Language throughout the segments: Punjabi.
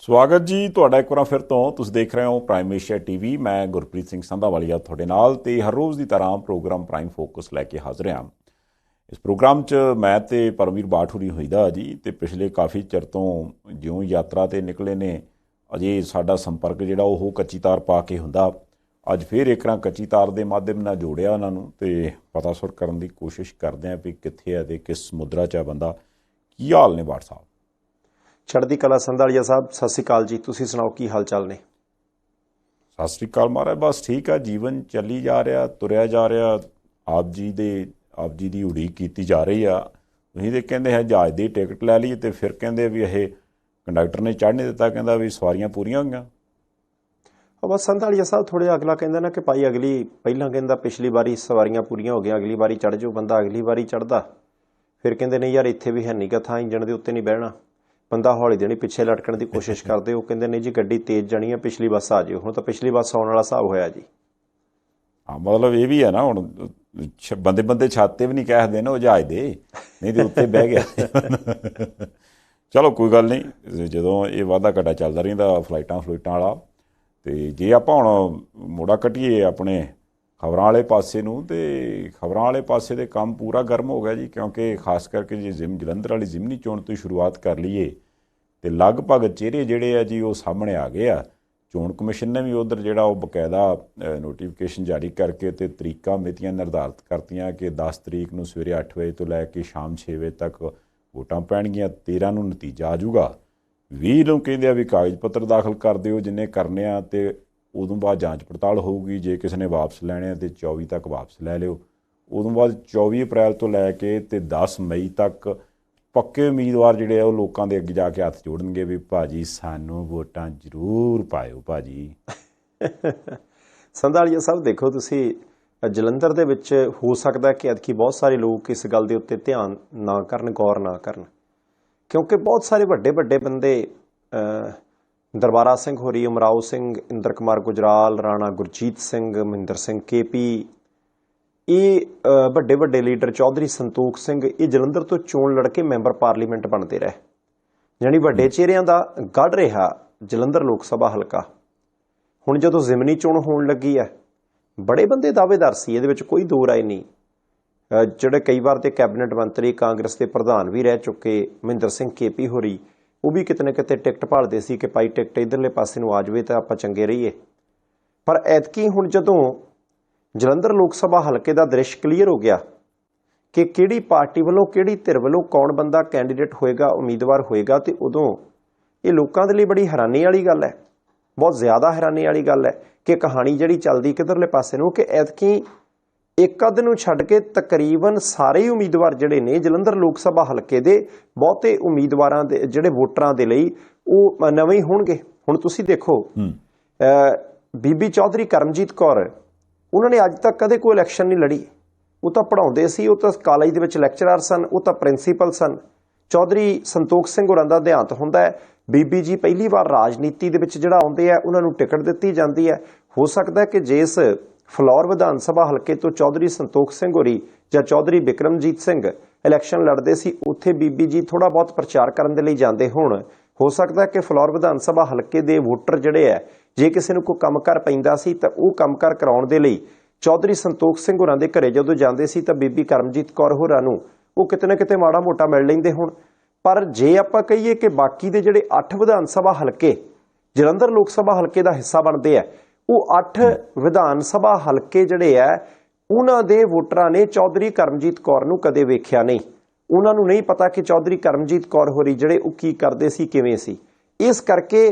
ਸਵਾਗਤ ਜੀ ਤੁਹਾਡਾ ਇੱਕ ਵਾਰ ਫਿਰ ਤੋਂ। ਤੁਸੀਂ ਦੇਖ ਰਹੇ ਹੋ ਪ੍ਰਾਈਮ ਏਸ਼ੀਆ ਟੀਵੀ। ਮੈਂ ਗੁਰਪ੍ਰੀਤ ਸਿੰਘ ਸੰਧਾਵਾਲੀਆ ਤੁਹਾਡੇ ਨਾਲ ਤੇ ਹਰ ਰੋਜ਼ ਦੀ ਤਰ੍ਹਾਂ ਪ੍ਰੋਗਰਾਮ ਪ੍ਰਾਈਮ ਫੋਕਸ ਲੈ ਕੇ ਹਾਜ਼ਰ ਹਾਂ। ਇਸ ਪ੍ਰੋਗਰਾਮ 'ਚ ਮੈਂ ਤੇ ਪਰਮਵੀਰ ਬਾਠੂਰੀ ਹੋਈਦਾ ਜੀ, ਤੇ ਪਿਛਲੇ ਕਾਫੀ ਚਿਰ ਤੋਂ ਜਿਉਂ ਯਾਤਰਾ ਤੇ ਨਿਕਲੇ ਨੇ ਅਜੇ ਸਾਡਾ ਸੰਪਰਕ ਜਿਹੜਾ ਉਹ ਕੱਚੀ ਤਾਰ ਪਾ ਕੇ ਹੁੰਦਾ। ਅੱਜ ਫਿਰ ਇੱਕ ਵਾਰ ਕੱਚੀ ਤਾਰ ਦੇ ਮਾਧਿਅਮ ਨਾਲ ਜੋੜਿਆ ਉਹਨਾਂ ਨੂੰ ਤੇ ਪਤਾ ਸੁਰ ਕਰਨ ਦੀ ਕੋਸ਼ਿਸ਼ ਕਰਦੇ ਹਾਂ ਵੀ ਕਿੱਥੇ ਹੈ ਤੇ ਕਿਸ ਮੁਦਰਾ 'ਚ ਹੈ ਬੰਦਾ। ਕੀ ਹਾਲ ਨੇ ਬਾਠ ਸਾਹਿਬ? ਚੜ੍ਹਦੀ ਕਲਾ ਸੰਧਾਲੀਆ ਸਾਹਿਬ, ਸਤਿ ਸ਼੍ਰੀ ਅਕਾਲ ਜੀ। ਤੁਸੀਂ ਸੁਣਾਓ ਕੀ ਹਾਲ ਚਾਲ ਨੇ? ਸਤਿ ਸ਼੍ਰੀ ਅਕਾਲ ਮਹਾਰਾਜ, ਬਸ ਠੀਕ ਆ, ਜੀਵਨ ਚੱਲੀ ਜਾ ਰਿਹਾ, ਤੁਰਿਆ ਜਾ ਰਿਹਾ। ਆਪ ਜੀ ਦੀ ਉਡੀਕ ਕੀਤੀ ਜਾ ਰਹੀ ਆ। ਤੁਸੀਂ ਤੇ ਕਹਿੰਦੇ ਹੈ ਜਹਾਜ਼ ਦੀ ਟਿਕਟ ਲੈ ਲਈ ਤੇ ਫਿਰ ਕਹਿੰਦੇ ਵੀ ਇਹ ਕੰਡਕਟਰ ਨੇ ਚੜ੍ਹ ਨਹੀਂ ਦਿੱਤਾ, ਕਹਿੰਦਾ ਵੀ ਸਵਾਰੀਆਂ ਪੂਰੀਆਂ ਹੋਈਆਂ। ਬਸ ਸੰਧਾਲੀਆ ਸਾਹਿਬ ਥੋੜ੍ਹੇ ਅਗਲਾ ਕਹਿੰਦਾ ਨਾ ਕਿ ਭਾਈ ਪਹਿਲਾਂ ਕਹਿੰਦਾ ਪਿਛਲੀ ਵਾਰੀ ਸਵਾਰੀਆਂ ਪੂਰੀਆਂ ਹੋ ਗਈਆਂ, ਅਗਲੀ ਵਾਰੀ ਚੜ੍ਹ ਜਾਓ। ਬੰਦਾ ਅਗਲੀ ਵਾਰੀ ਚੜ੍ਹਦਾ, ਫਿਰ ਕਹਿੰਦੇ ਨਹੀਂ ਯਾਰ ਇੱਥੇ ਵੀ ਹੈ ਨਹੀਂ ਗਾ ਥਾਂ, ਇੰਜਣ ਦੇ ਉੱਤੇ ਨਹੀਂ ਬਹਿਣਾ। ਬੰਦਾ ਹੌਲੀ ਦੇਣੀ ਪਿੱਛੇ ਲਟਕਣ ਦੀ ਕੋਸ਼ਿਸ਼ ਕਰਦੇ, ਉਹ ਕਹਿੰਦੇ ਨਹੀਂ ਜੀ ਗੱਡੀ ਤੇਜ਼ ਜਾਣੀ ਹੈ, ਪਿਛਲੀ ਬੱਸ ਆ ਜਾਓ। ਹੁਣ ਤਾਂ ਪਿਛਲੀ ਬੱਸ ਆਉਣ ਵਾਲਾ ਹਿਸਾਬ ਹੋਇਆ ਜੀ। ਹਾਂ, ਮਤਲਬ ਇਹ ਵੀ ਹੈ ਨਾ, ਹੁਣ ਬੰਦੇ ਛੱਤ 'ਤੇ ਵੀ ਨਹੀਂ ਕਹਿਦੇ ਨਾ ਉਹ ਜਹਾਜ਼ ਦੇ, ਨਹੀਂ ਤੇ ਉੱਤੇ ਬਹਿ ਗਿਆ। ਚਲੋ ਕੋਈ ਗੱਲ ਨਹੀਂ, ਜਦੋਂ ਇਹ ਵਾਧਾ ਘਾਟਾ ਚੱਲਦਾ ਰਹਿੰਦਾ ਫਲਾਈਟਾਂ ਵਾਲਾ। ਤੇ ਜੇ ਆਪਾਂ ਹੁਣ ਮੋੜਾ ਕੱਟੀਏ ਆਪਣੇ ਖਬਰਾਂ ਵਾਲੇ ਪਾਸੇ ਨੂੰ, ਤੇ ਖਬਰਾਂ ਵਾਲੇ ਪਾਸੇ ਦੇ ਕੰਮ ਪੂਰਾ ਗਰਮ ਹੋ ਗਿਆ ਜੀ, ਕਿਉਂਕਿ ਖਾਸ ਕਰਕੇ ਜੇ ਜਲੰਧਰ ਵਾਲੀ ਜ਼ਿਮਨੀ ਚੋਣ ਤੋਂ ਸ਼ੁਰੂਆਤ ਕਰ ਲਈਏ ਤੇ ਲਗਭਗ ਚਿਹਰੇ ਜਿਹੜੇ ਆ ਜੀ ਉਹ ਸਾਹਮਣੇ ਆ ਗਏ ਆ। ਚੋਣ ਕਮਿਸ਼ਨ ਨੇ ਵੀ ਉੱਧਰ ਜਿਹੜਾ ਉਹ ਬਕਾਇਦਾ ਨੋਟੀਫਿਕੇਸ਼ਨ ਜਾਰੀ ਕਰਕੇ ਤੇ ਤਰੀਕਾਂ ਮਿਤੀਆਂ ਨਿਰਧਾਰਿਤ ਕਰਤੀਆਂ ਕਿ 10 ਤਰੀਕ ਨੂੰ ਸਵੇਰੇ 8 ਵਜੇ ਤੋਂ ਲੈ ਕੇ ਸ਼ਾਮ 6 ਵਜੇ ਤੱਕ ਵੋਟਾਂ ਪੈਣਗੀਆਂ। 13 ਨੂੰ ਨਤੀਜਾ ਆ ਜਾਊਗਾ। 20 ਨੂੰ ਕਹਿੰਦੇ ਆ ਵੀ ਕਾਗਜ਼ ਪੱਤਰ ਦਾਖਲ ਕਰ ਦਿਓ ਜਿੰਨੇ ਕਰਨੇ ਆ, ਤੇ ਉਦੋਂ ਬਾਅਦ ਜਾਂਚ ਪੜਤਾਲ ਹੋਊਗੀ। ਜੇ ਕਿਸੇ ਨੇ ਵਾਪਸ ਲੈਣੇ ਆ ਤੇ 24 ਤੱਕ ਵਾਪਸ ਲੈ ਲਿਓ। ਉਦੋਂ ਬਾਅਦ 24 ਅਪ੍ਰੈਲ ਤੋਂ ਲੈ ਕੇ ਤੇ 10 ਮਈ ਤੱਕ ਪੱਕੇ ਉਮੀਦਵਾਰ ਜਿਹੜੇ ਆ ਉਹ ਲੋਕਾਂ ਦੇ ਅੱਗੇ ਜਾ ਕੇ ਹੱਥ ਜੋੜਨਗੇ ਵੀ ਭਾਜੀ ਸਾਨੂੰ ਵੋਟਾਂ ਜ਼ਰੂਰ ਪਾਇਓ ਭਾਜੀ। ਸੰਧਾਲੀਆ ਸਾਹਿਬ ਦੇਖੋ, ਤੁਸੀਂ ਜਲੰਧਰ ਦੇ ਵਿੱਚ ਹੋ ਸਕਦਾ ਕਿ ਐਤਕੀ ਬਹੁਤ ਸਾਰੇ ਲੋਕ ਇਸ ਗੱਲ ਦੇ ਉੱਤੇ ਧਿਆਨ ਨਾ ਕਰਨ, ਗੌਰ ਨਾ ਕਰਨ, ਕਿਉਂਕਿ ਬਹੁਤ ਸਾਰੇ ਵੱਡੇ ਬੰਦੇ ਦਰਬਾਰਾ ਸਿੰਘ ਹੋਰੀ, ਅਮਰਾਓ ਸਿੰਘ, ਇੰਦਰ ਕੁਮਾਰ ਗੁਜਰਾਲ, ਰਾਣਾ ਗੁਰਜੀਤ ਸਿੰਘ, ਮਹਿੰਦਰ ਸਿੰਘ KP, ਇਹ ਵੱਡੇ ਲੀਡਰ, ਚੌਧਰੀ ਸੰਤੋਖ ਸਿੰਘ, ਇਹ ਜਲੰਧਰ ਤੋਂ ਚੋਣ ਲੜ ਕੇ ਮੈਂਬਰ ਪਾਰਲੀਮੈਂਟ ਬਣਦੇ ਰਹੇ। ਯਾਨੀ ਵੱਡੇ ਚਿਹਰਿਆਂ ਦਾ ਗੜ ਰਿਹਾ ਜਲੰਧਰ ਲੋਕ ਸਭਾ ਹਲਕਾ। ਹੁਣ ਜਦੋਂ ਜ਼ਿਮਨੀ ਚੋਣ ਹੋਣ ਲੱਗੀ ਹੈ, ਬੜੇ ਬੰਦੇ ਦਾਅਵੇਦਾਰ ਸੀ, ਇਹਦੇ ਵਿੱਚ ਕੋਈ ਦੋ ਰਾਏ ਨਹੀਂ। ਜਿਹੜੇ ਕਈ ਵਾਰ ਤੇ ਕੈਬਨਿਟ ਮੰਤਰੀ, ਕਾਂਗਰਸ ਦੇ ਪ੍ਰਧਾਨ ਵੀ ਰਹਿ ਚੁੱਕੇ, ਮਹਿੰਦਰ ਸਿੰਘ KP ਹੋਰੀ, ਉਹ ਵੀ ਕਿਤੇ ਨਾ ਕਿਤੇ ਟਿਕਟ ਭਾਲਦੇ ਸੀ ਕਿ ਭਾਈ ਟਿਕਟ ਇੱਧਰਲੇ ਪਾਸੇ ਨੂੰ ਆ ਜਾਵੇ ਤਾਂ ਆਪਾਂ ਚੰਗੇ ਰਹੀਏ। ਪਰ ਐਤਕੀ ਹੁਣ ਜਦੋਂ ਜਲੰਧਰ ਲੋਕ ਸਭਾ ਹਲਕੇ ਦਾ ਦ੍ਰਿਸ਼ ਕਲੀਅਰ ਹੋ ਗਿਆ ਕਿ ਕਿਹੜੀ ਪਾਰਟੀ ਵੱਲੋਂ, ਕਿਹੜੀ ਧਿਰ ਵੱਲੋਂ ਕੌਣ ਬੰਦਾ ਕੈਂਡੀਡੇਟ ਹੋਏਗਾ, ਉਮੀਦਵਾਰ ਹੋਏਗਾ, ਤੇ ਉਦੋਂ ਇਹ ਲੋਕਾਂ ਦੇ ਲਈ ਬੜੀ ਹੈਰਾਨੀ ਵਾਲੀ ਗੱਲ ਹੈ, ਬਹੁਤ ਜ਼ਿਆਦਾ ਹੈਰਾਨੀ ਵਾਲੀ ਗੱਲ ਹੈ ਕਿ ਕਹਾਣੀ ਜਿਹੜੀ ਚੱਲਦੀ ਕਿੱਧਰਲੇ ਪਾਸੇ ਨੂੰ, ਕਿ ਐਤਕੀ ਇੱਕ ਅੱਧ ਨੂੰ ਛੱਡ ਕੇ ਤਕਰੀਬਨ ਸਾਰੇ ਹੀ ਉਮੀਦਵਾਰ ਜਿਹੜੇ ਨੇ ਜਲੰਧਰ ਲੋਕ ਸਭਾ ਹਲਕੇ ਦੇ, ਬਹੁਤੇ ਉਮੀਦਵਾਰਾਂ ਦੇ ਜਿਹੜੇ ਵੋਟਰਾਂ ਦੇ ਲਈ ਉਹ ਨਵੇਂ ਹੋਣਗੇ। ਹੁਣ ਤੁਸੀਂ ਦੇਖੋ, ਬੀਬੀ ਚੌਧਰੀ ਕਰਮਜੀਤ ਕੌਰ, ਉਹਨਾਂ ਨੇ ਅੱਜ ਤੱਕ ਕਦੇ ਕੋਈ ਇਲੈਕਸ਼ਨ ਨਹੀਂ ਲੜੀ। ਉਹ ਤਾਂ ਪੜ੍ਹਾਉਂਦੇ ਸੀ, ਉਹ ਤਾਂ ਕਾਲਜ ਦੇ ਵਿੱਚ ਲੈਕਚਰਰ ਸਨ, ਉਹ ਤਾਂ ਪ੍ਰਿੰਸੀਪਲ ਸਨ। ਚੌਧਰੀ ਸੰਤੋਖ ਸਿੰਘ ਹੋਰਾਂ ਦਾ ਦੇਹਾਂਤ ਹੁੰਦਾ ਹੈ। ਬੀਬੀ ਜੀ ਪਹਿਲੀ ਵਾਰ ਰਾਜਨੀਤੀ ਦੇ ਵਿੱਚ ਜਿਹੜਾ ਆਉਂਦੇ ਆ, ਉਹਨਾਂ ਨੂੰ ਟਿਕਟ ਦਿੱਤੀ ਜਾਂਦੀ ਹੈ। ਹੋ ਸਕਦਾ ਕਿ ਜੇ ਇਸ ਫਲੌਰ ਵਿਧਾਨ ਸਭਾ ਹਲਕੇ ਤੋਂ ਚੌਧਰੀ ਸੰਤੋਖ ਸਿੰਘ ਹੋਰੀ ਜਾਂ ਚੌਧਰੀ ਬਿਕਰਮਜੀਤ ਸਿੰਘ ਇਲੈਕਸ਼ਨ ਲੜਦੇ ਸੀ, ਉੱਥੇ ਬੀਬੀ ਜੀ ਥੋੜਾ ਬਹੁਤ ਪ੍ਰਚਾਰ ਕਰਨ ਦੇ ਲਈ ਜਾਂਦੇ ਹੋਣ। ਹੋ ਸਕਦਾ ਕਿ ਫਲੌਰ ਵਿਧਾਨ ਸਭਾ ਹਲਕੇ ਦੇ ਵੋਟਰ ਜਿਹੜੇ ਹੈ, ਜੇ ਕਿਸੇ ਨੂੰ ਕੋਈ ਕੰਮਕਾਰ ਪੈਂਦਾ ਸੀ ਤਾਂ ਉਹ ਕੰਮਕਾਰ ਕਰਾਉਣ ਦੇ ਲਈ ਚੌਧਰੀ ਸੰਤੋਖ ਸਿੰਘ ਹੋਰਾਂ ਦੇ ਘਰੇ ਜਦੋਂ ਜਾਂਦੇ ਸੀ ਤਾਂ ਬੀਬੀ ਕਰਮਜੀਤ ਕੌਰ ਹੋਰਾਂ ਨੂੰ ਉਹ ਕਿਤੇ ਨਾ ਕਿਤੇ ਮਾੜਾ ਮੋਟਾ ਮਿਲ ਲੈਂਦੇ ਹੁਣ। ਪਰ ਜੇ ਆਪਾਂ ਕਹੀਏ ਕਿ ਬਾਕੀ ਦੇ ਜਿਹੜੇ 8 ਵਿਧਾਨ ਸਭਾ ਹਲਕੇ ਜਲੰਧਰ ਲੋਕ ਸਭਾ ਹਲਕੇ ਦਾ ਹਿੱਸਾ ਬਣਦੇ ਆ, ਉਹ 8 ਵਿਧਾਨ ਸਭਾ ਹਲਕੇ ਜਿਹੜੇ ਆ, ਉਹਨਾਂ ਦੇ ਵੋਟਰਾਂ ਨੇ ਚੌਧਰੀ ਕਰਮਜੀਤ ਕੌਰ ਨੂੰ ਕਦੇ ਵੇਖਿਆ ਨਹੀਂ। ਉਹਨਾਂ ਨੂੰ ਨਹੀਂ ਪਤਾ ਕਿ ਚੌਧਰੀ ਕਰਮਜੀਤ ਕੌਰ ਹੋਰੀ ਜਿਹੜੇ ਉਹ ਕੀ ਕਰਦੇ ਸੀ, ਕਿਵੇਂ ਸੀ। ਇਸ ਕਰਕੇ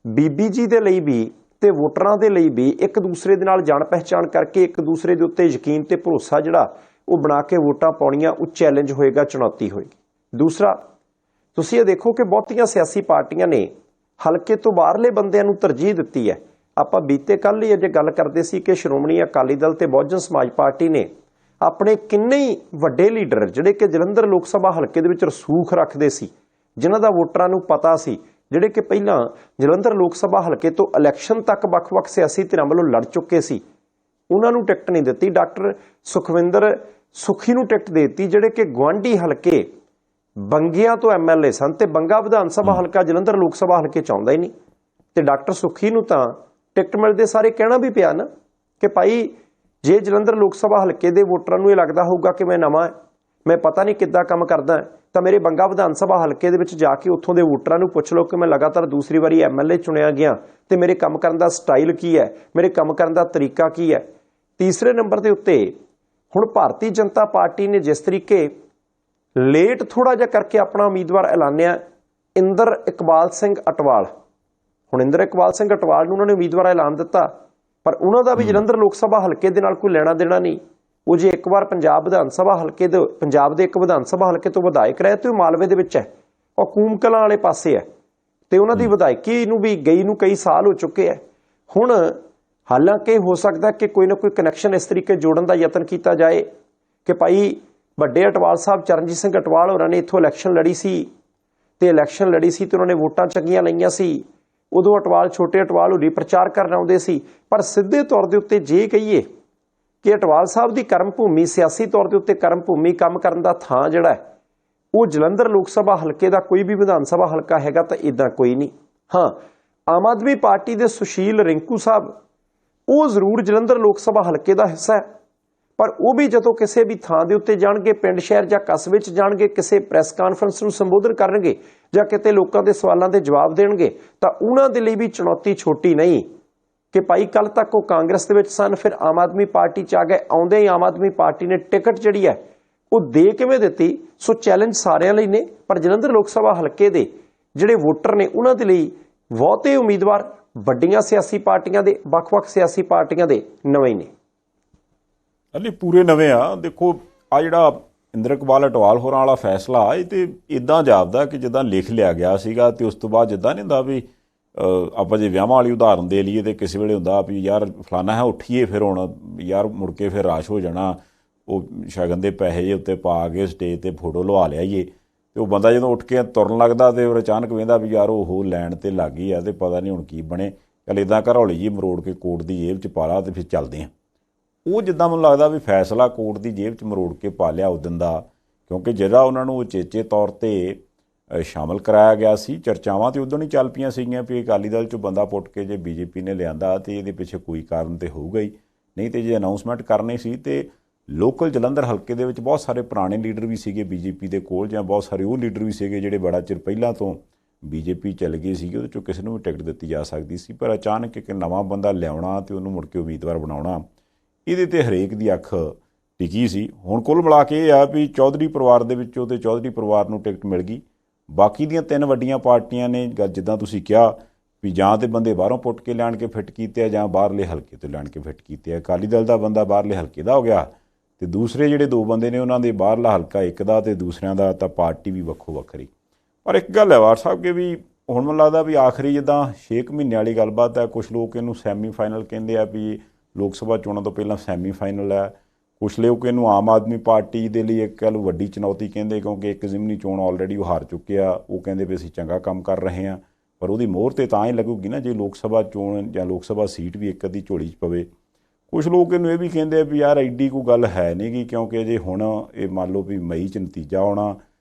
ਬੀਬੀ ਜੀ ਦੇ ਲਈ ਵੀ ਤੇ ਵੋਟਰਾਂ ਦੇ ਲਈ ਵੀ ਇੱਕ ਦੂਸਰੇ ਦੇ ਨਾਲ ਜਾਣ ਪਹਿਚਾਣ ਕਰਕੇ ਇੱਕ ਦੂਸਰੇ ਦੇ ਉੱਤੇ ਯਕੀਨ ਤੇ ਭਰੋਸਾ ਜਿਹੜਾ ਉਹ ਬਣਾ ਕੇ ਵੋਟਾਂ ਪਾਉਣੀਆਂ, ਉਹ ਚੈਲੰਜ ਹੋਏਗਾ, ਚੁਣੌਤੀ ਹੋਏਗੀ। ਦੂਸਰਾ, ਤੁਸੀਂ ਇਹ ਦੇਖੋ ਕਿ ਬਹੁਤੀਆਂ ਸਿਆਸੀ ਪਾਰਟੀਆਂ ਨੇ ਹਲਕੇ ਤੋਂ ਬਾਹਰਲੇ ਬੰਦਿਆਂ ਨੂੰ ਤਰਜੀਹ ਦਿੱਤੀ ਹੈ। ਆਪਾਂ ਬੀਤੇ ਕੱਲ੍ਹ ਹੀ ਅਜੇ ਗੱਲ ਕਰਦੇ ਸੀ ਕਿ ਸ਼੍ਰੋਮਣੀ ਅਕਾਲੀ ਦਲ ਤੇ ਬਹੁਜਨ ਸਮਾਜ ਪਾਰਟੀ ਨੇ ਆਪਣੇ ਕਿੰਨੇ ਹੀ ਵੱਡੇ ਲੀਡਰ ਜਿਹੜੇ ਕਿ ਜਲੰਧਰ ਲੋਕ ਸਭਾ ਹਲਕੇ ਦੇ ਵਿੱਚ ਰਸੂਖ ਰੱਖਦੇ ਸੀ, ਜਿਨ੍ਹਾਂ ਦਾ ਵੋਟਰਾਂ ਨੂੰ ਪਤਾ ਸੀ, ਜਿਹੜੇ ਕਿ ਪਹਿਲਾਂ ਜਲੰਧਰ ਲੋਕ ਸਭਾ ਹਲਕੇ ਤੋਂ ਇਲੈਕਸ਼ਨ ਤੱਕ ਵੱਖ-ਵੱਖ ਸਿਆਸੀ ਧਿਰਾਂ ਵੱਲੋਂ ਲੜ ਚੁੱਕੇ ਸੀ, ਉਹਨਾਂ ਨੂੰ ਟਿਕਟ ਨਹੀਂ ਦਿੱਤੀ। ਡਾਕਟਰ ਸੁਖਵਿੰਦਰ ਸੁਖੀ ਨੂੰ ਟਿਕਟ ਦੇ ਦਿੱਤੀ, ਜਿਹੜੇ ਕਿ ਗੁਆਂਢੀ ਹਲਕੇ ਬੰਗਿਆਂ ਤੋਂ ਐਮਐਲਏ ਸਨ ਤੇ ਬੰਗਾ ਵਿਧਾਨ ਸਭਾ ਹਲਕਾ ਜਲੰਧਰ ਲੋਕ ਸਭਾ ਹਲਕੇ ਚ ਆਉਂਦਾ ਹੀ ਨਹੀਂ। ਤੇ ਡਾਕਟਰ ਸੁੱਖੀ ਨੂੰ ਤਾਂ ਟਿਕਟ ਮਿਲਦੇ ਸਾਰੇ ਕਹਿਣਾ ਵੀ ਪਿਆ ਨਾ ਕਿ ਭਾਈ ਜੇ ਜਲੰਧਰ ਲੋਕ ਸਭਾ ਹਲਕੇ ਦੇ ਵੋਟਰਾਂ ਨੂੰ ਇਹ ਲੱਗਦਾ ਹੋਊਗਾ ਕਿ ਮੈਂ ਨਵਾਂ, ਮੈਂ ਪਤਾ ਨਹੀਂ ਕਿੱਦਾਂ ਕੰਮ ਕਰਦਾ, ਤਾਂ ਮੇਰੇ ਬੰਗਾ ਵਿਧਾਨ ਸਭਾ ਹਲਕੇ ਦੇ ਵਿੱਚ ਜਾ ਕੇ ਉੱਥੋਂ ਦੇ ਵੋਟਰਾਂ ਨੂੰ ਪੁੱਛ ਲਓ ਕਿ ਮੈਂ ਲਗਾਤਾਰ ਦੂਸਰੀ ਵਾਰੀ ਐਮਐਲਏ ਚੁਣਿਆ ਗਿਆ ਤੇ ਮੇਰੇ ਕੰਮ ਕਰਨ ਦਾ ਸਟਾਈਲ ਕੀ ਹੈ, ਮੇਰੇ ਕੰਮ ਕਰਨ ਦਾ ਤਰੀਕਾ ਕੀ ਹੈ। ਤੀਸਰੇ ਨੰਬਰ ਦੇ ਉੱਤੇ ਹੁਣ ਭਾਰਤੀ ਜਨਤਾ ਪਾਰਟੀ ਨੇ ਜਿਸ ਤਰੀਕੇ ਲੇਟ ਥੋੜਾ ਜਿਹਾ ਕਰਕੇ ਆਪਣਾ ਉਮੀਦਵਾਰ ਐਲਾਨਿਆ ਇੰਦਰ ਇਕਬਾਲ ਸਿੰਘ ਅਟਵਾਲ, ਹੁਣ ਇੰਦਰ ਇਕਬਾਲ ਸਿੰਘ ਅਟਵਾਲ ਨੂੰ ਉਹਨਾਂ ਨੇ ਉਮੀਦਵਾਰ ਐਲਾਨ ਦਿੱਤਾ, ਪਰ ਉਹਨਾਂ ਦਾ ਵੀ ਜਲੰਧਰ ਲੋਕ ਸਭਾ ਹਲਕੇ ਦੇ ਨਾਲ ਕੋਈ ਲੈਣਾ ਦੇਣਾ ਨਹੀਂ। ਉਹ ਜੇ ਇੱਕ ਵਾਰ ਪੰਜਾਬ ਵਿਧਾਨ ਸਭਾ ਹਲਕੇ ਦੇ ਪੰਜਾਬ ਦੇ ਇੱਕ ਵਿਧਾਨ ਸਭਾ ਹਲਕੇ ਤੋਂ ਵਿਧਾਇਕ ਰਹੇ ਤੇ ਉਹ ਮਾਲਵੇ ਦੇ ਵਿੱਚ ਹੈ, ਉਹ ਕੂਮ ਕਲਾਂ ਵਾਲੇ ਪਾਸੇ ਹੈ ਤੇ ਉਹਨਾਂ ਦੀ ਵਿਧਾਇਕੀ ਨੂੰ ਵੀ ਗਈ ਨੂੰ ਕਈ ਸਾਲ ਹੋ ਚੁੱਕੇ ਹੈ। ਹੁਣ ਹਾਲਾਂਕਿ ਹੋ ਸਕਦਾ ਕਿ ਕੋਈ ਨਾ ਕੋਈ ਕਨੈਕਸ਼ਨ ਇਸ ਤਰੀਕੇ ਜੋੜਨ ਦਾ ਯਤਨ ਕੀਤਾ ਜਾਏ ਕਿ ਭਾਈ ਵੱਡੇ ਅਟਵਾਲ ਸਾਹਿਬ ਚਰਨਜੀਤ ਸਿੰਘ ਅਟਵਾਲ ਹੋਰਾਂ ਨੇ ਇੱਥੋਂ ਇਲੈਕਸ਼ਨ ਲੜੀ ਸੀ ਤੇ ਉਹਨਾਂ ਨੇ ਵੋਟਾਂ ਚੰਗੀਆਂ ਲਈਆਂ ਸੀ, ਉਦੋਂ ਅਟਵਾਲ ਛੋਟੇ ਅਟਵਾਲ ਹੋਰੀ ਪ੍ਰਚਾਰ ਕਰਨ ਆਉਂਦੇ ਸੀ। ਪਰ ਸਿੱਧੇ ਤੌਰ ਦੇ ਉੱਤੇ ਜੇ ਕਹੀਏ ਕਿ ਅਟਵਾਲ ਸਾਹਿਬ ਦੀ ਕਰਮ ਭੂਮੀ, ਸਿਆਸੀ ਤੌਰ ਦੇ ਉੱਤੇ ਕਰਮ ਭੂਮੀ, ਕੰਮ ਕਰਨ ਦਾ ਥਾਂ ਜਿਹੜਾ ਉਹ ਜਲੰਧਰ ਲੋਕ ਸਭਾ ਹਲਕੇ ਦਾ ਕੋਈ ਵੀ ਵਿਧਾਨ ਸਭਾ ਹਲਕਾ ਹੈਗਾ ਤਾਂ ਇਦਾਂ ਕੋਈ ਨਹੀਂ। ਹਾਂ, ਆਮ ਆਦਮੀ ਪਾਰਟੀ ਦੇ ਸੁਸ਼ੀਲ ਰਿੰਕੂ ਸਾਹਿਬ ਉਹ ਜ਼ਰੂਰ ਜਲੰਧਰ ਲੋਕ ਸਭਾ ਹਲਕੇ ਦਾ ਹਿੱਸਾ ਹੈ, ਪਰ ਉਹ ਵੀ ਜਦੋਂ ਕਿਸੇ ਵੀ ਥਾਂ ਦੇ ਉੱਤੇ ਜਾਣਗੇ, ਪਿੰਡ ਸ਼ਹਿਰ ਜਾਂ ਕਸਬੇ 'ਚ ਜਾਣਗੇ, ਕਿਸੇ ਪ੍ਰੈਸ ਕਾਨਫਰੰਸ ਨੂੰ ਸੰਬੋਧਨ ਕਰਨਗੇ ਜਾਂ ਕਿਤੇ ਲੋਕਾਂ ਦੇ ਸਵਾਲਾਂ ਦੇ ਜਵਾਬ ਦੇਣਗੇ, ਤਾਂ ਉਹਨਾਂ ਦੇ ਲਈ ਵੀ ਚੁਣੌਤੀ ਛੋਟੀ ਨਹੀਂ ਕਿ ਭਾਈ ਕੱਲ ਤੱਕ ਉਹ ਕਾਂਗਰਸ ਦੇ ਵਿੱਚ ਸਨ, ਫਿਰ ਆਮ ਆਦਮੀ ਪਾਰਟੀ 'ਚ ਆ ਗਏ, ਆਉਂਦੇ ਹੀ ਆਮ ਆਦਮੀ ਪਾਰਟੀ ਨੇ ਟਿਕਟ ਜਿਹੜੀ ਹੈ ਉਹ ਦੇ ਕਿਵੇਂ ਦਿੱਤੀ। ਸੋ ਚੈਲੰਜ ਸਾਰਿਆਂ ਲਈ ਨੇ, ਪਰ ਜਲੰਧਰ ਲੋਕ ਸਭਾ ਹਲਕੇ ਦੇ ਜਿਹੜੇ ਵੋਟਰ ਨੇ ਉਹਨਾਂ ਦੇ ਲਈ ਬਹੁਤੇ ਉਮੀਦਵਾਰ ਵੱਡੀਆਂ ਸਿਆਸੀ ਪਾਰਟੀਆਂ ਦੇ, ਵੱਖ-ਵੱਖ ਸਿਆਸੀ ਪਾਰਟੀਆਂ ਦੇ ਨਵੇਂ ਨੇ। ਹਲੇ ਪੂਰੇ ਨਵੇਂ ਆ। ਦੇਖੋ ਆ ਜਿਹੜਾ ਇੰਦਰ ਇਕਬਾਲ ਅਟਵਾਲ ਹੋਰਾਂ ਵਾਲਾ ਫੈਸਲਾ ਇਹ ਤੇ ਇਦਾਂ ਜਾਪਦਾ ਕਿ ਜਿੱਦਾਂ ਲਿਖ ਲਿਆ ਗਿਆ ਸੀਗਾ ਤੇ ਉਸ ਤੋਂ ਬਾਅਦ ਜਿੱਦਾਂ ਨਹੀਂ ਹੁੰਦਾ ਵੀ ਆਪਾਂ ਜੇ ਵਿਆਹਾਂ ਵਾਲੀ ਉਦਾਹਰਨ ਦੇ ਲਈਏ ਤੇ ਕਿਸੇ ਵੇਲੇ ਹੁੰਦਾ ਵੀ ਯਾਰ ਫਲਾਣਾ ਹੈ ਉੱਠੀਏ, ਫਿਰ ਹੁਣ ਯਾਰ ਮੁੜ ਕੇ ਫਿਰ ਰਾਸ਼ ਹੋ ਜਾਣਾ, ਉਹ ਸ਼ਗਨ ਦੇ ਪੈਸੇ ਜੇ ਉੱਤੇ ਪਾ ਕੇ ਸਟੇਜ ਤੇ ਫੋਟੋ ਲਵਾ ਲਿਆਈਏ ਤੇ ਉਹ ਬੰਦਾ ਜਦੋਂ ਉੱਠ ਕੇ ਤੁਰਨ ਲੱਗਦਾ ਤੇ ਉਹ ਅਚਾਨਕ ਵੇਂਦਾ ਵੀ ਯਾਰ ਉਹ ਲੈਣ ਤੇ ਲੱਗ ਗਈ ਆ ਤੇ ਪਤਾ ਨਹੀਂ ਹੁਣ ਕੀ ਬਣੇ, ਚੱਲ ਇੱਦਾਂ ਘਰੌਲੀ ਜੀ ਮਰੋੜ ਕੇ ਕੋਰਟ ਦੀ ਜੇਬ 'ਚ ਪਾ ਲਾ ਤੇ ਫਿਰ ਚੱਲਦੇ ਆ। ਉਹ ਜਿੱਦਾਂ ਮੈਨੂੰ ਲੱਗਦਾ ਵੀ ਫੈਸਲਾ ਕੋਰਟ ਦੀ ਜੇਬ 'ਚ ਮਰੋੜ ਕੇ ਪਾ ਲਿਆ ਉਦਣ ਦਾ, ਕਿਉਂਕਿ ਜਿਹੜਾ ਉਹਨਾਂ ਨੂੰ ਉਚੇਚੇ ਤੌਰ 'ਤੇ ਸ਼ਾਮਲ ਕਰਾਇਆ ਗਿਆ ਸੀ, ਚਰਚਾਵਾਂ ਤੇ ਉਦੋਂ ਹੀ ਚੱਲ ਪਈਆਂ ਸੀਗੀਆਂ ਵੀ ਅਕਾਲੀ ਦਲ 'ਚੋਂ ਬੰਦਾ ਪੁੱਟ ਕੇ ਜੇ ਬੀਜੇਪੀ ਨੇ ਲਿਆਂਦਾ ਤੇ ਇਹਦੇ ਪਿੱਛੇ ਕੋਈ ਕਾਰਨ ਤੇ ਹੋਊਗਾ ਹੀ, ਨਹੀਂ ਤੇ ਜੇ ਅਨਾਊਂਸਮੈਂਟ ਕਰਨੀ ਸੀ ਤੇ ਲੋਕਲ ਜਲੰਧਰ ਹਲਕੇ ਦੇ ਵਿੱਚ ਬਹੁਤ ਸਾਰੇ ਪੁਰਾਣੇ ਲੀਡਰ ਵੀ ਸੀਗੇ ਬੀਜੇਪੀ ਦੇ ਕੋਲ, ਜਾਂ ਬਹੁਤ ਸਾਰੇ ਉਹ ਲੀਡਰ ਵੀ ਸੀਗੇ ਜਿਹੜੇ ਬੜਾ ਚਿਰ ਪਹਿਲਾਂ ਤੋਂ ਬੀਜੇਪੀ ਚੱਲ ਗਏ ਸੀਗੇ, ਉਹਦੇ 'ਚੋਂ ਕਿਸੇ ਨੂੰ ਵੀ ਟਿਕਟ ਦਿੱਤੀ ਜਾ ਸਕਦੀ ਸੀ। ਪਰ ਅਚਾਨਕ ਇੱਕ ਨਵਾਂ ਬੰਦਾ ਲਿਆਉਣਾ ਤੇ ਉਹਨੂੰ ਮੁੜ ਕੇ ਉਮੀਦਵਾਰ ਬਣਾਉਣਾ, ਇਹਦੇ ਤੇ ਹਰੇਕ ਦੀ ਅੱਖ ਟਿਕੀ ਸੀ। ਹੁਣ ਕੁੱਲ ਮਿਲਾ ਕੇ ਇਹ ਆ ਵੀ ਚੌਧਰੀ ਪਰਿਵਾਰ ਦੇ ਵਿੱਚੋਂ ਤੇ ਚੌਧਰੀ ਪਰਿਵਾਰ ਨੂੰ ਟਿਕਟ ਮਿਲ ਗਈ। ਬਾਕੀ ਦੀਆਂ ਤਿੰਨ ਵੱਡੀਆਂ ਪਾਰਟੀਆਂ ਨੇ ਜਿੱਦਾਂ ਤੁਸੀਂ ਕਿਹਾ ਵੀ ਜਾਂ ਤੇ ਬੰਦੇ ਬਾਹਰੋਂ ਪੁੱਟ ਕੇ ਲਿਆਣ ਕੇ ਫਿੱਟ ਕੀਤੇ ਆ ਜਾਂ ਬਾਹਰਲੇ ਹਲਕੇ ਤੋਂ ਲਿਆਣ ਕੇ ਫਿੱਟ ਕੀਤੇ ਆ। ਅਕਾਲੀ ਦਲ ਦਾ ਬੰਦਾ ਬਾਹਰਲੇ ਹਲਕੇ ਦਾ ਹੋ ਗਿਆ ਤੇ ਦੂਸਰੇ ਜਿਹੜੇ ਦੋ ਬੰਦੇ ਨੇ ਉਹਨਾਂ ਦੇ ਬਾਹਰਲਾ ਹਲਕਾ ਇੱਕ ਦਾ ਤੇ ਦੂਸਰਿਆਂ ਦਾ ਤਾਂ ਪਾਰਟੀ ਵੀ ਵੱਖੋ ਵੱਖਰੀ। ਪਰ ਇੱਕ ਗੱਲ ਹੈ ਵਾਰ ਸਾਹਿਬ ਕਿ ਵੀ ਹੁਣ ਮੈਨੂੰ ਲੱਗਦਾ ਵੀ ਆਖਰੀ ਜਿੱਦਾਂ 6 ਮਹੀਨੇ ਵਾਲੀ ਗੱਲਬਾਤ ਹੈ, ਕੁਛ ਲੋਕ ਇਹਨੂੰ ਸੈਮੀ ਫਾਈਨਲ ਕਹਿੰਦੇ ਆ ਵੀ ਲੋਕ ਸਭਾ ਚੋਣਾਂ ਤੋਂ ਪਹਿਲਾਂ ਸੈਮੀ ਫਾਈਨਲ ਹੈ, ਕੁਛ ਲੋਕ ਇਹਨੂੰ ਆਮ ਆਦਮੀ ਪਾਰਟੀ ਦੇ ਲਈ ਇੱਕ ਕਹਿ ਲਓ ਵੱਡੀ ਚੁਣੌਤੀ ਕਹਿੰਦੇ, ਕਿਉਂਕਿ ਇੱਕ ਜ਼ਿਮਨੀ ਚੋਣ ਆਲਰੇਡੀ ਉਹ ਹਾਰ ਚੁੱਕੇ ਆ। ਉਹ ਕਹਿੰਦੇ ਵੀ ਅਸੀਂ ਚੰਗਾ ਕੰਮ ਕਰ ਰਹੇ ਹਾਂ, ਪਰ ਉਹਦੀ ਮੋਹਰ ਤਾਂ ਹੀ ਲੱਗੂਗੀ ਨਾ ਜੇ ਲੋਕ ਸਭਾ ਚੋਣ ਜਾਂ ਲੋਕ ਸਭਾ ਸੀਟ ਵੀ ਇੱਕ ਅੱਧੀ ਝੋਲੀ 'ਚ ਪਵੇ। ਕੁਛ ਲੋਕ ਇਹਨੂੰ ਇਹ ਵੀ ਕਹਿੰਦੇ ਵੀ ਯਾਰ ਐਡੀ ਕੋਈ ਗੱਲ ਹੈ ਨਹੀਂ ਗੀ, ਕਿਉਂਕਿ ਜੇ ਹੁਣ ਇਹ ਮੰਨ ਲਓ ਵੀ ਮਈ 'ਚ ਨਤੀਜਾ ਆਉਣਾ,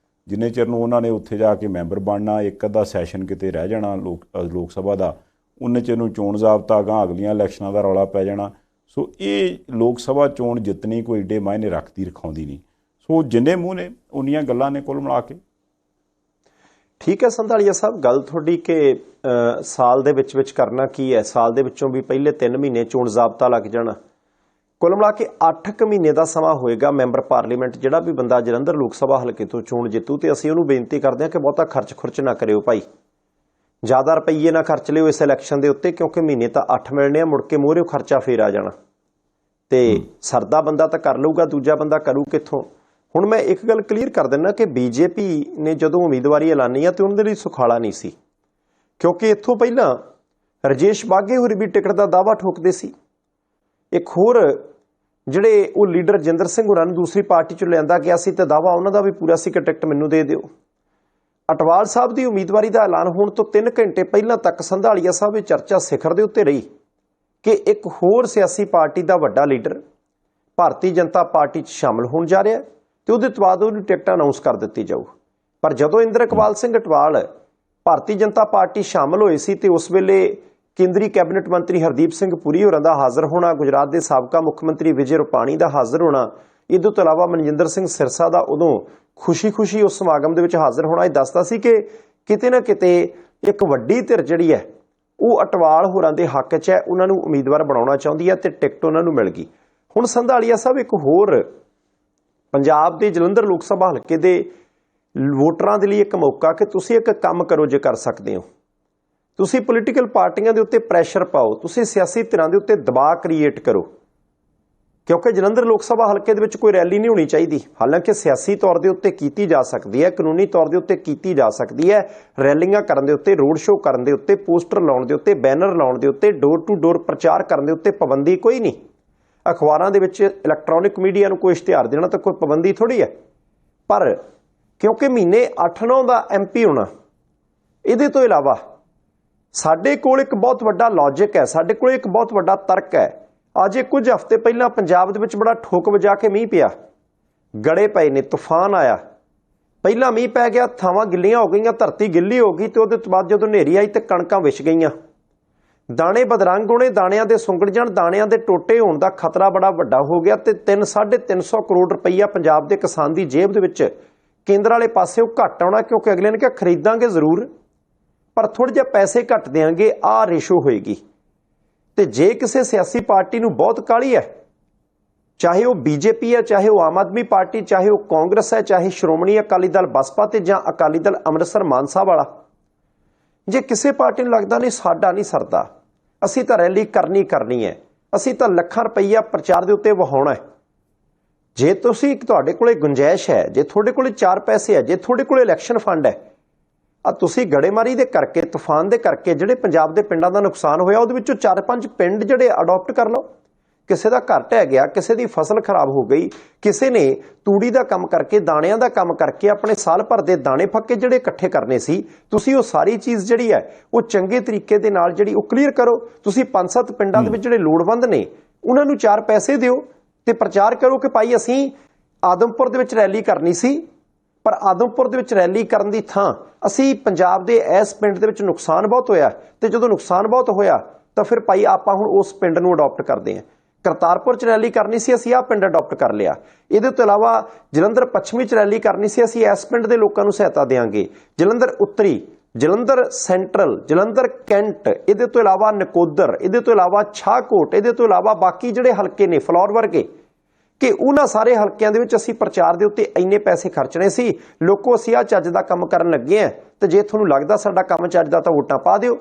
ਜਿੰਨੇ ਚਿਰ ਨੂੰ ਉਹਨਾਂ ਨੇ ਉੱਥੇ ਜਾ ਕੇ ਮੈਂਬਰ ਬਣਨਾ, ਇੱਕ ਅੱਧਾ ਸੈਸ਼ਨ ਕਿਤੇ ਰਹਿ ਜਾਣਾ ਲੋਕ ਸਭਾ ਦਾ, ਉਨੇ ਚਿਰ ਨੂੰ ਚੋਣ ਜ਼ਾਬਤਾ ਅਗਾਂਹ ਅਗਲੀਆਂ ਇਲੈਕਸ਼ਨਾਂ ਦਾ ਰੌਲਾ ਪੈ ਜਾਣਾ। ਸੋ ਇਹ ਲੋਕ ਸਭਾ ਚੋਣ ਜਿੱਤਣੀ ਕੋਈ ਏਡੇ ਮਾਇਨੇ ਰਖਾਉਂਦੀ ਨਹੀਂ। ਸੋ ਜਿੰਨੇ ਮੂੰਹ ਨੇ ਉਨੀਆਂ ਗੱਲਾਂ ਨੇ ਕੁੱਲ ਮਿਲਾ ਕੇ। ਠੀਕ ਹੈ ਸੰਧਾਲੀਆ ਸਾਹਿਬ, ਗੱਲ ਤੁਹਾਡੀ ਕਿ ਸਾਲ ਦੇ ਵਿੱਚ ਕਰਨਾ ਕੀ ਹੈ, ਸਾਲ ਦੇ ਵਿੱਚੋਂ ਵੀ ਪਹਿਲੇ 3 ਮਹੀਨੇ ਚੋਣ ਜ਼ਾਬਤਾ ਲੱਗ ਜਾਣਾ। ਕੁੱਲ ਮਿਲਾ ਕੇ 8 ਮਹੀਨੇ ਦਾ ਸਮਾਂ ਹੋਏਗਾ ਮੈਂਬਰ ਪਾਰਲੀਮੈਂਟ ਜਿਹੜਾ ਵੀ ਬੰਦਾ ਜਲੰਧਰ ਲੋਕ ਸਭਾ ਹਲਕੇ ਤੋਂ ਚੋਣ ਜਿੱਤੂ, ਤੇ ਅਸੀਂ ਉਹਨੂੰ ਬੇਨਤੀ ਕਰਦੇ ਹਾਂ ਕਿ ਬਹੁਤਾ ਖਰਚ ਨਾ ਕਰਿਓ ਭਾਈ, ਜ਼ਿਆਦਾ ਰੁਪਈਏ ਨਾ ਖਰਚ ਲਿਓ ਇਸ ਇਲੈਕਸ਼ਨ ਦੇ ਉੱਤੇ, ਕਿਉਂਕਿ ਮਹੀਨੇ ਤਾਂ 8 ਮਿਲਣੇ ਆ, ਮੁੜ ਕੇ ਮੂਹਰੇ ਖਰਚਾ ਫੇਰ ਆ ਜਾਣਾ ਤੇ ਸਰਦਾ ਬੰਦਾ ਤਾਂ ਕਰ ਲਊਗਾ, ਦੂਜਾ ਬੰਦਾ ਕਰੂ ਕਿੱਥੋਂ। ਹੁਣ ਮੈਂ ਇੱਕ ਗੱਲ ਕਲੀਅਰ ਕਰ ਦਿੰਦਾ ਕਿ ਬੀਜੇਪੀ ਨੇ ਜਦੋਂ ਉਮੀਦਵਾਰੀ ਐਲਾਨੀ ਆ ਤੇ ਉਹਨਾਂ ਦੇ ਲਈ ਸੁਖਾਲਾ ਨਹੀਂ ਸੀ, ਕਿਉਂਕਿ ਇੱਥੋਂ ਪਹਿਲਾਂ ਰਜੇਸ਼ ਬਾਘੇ ਹੋਰੀ ਵੀ ਟਿਕਟ ਦਾ ਦਾਅਵਾ ਠੋਕਦੇ ਸੀ। ਇੱਕ ਹੋਰ ਜਿਹੜੇ ਉਹ ਲੀਡਰ ਜਿੰਦਰ ਸਿੰਘ ਹੋਰਾਂ ਨੂੰ ਦੂਸਰੀ ਪਾਰਟੀ 'ਚੋਂ ਲਿਆਂਦਾ ਗਿਆ ਸੀ ਤੇ ਦਾਅਵਾ ਉਹਨਾਂ ਦਾ ਵੀ ਪੂਰਾ ਸੀ ਕਿ ਟਿਕਟ ਮੈਨੂੰ ਦੇ ਦਿਓ। ਅਟਵਾਲ ਸਾਹਿਬ ਦੀ ਉਮੀਦਵਾਰੀ ਦਾ ਐਲਾਨ ਹੋਣ ਤੋਂ 3 ਘੰਟੇ ਪਹਿਲਾਂ ਤੱਕ ਸੰਧਾਲੀਆ ਸਾਹਿਬ ਇਹ ਚਰਚਾ ਸਿਖਰ ਦੇ ਉੱਤੇ ਰਹੀ ਕਿ ਇੱਕ ਹੋਰ ਸਿਆਸੀ ਪਾਰਟੀ ਦਾ ਵੱਡਾ ਲੀਡਰ ਭਾਰਤੀ ਜਨਤਾ ਪਾਰਟੀ 'ਚ ਸ਼ਾਮਲ ਹੋਣ ਜਾ ਰਿਹਾ ਤੇ ਉਹਦੇ ਤੋਂ ਬਾਅਦ ਉਹਨੂੰ ਟਿਕਟ ਅਨਾਉਂਸ ਕਰ ਦਿੱਤੀ ਜਾਊ। ਪਰ ਜਦੋਂ ਇੰਦਰਕਪਾਲ ਸਿੰਘ ਅਟਵਾਲ ਭਾਰਤੀ ਜਨਤਾ ਪਾਰਟੀ ਸ਼ਾਮਲ ਹੋਏ ਸੀ ਤੇ ਉਸ ਵੇਲੇ ਕੇਂਦਰੀ ਕੈਬਨਿਟ ਮੰਤਰੀ ਹਰਦੀਪ ਸਿੰਘ ਪੁਰੀ ਹੋਰਾਂ ਦਾ ਹਾਜ਼ਰ ਹੋਣਾ, ਗੁਜਰਾਤ ਦੇ ਸਾਬਕਾ ਮੁੱਖ ਮੰਤਰੀ ਵਿਜੇ ਰੂਪਾਣੀ ਦਾ ਹਾਜ਼ਰ ਹੋਣਾ, ਇਹਦੇ ਤੋਂ ਇਲਾਵਾ ਮਨਜਿੰਦਰ ਸਿੰਘ ਸਿਰਸਾ ਦਾ ਉਦੋਂ ਖੁਸ਼ੀ-ਖੁਸ਼ੀ ਉਸ ਸਮਾਗਮ ਦੇ ਵਿੱਚ ਹਾਜ਼ਰ ਹੋਣਾ, ਇਹ ਦੱਸਦਾ ਸੀ ਕਿ ਕਿਤੇ ਨਾ ਕਿਤੇ ਇੱਕ ਵੱਡੀ ਧਿਰ ਜਿਹੜੀ ਹੈ ਉਹ ਅਟਵਾਲ ਹੋਰਾਂ ਦੇ ਹੱਕ 'ਚ ਹੈ, ਉਹਨਾਂ ਨੂੰ ਉਮੀਦਵਾਰ ਬਣਾਉਣਾ ਚਾਹੁੰਦੀ ਹੈ ਤੇ ਟਿਕਟ ਉਹਨਾਂ ਨੂੰ ਮਿਲ ਗਈ। ਹੁਣ ਸੰਧਾਲੀਆ ਸਾਹਿਬ, ਇੱਕ ਹੋਰ ਪੰਜਾਬ ਦੇ ਜਲੰਧਰ ਲੋਕ ਸਭਾ ਹਲਕੇ ਦੇ ਵੋਟਰਾਂ ਦੇ ਲਈ ਇੱਕ ਮੌਕਾ ਕਿ ਤੁਸੀਂ ਇੱਕ ਕੰਮ ਕਰੋ ਜੇ ਕਰ ਸਕਦੇ ਹੋ। ਤੁਸੀਂ ਪੋਲੀਟੀਕਲ ਪਾਰਟੀਆਂ ਦੇ ਉੱਤੇ ਪ੍ਰੈਸ਼ਰ ਪਾਓ, ਤੁਸੀਂ ਸਿਆਸੀ ਧਿਰਾਂ ਦੇ ਉੱਤੇ ਦਬਾਅ ਕ੍ਰੀਏਟ ਕਰੋ, ਕਿਉਂਕਿ ਜਲੰਧਰ ਲੋਕ ਸਭਾ ਹਲਕੇ ਦੇ ਵਿੱਚ ਕੋਈ ਰੈਲੀ ਨਹੀਂ ਹੋਣੀ ਚਾਹੀਦੀ। ਹਾਲਾਂਕਿ ਸਿਆਸੀ ਤੌਰ ਦੇ ਉੱਤੇ ਕੀਤੀ ਜਾ ਸਕਦੀ ਹੈ, ਕਾਨੂੰਨੀ ਤੌਰ ਦੇ ਉੱਤੇ ਕੀਤੀ ਜਾ ਸਕਦੀ ਹੈ, ਰੈਲੀਆਂ ਕਰਨ ਦੇ ਉੱਤੇ, ਰੋਡ ਸ਼ੋਅ ਕਰਨ ਦੇ ਉੱਤੇ, ਪੋਸਟਰ ਲਾਉਣ ਦੇ ਉੱਤੇ, ਬੈਨਰ ਲਾਉਣ ਦੇ ਉੱਤੇ, ਡੋਰ ਟੂ ਡੋਰ ਪ੍ਰਚਾਰ ਕਰਨ ਦੇ ਉੱਤੇ ਪਾਬੰਦੀ ਕੋਈ ਨਹੀਂ। ਅਖਬਾਰਾਂ ਦੇ ਵਿੱਚ ਇਲੈਕਟ੍ਰੋਨਿਕ ਮੀਡੀਆ ਨੂੰ ਕੋਈ ਇਸ਼ਤਿਹਾਰ ਦੇਣਾ ਤਾਂ ਕੋਈ ਪਾਬੰਦੀ ਥੋੜੀ ਹੈ। ਪਰ ਕਿਉਂਕਿ ਮਹੀਨੇ 8-9 ਦਾ MP ਹੋਣਾ, ਇਹਦੇ ਤੋਂ ਇਲਾਵਾ ਸਾਡੇ ਕੋਲ ਇੱਕ ਬਹੁਤ ਵੱਡਾ ਲੌਜਿਕ ਹੈ, ਸਾਡੇ ਕੋਲ ਇੱਕ ਬਹੁਤ ਵੱਡਾ ਤਰਕ ਹੈ। ਅੱਜ ਕੁਝ ਹਫ਼ਤੇ ਪਹਿਲਾਂ ਪੰਜਾਬ ਦੇ ਵਿੱਚ ਬੜਾ ਠੋਕ ਵਜਾ ਕੇ ਮੀਂਹ ਪਿਆ, ਗੜੇ ਪਏ ਨੇ, ਤੂਫਾਨ ਆਇਆ। ਪਹਿਲਾਂ ਮੀਂਹ ਪੈ ਗਿਆ, ਥਾਵਾਂ ਗਿੱਲੀਆਂ ਹੋ ਗਈਆਂ, ਧਰਤੀ ਗਿੱਲੀ ਹੋ ਗਈ ਤੇ ਉਹਦੇ ਤੋਂ ਬਾਅਦ ਜਦੋਂ ਹਨੇਰੀ ਆਈ ਤੇ ਕਣਕਾਂ ਵਿਛ ਗਈਆਂ, ਦਾਣੇ ਬਦਰੰਗ ਹੋਣੇ, ਦਾਣਿਆਂ ਦੇ ਸੁੰਗੜ ਜਾਣ, ਦਾਣਿਆਂ ਦੇ ਟੋਟੇ ਹੋਣ ਦਾ ਖਤਰਾ ਬੜਾ ਵੱਡਾ ਹੋ ਗਿਆ ਤੇ 3-350 ਕਰੋੜ ਰੁਪਈਆ ਪੰਜਾਬ ਦੇ ਕਿਸਾਨ ਦੀ ਜੇਬ ਦੇ ਵਿੱਚ ਕੇਂਦਰ ਵਾਲੇ ਪਾਸੇ ਉਹ ਘੱਟ ਆਉਣਾ, ਕਿਉਂਕਿ ਅਗਲੇ ਨੇ ਕਿਹਾ ਖਰੀਦਾਂਗੇ ਜ਼ਰੂਰ ਪਰ ਥੋੜ੍ਹੇ ਜਿਹੇ ਪੈਸੇ ਘੱਟ ਦੇਾਂਗੇ, ਆਹ ਰੇਸ਼ੋ ਹੋਏਗੀ। ਤੇ ਜੇ ਕਿਸੇ ਸਿਆਸੀ ਪਾਰਟੀ ਨੂੰ ਬਹੁਤ ਕਾਹਲੀ ਹੈ, ਚਾਹੇ ਉਹ BJP ਹੈ, ਚਾਹੇ ਉਹ ਆਮ ਆਦਮੀ ਪਾਰਟੀ, ਚਾਹੇ ਉਹ ਕਾਂਗਰਸ ਹੈ, ਚਾਹੇ ਸ਼੍ਰੋਮਣੀ ਅਕਾਲੀ ਦਲ ਬਸਪਾ ਤੇ ਜਾਂ ਅਕਾਲੀ ਦਲ ਅੰਮ੍ਰਿਤਸਰ ਮਾਨਸਾ ਵਾਲਾ, ਜੇ ਕਿਸੇ ਪਾਰਟੀ ਨੂੰ ਲੱਗਦਾ ਨਹੀਂ ਸਾਡਾ ਨਹੀਂ ਸਰਦਾ, ਅਸੀਂ ਤਾਂ ਰੈਲੀ ਕਰਨੀ ਹੈ, ਅਸੀਂ ਤਾਂ ਲੱਖਾਂ ਰੁਪਈਆ ਪ੍ਰਚਾਰ ਦੇ ਉੱਤੇ ਵਹਾਉਣਾ ਹੈ, ਜੇ ਤੁਸੀਂ ਤੁਹਾਡੇ ਕੋਲੇ ਗੁੰਜਾਇਸ਼ ਹੈ, ਜੇ ਤੁਹਾਡੇ ਕੋਲੇ 4 ਪੈਸੇ ਹੈ, ਜੇ ਤੁਹਾਡੇ ਕੋਲੇ ਇਲੈਕਸ਼ਨ ਫੰਡ ਹੈ, ਤੁਸੀਂ ਗੜੇਮਾਰੀ ਦੇ ਕਰਕੇ, ਤੂਫਾਨ ਦੇ ਕਰਕੇ ਜਿਹੜੇ ਪੰਜਾਬ ਦੇ ਪਿੰਡਾਂ ਦਾ ਨੁਕਸਾਨ ਹੋਇਆ, ਉਹਦੇ ਵਿੱਚੋਂ 4-5 ਪਿੰਡ ਜਿਹੜੇ ਅਡਾਪਟ ਕਰ ਲਓ। ਕਿਸੇ ਦਾ ਘਰ ਢਹਿ ਗਿਆ, ਕਿਸੇ ਦੀ ਫਸਲ ਖਰਾਬ ਹੋ ਗਈ, ਕਿਸੇ ਨੇ ਤੂੜੀ ਦਾ ਕੰਮ ਕਰਕੇ, ਦਾਣਿਆਂ ਦਾ ਕੰਮ ਕਰਕੇ ਆਪਣੇ ਸਾਲ ਭਰ ਦੇ ਦਾਣੇ ਫੱਕੇ ਜਿਹੜੇ ਇਕੱਠੇ ਕਰਨੇ ਸੀ, ਤੁਸੀਂ ਉਹ ਸਾਰੀ ਚੀਜ਼ ਜਿਹੜੀ ਹੈ ਉਹ ਚੰਗੇ ਤਰੀਕੇ ਦੇ ਨਾਲ ਜਿਹੜੀ ਉਹ ਕਲੀਅਰ ਕਰੋ। ਤੁਸੀਂ 5-7 ਪਿੰਡਾਂ ਦੇ ਵਿੱਚ ਜਿਹੜੇ ਲੋੜਵੰਦ ਨੇ ਉਹਨਾਂ ਨੂੰ 4 ਪੈਸੇ ਦਿਓ ਤੇ ਪ੍ਰਚਾਰ ਕਰੋ ਕਿ ਭਾਈ ਅਸੀਂ ਆਦਮਪੁਰ ਦੇ ਵਿੱਚ ਰੈਲੀ ਕਰਨੀ ਸੀ, ਪਰ ਆਦਮਪੁਰ ਦੇ ਵਿੱਚ ਰੈਲੀ ਕਰਨ ਦੀ ਥਾਂ ਅਸੀਂ ਪੰਜਾਬ ਦੇ ਇਸ ਪਿੰਡ ਦੇ ਵਿੱਚ ਨੁਕਸਾਨ ਬਹੁਤ ਹੋਇਆ ਤੇ ਜਦੋਂ ਨੁਕਸਾਨ ਬਹੁਤ ਹੋਇਆ ਤਾਂ ਫਿਰ ਭਾਈ ਆਪਾਂ ਹੁਣ ਉਸ ਪਿੰਡ ਨੂੰ ਅਡਾਪਟ ਕਰਦੇ ਹਾਂ। ਕਰਤਾਰਪੁਰ 'ਚ ਰੈਲੀ ਕਰਨੀ ਸੀ, ਅਸੀਂ ਆਹ ਪਿੰਡ ਅਡਾਪਟ ਕਰ ਲਿਆ। ਇਹਦੇ ਤੋਂ ਇਲਾਵਾ ਜਲੰਧਰ ਪੱਛਮੀ 'ਚ ਰੈਲੀ ਕਰਨੀ ਸੀ, ਅਸੀਂ ਇਸ ਪਿੰਡ ਦੇ ਲੋਕਾਂ ਨੂੰ ਸਹਾਇਤਾ ਦੇਵਾਂਗੇ। ਜਲੰਧਰ ਉੱਤਰੀ, ਜਲੰਧਰ ਸੈਂਟਰਲ, ਜਲੰਧਰ ਕੈਂਟ, ਇਹਦੇ ਤੋਂ ਇਲਾਵਾ ਨਕੋਦਰ, ਇਹਦੇ ਤੋਂ ਇਲਾਵਾ ਸ਼ਾਹਕੋਟ, ਇਹਦੇ ਤੋਂ ਇਲਾਵਾ ਬਾਕੀ ਜਿਹੜੇ ਹਲਕੇ ਨੇ ਫਲੌਰ ਵਰਗੇ, ਕਿ ਉਹਨਾਂ ਸਾਰੇ ਹਲਕਿਆਂ ਦੇ ਵਿੱਚ ਅਸੀਂ ਪ੍ਰਚਾਰ ਦੇ ਉੱਤੇ ਇੰਨੇ ਪੈਸੇ ਖਰਚਣੇ ਸੀ। ਲੋਕੋ ਅਸੀਂ ਆਹ ਚੱਜ ਦਾ ਕੰਮ ਕਰਨ ਲੱਗੇ ਆ ਤੇ ਜੇ ਤੁਹਾਨੂੰ ਲੱਗਦਾ ਸਾਡਾ ਕੰਮ ਚੱਜ ਦਾ ਤਾਂ ਵੋਟਾਂ ਪਾ ਦਿਓ।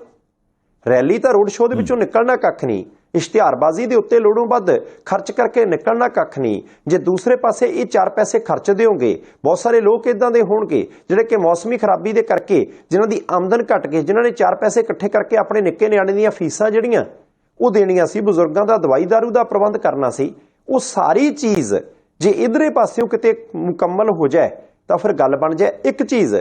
ਰੈਲੀ ਤਾਂ ਰੋਡ ਸ਼ੋਅ ਦੇ ਵਿੱਚੋਂ ਨਿਕਲਣਾ ਕੱਖ ਨਹੀਂ, ਇਸ਼ਤਿਹਾਰਬਾਜ਼ੀ ਦੇ ਉੱਤੇ ਲੋੜੋਂ ਵੱਧ ਖਰਚ ਕਰਕੇ ਨਿਕਲਣਾ ਕੱਖ ਨਹੀਂ। ਜੇ ਦੂਸਰੇ ਪਾਸੇ ਇਹ 4 ਪੈਸੇ ਖਰਚ ਦਿਓਗੇ, ਬਹੁਤ ਸਾਰੇ ਲੋਕ ਇਦਾਂ ਦੇ ਹੋਣਗੇ ਜਿਹੜੇ ਕਿ ਮੌਸਮੀ ਖਰਾਬੀ ਦੇ ਕਰਕੇ ਜਿਨ੍ਹਾਂ ਦੀ ਆਮਦਨ ਘਟ ਗਈ, ਜਿਨ੍ਹਾਂ ਨੇ 4 ਪੈਸੇ ਇਕੱਠੇ ਕਰਕੇ ਆਪਣੇ ਨਿੱਕੇ ਨਿਆਣੇ ਦੀਆਂ ਫੀਸਾਂ ਜਿਹੜੀਆਂ ਉਹ ਦੇਣੀਆਂ ਸੀ, ਬਜ਼ੁਰਗਾਂ ਦਾ ਦਵਾਈ ਦਾਰੂ ਦਾ ਪ੍ਰਬੰਧ ਕਰਨਾ ਸੀ, ਉਹ ਸਾਰੀ ਚੀਜ਼ ਜੇ ਇਧਰੇ ਪਾਸਿਓਂ ਕਿਤੇ ਮੁਕੰਮਲ ਹੋ ਜਾਏ ਤਾਂ ਫਿਰ ਗੱਲ ਬਣ ਜਾਏ ਇੱਕ ਚੀਜ਼।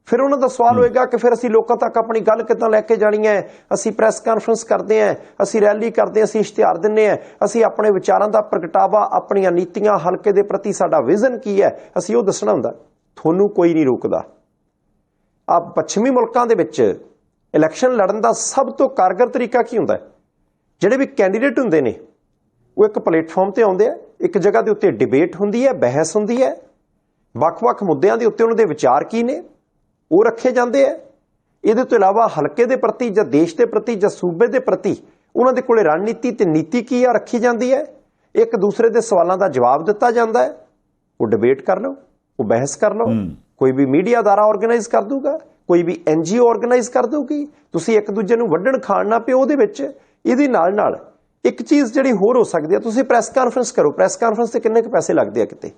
ਫਿਰ ਉਹਨਾਂ ਦਾ ਸਵਾਲ ਹੋਏਗਾ ਕਿ ਫਿਰ ਅਸੀਂ ਲੋਕਾਂ ਤੱਕ ਆਪਣੀ ਗੱਲ ਕਿੱਦਾਂ ਲੈ ਕੇ ਜਾਣੀ ਹੈ। ਅਸੀਂ ਪ੍ਰੈਸ ਕਾਨਫਰੰਸ ਕਰਦੇ ਹਾਂ, ਅਸੀਂ ਰੈਲੀ ਕਰਦੇ ਹਾਂ, ਅਸੀਂ ਇਸ਼ਤਿਹਾਰ ਦਿੰਦੇ ਹਾਂ, ਅਸੀਂ ਆਪਣੇ ਵਿਚਾਰਾਂ ਦਾ ਪ੍ਰਗਟਾਵਾ, ਆਪਣੀਆਂ ਨੀਤੀਆਂ, ਹਲਕੇ ਦੇ ਪ੍ਰਤੀ ਸਾਡਾ ਵਿਜ਼ਨ ਕੀ ਹੈ, ਅਸੀਂ ਉਹ ਦੱਸਣਾ ਹੁੰਦਾ। ਤੁਹਾਨੂੰ ਕੋਈ ਨਹੀਂ ਰੋਕਦਾ। ਆ ਪੱਛਮੀ ਮੁਲਕਾਂ ਦੇ ਵਿੱਚ ਇਲੈਕਸ਼ਨ ਲੜਨ ਦਾ ਸਭ ਤੋਂ ਕਾਰਗਰ ਤਰੀਕਾ ਕੀ ਹੁੰਦਾ? ਜਿਹੜੇ ਵੀ ਕੈਂਡੀਡੇਟ ਹੁੰਦੇ ਨੇ ਉਹ ਇੱਕ ਪਲੇਟਫਾਰਮ ਤੇ ਆਉਂਦੇ ਆ, ਇੱਕ ਜਗ੍ਹਾ ਦੇ ਉੱਤੇ ਡਿਬੇਟ ਹੁੰਦੀ ਹੈ, ਬਹਿਸ ਹੁੰਦੀ ਹੈ, ਵੱਖ-ਵੱਖ ਮੁੱਦਿਆਂ ਦੇ ਉੱਤੇ ਉਹਨਾਂ ਦੇ ਵਿਚਾਰ ਕੀ ਨੇ ਉਹ ਰੱਖੇ ਜਾਂਦੇ ਆ। ਇਹਦੇ ਤੋਂ ਇਲਾਵਾ ਹਲਕੇ ਦੇ ਪ੍ਰਤੀ ਜਾਂ ਦੇਸ਼ ਦੇ ਪ੍ਰਤੀ ਜਾਂ ਸੂਬੇ ਦੇ ਪ੍ਰਤੀ ਉਹਨਾਂ ਦੇ ਕੋਲੇ ਰਣਨੀਤੀ ਤੇ ਨੀਤੀ ਕੀ ਆ ਰੱਖੀ ਜਾਂਦੀ ਹੈ। ਇੱਕ ਦੂਸਰੇ ਦੇ ਸਵਾਲਾਂ ਦਾ ਜਵਾਬ ਦਿੱਤਾ ਜਾਂਦਾ ਹੈ। ਉਹ ਡਿਬੇਟ ਕਰ ਲਓ, ਉਹ ਬਹਿਸ ਕਰ ਲਓ, ਕੋਈ ਵੀ ਮੀਡੀਆ ਅਦਾਰਾ ਆਰਗੇਨਾਈਜ਼ ਕਰ ਦੂਗਾ, ਕੋਈ ਵੀ NGO ਆਰਗੇਨਾਈਜ਼ ਕਰ ਦੂਗੀ, ਤੁਸੀਂ ਇੱਕ ਦੂਜੇ ਨੂੰ ਵੱਢਣ ਖਾਣ ਨਾ ਪਿਓ ਉਹਦੇ ਵਿੱਚ। ਇਹਦੇ ਨਾਲ ਇੱਕ ਚੀਜ਼ ਜਿਹੜੀ ਹੋਰ ਹੋ ਸਕਦੀ ਹੈ, ਤੁਸੀਂ ਪ੍ਰੈਸ ਕਾਨਫਰੰਸ ਕਰੋ। ਪ੍ਰੈਸ ਕਾਨਫਰੰਸ ਤੇ ਕਿੰਨੇ ਕੁ ਪੈਸੇ ਲੱਗਦੇ ਆ? ਕਿਤੇ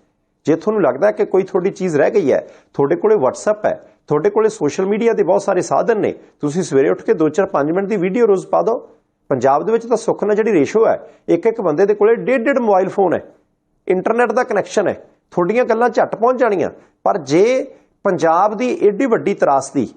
ਜੇ ਤੁਹਾਨੂੰ ਲੱਗਦਾ ਕਿ ਕੋਈ ਤੁਹਾਡੀ ਚੀਜ਼ ਰਹਿ ਗਈ ਹੈ, ਤੁਹਾਡੇ ਕੋਲੇ WhatsApp ਹੈ, ਤੁਹਾਡੇ ਕੋਲੇ ਸੋਸ਼ਲ ਮੀਡੀਆ ਦੇ ਬਹੁਤ ਸਾਰੇ ਸਾਧਨ ਨੇ, ਤੁਸੀਂ ਸਵੇਰੇ ਉੱਠ ਕੇ 2-4-5 ਮਿੰਟ ਦੀ ਵੀਡੀਓ ਰੋਜ਼ ਪਾ ਦਿਓ। ਪੰਜਾਬ ਦੇ ਵਿੱਚ ਤਾਂ ਸੁੱਖ ਨਾਲ ਜਿਹੜੀ ਰੇਸ਼ੋ ਹੈ, ਇੱਕ ਬੰਦੇ ਦੇ ਕੋਲੇ 1.5 ਮੋਬਾਈਲ ਫੋਨ ਹੈ, ਇੰਟਰਨੈਟ ਦਾ ਕਨੈਕਸ਼ਨ ਹੈ, ਤੁਹਾਡੀਆਂ ਗੱਲਾਂ ਝੱਟ ਪਹੁੰਚ ਜਾਣੀਆਂ। ਪਰ ਜੇ ਪੰਜਾਬ ਦੀ ਏਡੀ ਵੱਡੀ ਤਰਾਸਦੀ,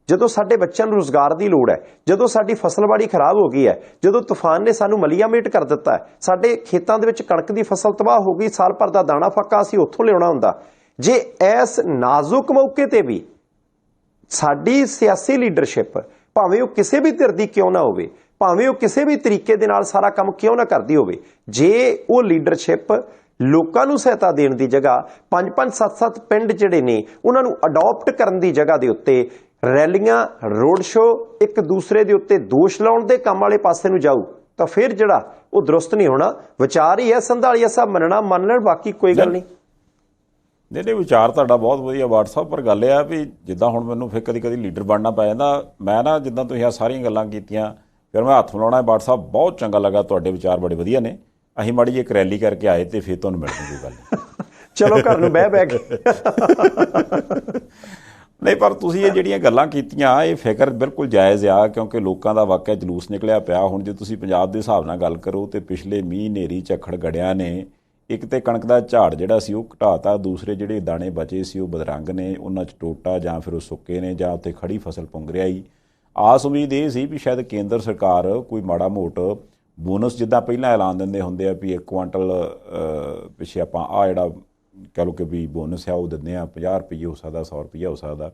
ਜਦੋਂ ਸਾਡੇ ਬੱਚਿਆਂ ਨੂੰ ਰੁਜ਼ਗਾਰ ਦੀ ਲੋੜ ਹੈ, ਜਦੋਂ ਸਾਡੀ ਫਸਲਬਾੜੀ ਖਰਾਬ ਹੋ ਗਈ ਹੈ, ਜਦੋਂ ਤੂਫਾਨ ਨੇ ਸਾਨੂੰ ਮਲੀਆਮੇਟ ਕਰ ਦਿੱਤਾ ਹੈ, ਸਾਡੇ ਖੇਤਾਂ ਦੇ ਵਿੱਚ ਕਣਕ ਦੀ ਫਸਲ ਤਬਾਹ ਹੋ ਗਈ, ਸਾਲ ਭਰ ਦਾ ਦਾਣਾ ਫੱਕਾ ਅਸੀਂ ਉੱਥੋਂ ਲਿਆਉਣਾ ਹੁੰਦਾ, ਜੇ ਇਸ ਨਾਜ਼ੁਕ ਮੌਕੇ ਤੇ ਵੀ ਸਾਡੀ ਸਿਆਸੀ ਲੀਡਰਸ਼ਿਪ ਭਾਵੇਂ ਉਹ ਕਿਸੇ ਵੀ ਧਿਰ ਦੀ ਕਿਉਂ ਨਾ ਹੋਵੇ, ਭਾਵੇਂ ਉਹ ਕਿਸੇ ਵੀ ਤਰੀਕੇ ਦੇ ਨਾਲ ਸਾਰਾ ਕੰਮ ਕਿਉਂ ਨਾ ਕਰਦੀ ਹੋਵੇ, ਜੇ ਉਹ ਲੀਡਰਸ਼ਿਪ ਲੋਕਾਂ ਨੂੰ ਸਹਾਇਤਾ ਦੇਣ ਦੀ ਜਗ੍ਹਾ 5-5 7-7 ਪਿੰਡ ਜਿਹੜੇ ਨੇ ਉਹਨਾਂ ਨੂੰ ਅਡਾਪਟ ਕਰਨ ਦੀ ਜਗ੍ਹਾ ਦੇ ਉੱਤੇ ਰੈਲੀਆਂ, ਰੋਡ ਸ਼ੋਅ, ਇੱਕ ਦੂਸਰੇ ਦੇ ਉੱਤੇ ਦੋਸ਼ ਲਾਉਣ ਦੇ ਕੰਮ ਵਾਲੇ ਪਾਸੇ ਨੂੰ ਜਾਊ ਤਾਂ ਫਿਰ ਜਿਹੜਾ ਉਹ ਦਰੁਸਤ ਨਹੀਂ ਹੋਣਾ। ਵਿਚਾਰ ਹੀ ਹੈ ਸੰਧਾਲੀਆ ਸਾਹਿਬ, ਮੰਨਣਾ ਮੰਨ ਲੈਣ, ਬਾਕੀ ਕੋਈ ਗੱਲ ਨਹੀਂ। ਨਹੀਂ ਵਿਚਾਰ ਤੁਹਾਡਾ ਬਹੁਤ ਵਧੀਆ WhatsApp, ਪਰ ਗੱਲ ਇਹ ਆ ਵੀ ਜਿੱਦਾਂ ਹੁਣ ਮੈਨੂੰ ਫਿਰ ਕਦੀ ਲੀਡਰ ਬਣਨਾ ਪੈ ਜਾਂਦਾ। ਮੈਂ ਨਾ ਜਿੱਦਾਂ ਤੁਸੀਂ ਆ ਸਾਰੀਆਂ ਗੱਲਾਂ ਕੀਤੀਆਂ, ਫਿਰ ਮੈਂ ਹੱਥ ਮਿਲਾਉਣਾ। WhatsApp ਬਹੁਤ ਚੰਗਾ ਲੱਗਾ, ਤੁਹਾਡੇ ਵਿਚਾਰ ਬੜੇ ਵਧੀਆ ਨੇ। ਅਸੀਂ ਮਾੜੀ ਜਿਹੀ ਇੱਕ ਰੈਲੀ ਕਰਕੇ ਆਏ ਤੇ ਫਿਰ ਤੁਹਾਨੂੰ ਮਿਲਣ ਦੀ ਗੱਲ ਚਲੋ ਘਰ ਨੂੰ ਬਹਿ ਕੇ ਨਹੀਂ, ਪਰ ਤੁਸੀਂ ਇਹ ਜਿਹੜੀਆਂ ਗੱਲਾਂ ਕੀਤੀਆਂ ਇਹ ਫਿਕਰ ਬਿਲਕੁਲ ਜਾਇਜ਼ ਆ, ਕਿਉਂਕਿ ਲੋਕਾਂ ਦਾ ਵਾਕਿਆ ਜਲੂਸ ਨਿਕਲਿਆ ਪਿਆ। ਹੁਣ ਜੇ ਤੁਸੀਂ ਪੰਜਾਬ ਦੇ ਹਿਸਾਬ ਨਾਲ ਗੱਲ ਕਰੋ ਤੇ ਪਿਛਲੇ ਮੀਂਹ, ਹਨੇਰੀ, ਝੱਖੜ ਗੜਿਆਂ ਨੇ ਇੱਕ ਤੇ ਕਣਕ ਦਾ ਝਾੜ ਜਿਹੜਾ ਸੀ ਉਹ ਘਟਾਤਾ, ਦੂਸਰੇ ਜਿਹੜੇ ਦਾਣੇ ਬਚੇ ਸੀ ਉਹ ਬਦਰੰਗ ਨੇ, ਉਹਨਾਂ 'ਚ ਟੋਟਾ ਜਾਂ ਫਿਰ ਉਹ ਸੁੱਕੇ ਨੇ ਜਾਂ ਉੱਥੇ ਖੜੀ ਫਸਲ ਪੁੰਗ ਰਿਹਾ ਹੀ। ਆਸ ਉਮੀਦ ਇਹ ਸੀ ਵੀ ਸ਼ਾਇਦ ਕੇਂਦਰ ਸਰਕਾਰ ਕੋਈ ਮਾੜਾ ਮੋਟ ਬੋਨਸ ਜਿੱਦਾਂ ਪਹਿਲਾਂ ਐਲਾਨ ਦਿੰਦੇ ਹੁੰਦੇ ਆ ਵੀ 1 ਕੁਆਂਟਲ ਪਿੱਛੇ ਆਪਾਂ ਆ ਜਿਹੜਾ ਕਹਿ ਲਓ ਕਿ ਵੀ ਬੋਨਸ ਆ ਉਹ ਦਿੰਦੇ ਆ, 50 ਰੁਪਏ ਹੋ ਸਕਦਾ, 100 ਰੁਪਈਆ ਹੋ ਸਕਦਾ,